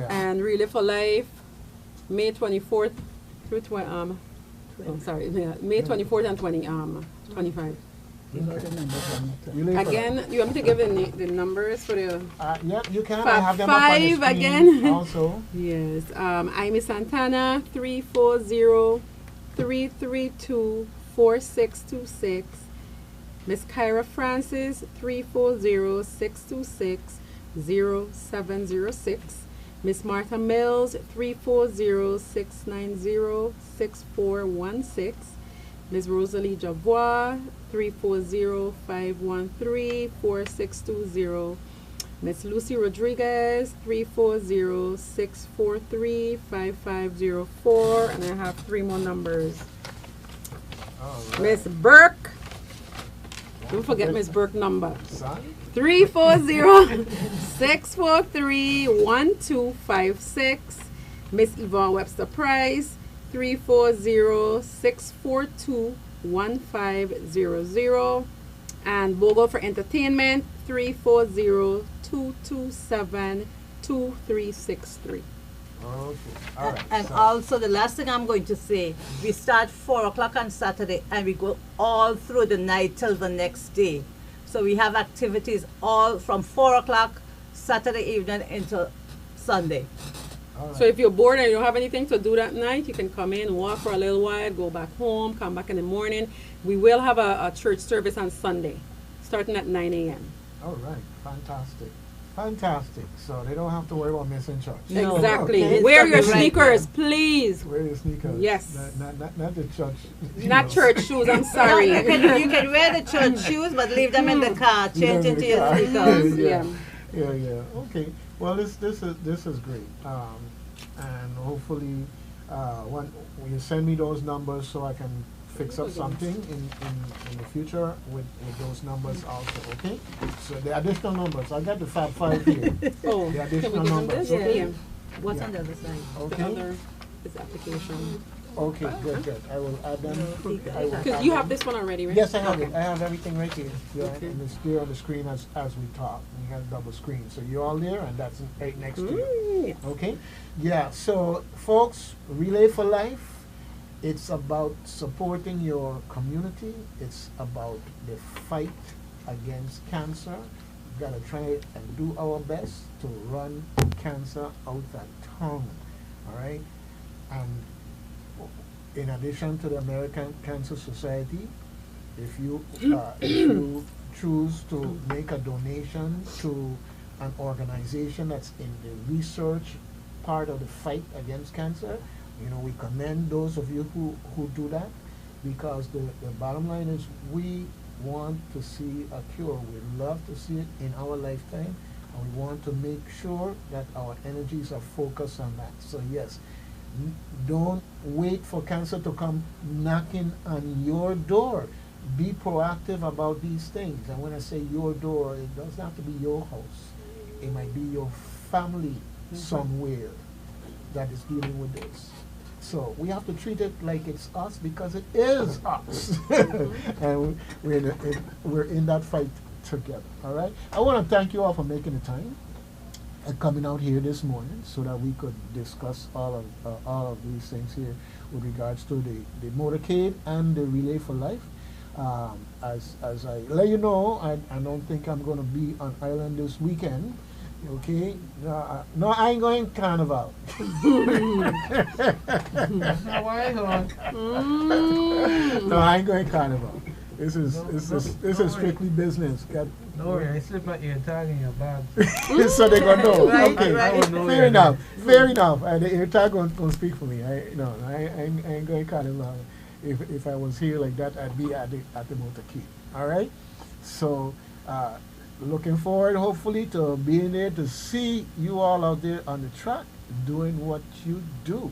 And Really for Life, May 24th through May 24th and 25. Again, you want me to give the numbers for the yeah, you can. I have them up on the five screen again. Also. Yes. Amy Santana 340-332-4626. Miss Kyra Francis 340-626-0706. Miss Martha Mills 340-690-6416. Ms. Rosalie Javois, 340-513-4620. Ms. Lucy Rodriguez, 340-643-5504. And I have 3 more numbers. Right. Ms. Burke, don't forget Ms. Burke number. 340-643-1256. Miss Yvonne Webster Price, 340-642-1500. And Bogle for Entertainment, 340-227-2363. Okay. All right. And also the last thing I'm going to say, we start 4 o'clock on Saturday and we go all through the night till the next day. So we have activities all from 4 o'clock Saturday evening until Sunday. Right. So if you're bored and you don't have anything to do that night, you can come in, walk for a little while, go back home, come back in the morning. We will have a church service on Sunday, starting at 9 a.m. All right. Fantastic. Fantastic. So they don't have to worry about missing church. No. Exactly. Okay. Wear your sneakers, please. Wear your sneakers. Yes. Not the church. Not church shoes, I'm sorry. No, you can wear the church shoes, but leave them in the car. Change into your sneakers. Yeah. Okay. Well, this is great. And hopefully, when you send me those numbers so I can fix up something in the future with those numbers also, okay? So the additional numbers, I got the Fab 5 here. Oh, the additional can we numbers. give them this? Okay. Yeah. What's on the other side? Okay. The other is application. Okay, good. I will add them. Because you have this one already, right? Yes, I have it. I have everything right here. Yeah, Okay. and it's there on the screen as we talk. We have double screen. So you're all there, and that's right next to you. Okay? Yeah, so folks, Relay for Life, it's about supporting your community. It's about the fight against cancer. We've got to try and do our best to run cancer out of town. All right? And in addition to the American Cancer Society, if you choose to make a donation to an organization that's in the research part of the fight against cancer, we commend those of you who do that, because the bottom line is we want to see a cure. We love to see it in our lifetime, and we want to make sure that our energies are focused on that. So yes, don't wait for cancer to come knocking on your door. Be proactive about these things. And when I say your door, it doesn't have to be your house. It might be your family somewhere that is dealing with this. So we have to treat it like it's us, because it is us. And we're in that fight together. All right? I want to thank you all for making the time. coming out here this morning so that we could discuss all of these things here with regards to the motorcade and the Relay for Life. As I let you know, I don't think I'm going to be on island this weekend. Okay? No, I ain't going carnival. That's not why I going. No, I ain't going carnival. This is strictly business. Don't worry, I slip my ear tag in your bag. So they gonna know. Right, Okay, right. Fair enough. Fair enough. The ear tag gonna speak for me. I ain't going carnival. If I was here like that, I'd be at the motorcade. All right. So looking forward, hopefully, to being there to see you all out there on the track doing what you do,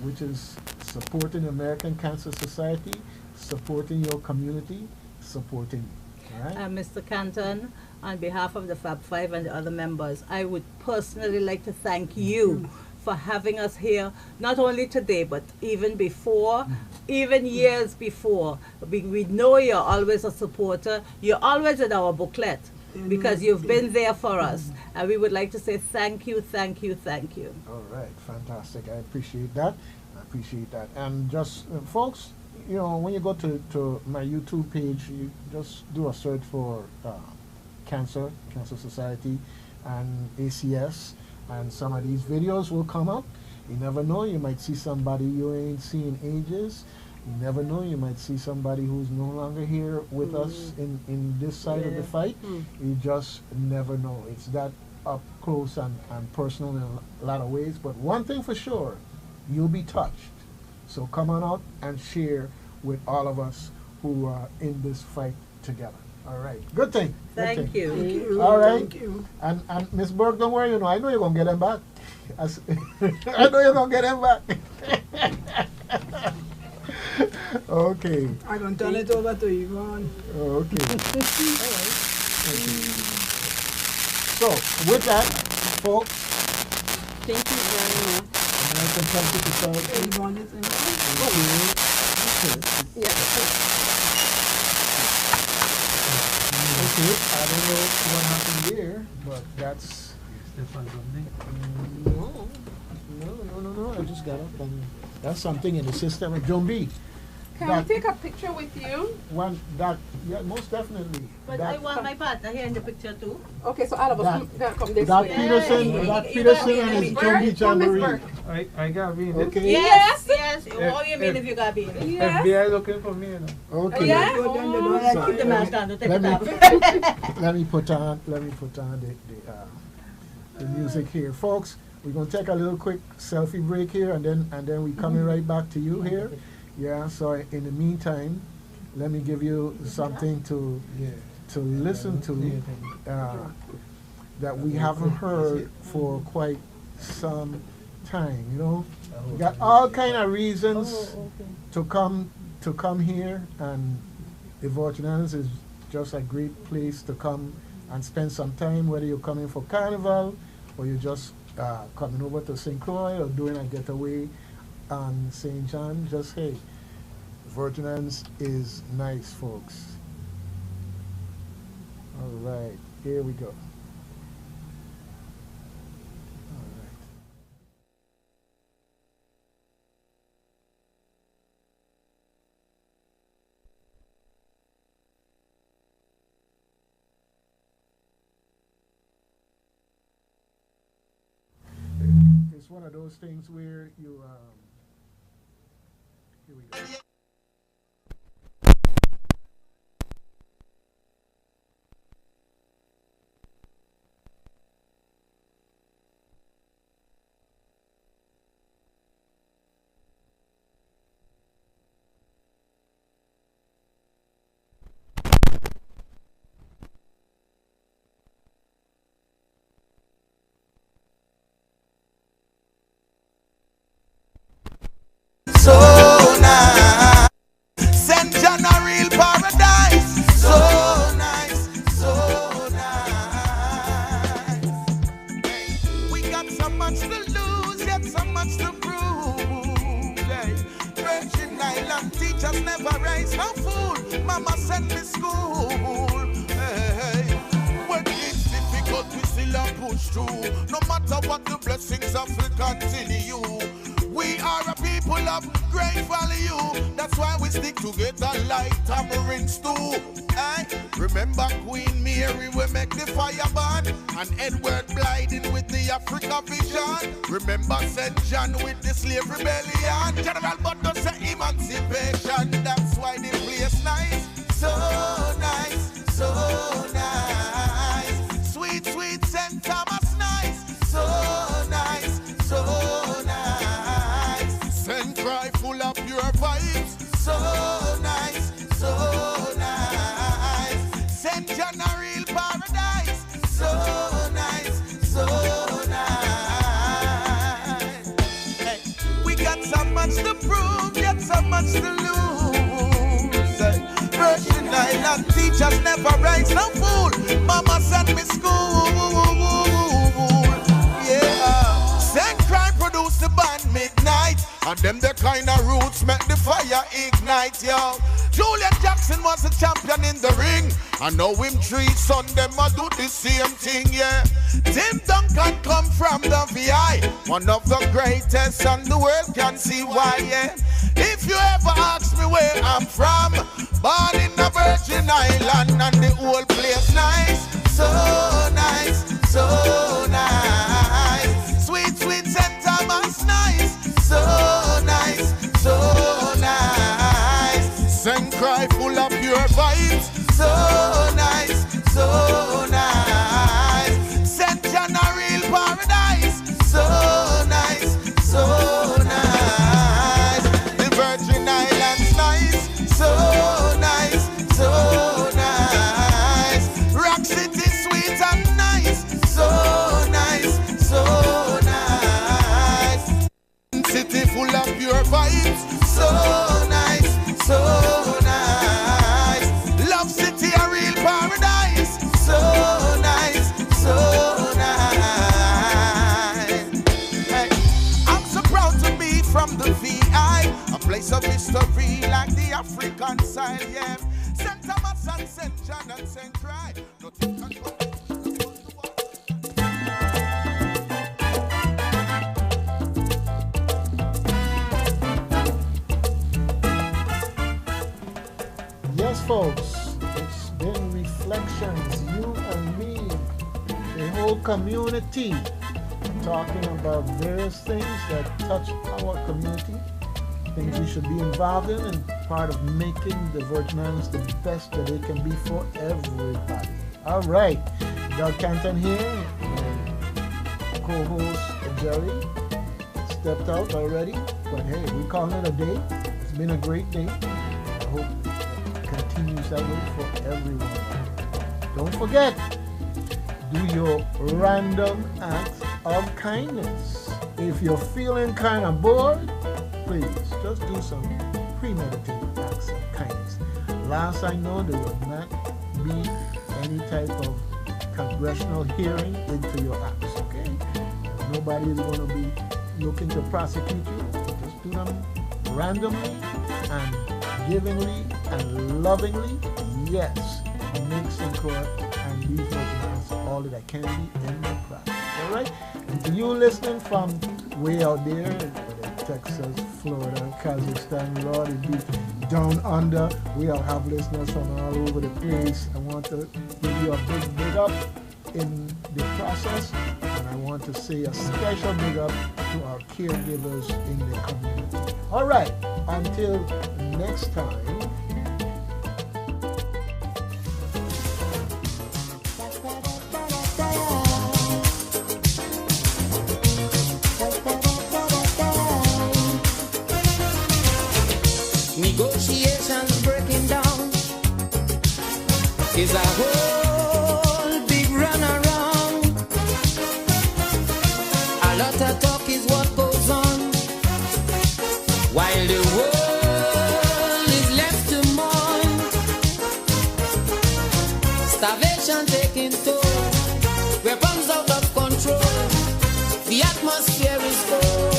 which is supporting the American Cancer Society, supporting your community, supporting you. All right? Mr. Canton, on behalf of the Fab Five and the other members, I would personally like to thank you for having us here, not only today, but even before, even years before. We know you're always a supporter. You're always in our booklet because you've been there for us. And we would like to say thank you, thank you, thank you. All right, fantastic. I appreciate that. And just, folks, you know, when you go to my YouTube page, you just do a search for Cancer Society and ACS, and some of these videos will come up. You never know, you might see somebody you ain't seen ages. You never know, you might see somebody who's no longer here with us in this side of the fight. You just never know. It's that up close and personal in a lot of ways. But one thing for sure, you'll be touched. So come on out and share with all of us who are in this fight together. All right. Good thing. Thank you. All right. Thank you. And Miss Burke, don't worry, I know you're going to get them back. I know you're going to get them back. Okay. I'm going to turn it over to Yvonne. Okay. All right. Okay. So, with that, folks. Thank you very much. Yvonne is in. Yeah. Okay, I don't know what happened there, but that's... No, I just got up and that's something in the system. John B. Can we take a picture with you? Yeah, most definitely. But I want my partner here in the picture too. Okay, so all of us can come this way. Peterson and his John B. Jamboree. I got me in it. Okay. Yes. What do you mean if you got me in it? FBI looking for me, you know. Okay. Yeah? Keep the mask on, don't take it off. Let me put on the music here, folks. We're gonna take a little quick selfie break here, and then we coming right back to you here. Yeah. So in the meantime, let me give you something to listen to that we haven't heard for quite some time. You know, we got all kind of reasons to come here, and the Virginians is just a great place to come and spend some time, whether you're coming for Carnival or you're just coming over to St. Croix or doing a getaway on St. John. Just, hey, Virginians is nice, folks. All right, here we go. It's one of those things where you, here we go. So nice, St. John a real paradise. So nice, so nice. We got so much to lose, yet so much to prove. Virgin Island teachers never raise no fool. Mama sent me school. When it's difficult we still a push through. No matter what the blessings of will continue. We are a people of great value. That's why we stick together like tamarind stew. Remember Queen Mary, we make the fire burn, and Edward Blyden with the Africa vision. Remember St. John with the slave rebellion. General Butler say emancipation. That's why the place nice, so nice, so nice. Sweet, sweet St. Thomas nice, so nice, so nice. St. Cry full of pure vibes, so nice, so nice. St. John a real paradise, so nice, so nice. Hey, we got so much to prove, yet so much to lose. Virgin Island teachers never rise no fool. Mama sent me school. Yeah. St. Cry produce the band Midnight, and them the kind of roots make the fire ignite, yo. Julian Jackson was a champion in the ring, and now him 3 sons them a do the same thing, yeah. Tim Duncan come from the VI, one of the greatest, and the world can see why, yeah. If you ever ask me where I'm from, born in the Virgin Island, and the whole place nice, so nice, so nice. Sweet, sweet St. Thomas nice, so nice, so nice. St. Cry full of pure vibes, so nice, so nice. St. John a real paradise, so nice, so nice. The Virgin Islands nice, so nice, so nice. Rock City sweet and nice, so nice, so nice. City full of pure vibes, so nice, so nice. Love City a real paradise, so nice, so nice. Hey, I'm so proud to be from the VI, a place of history like the African side, yeah. St. Thomas and St. John and St. Cry. Yes, folks, it's been Reflections, you and me, the whole community, talking about various things that touch our community, things we should be involved in, and part of making the Virgin Islands the best that it can be for everybody. All right, Doug Canton here, and co-host Jerry stepped out already, but hey, we're calling it a day. It's been a great day. I hope continues that way for everyone. Don't forget, do your random acts of kindness. If you're feeling kind of bored, please just do some premeditated acts of kindness. Last I know, there will not be any type of congressional hearing into your acts, okay? Nobody is going to be looking to prosecute you. Just do them randomly and givingly and lovingly. Yes, make St. Croix and these Virgin all that I can be in the process. All right? And to you listening from way out there, Texas, Florida, Kazakhstan, Lord, indeed, down under, we all have listeners from all over the place. I want to give you a big up in the process, and I want to say a special big up to our caregivers in the community. All right, until next time. Negotiations breaking down is a whole big run around. A lot of talk is what goes on, while the world is left to mourn. Starvation taking toll, weapons out of control, the atmosphere is cold.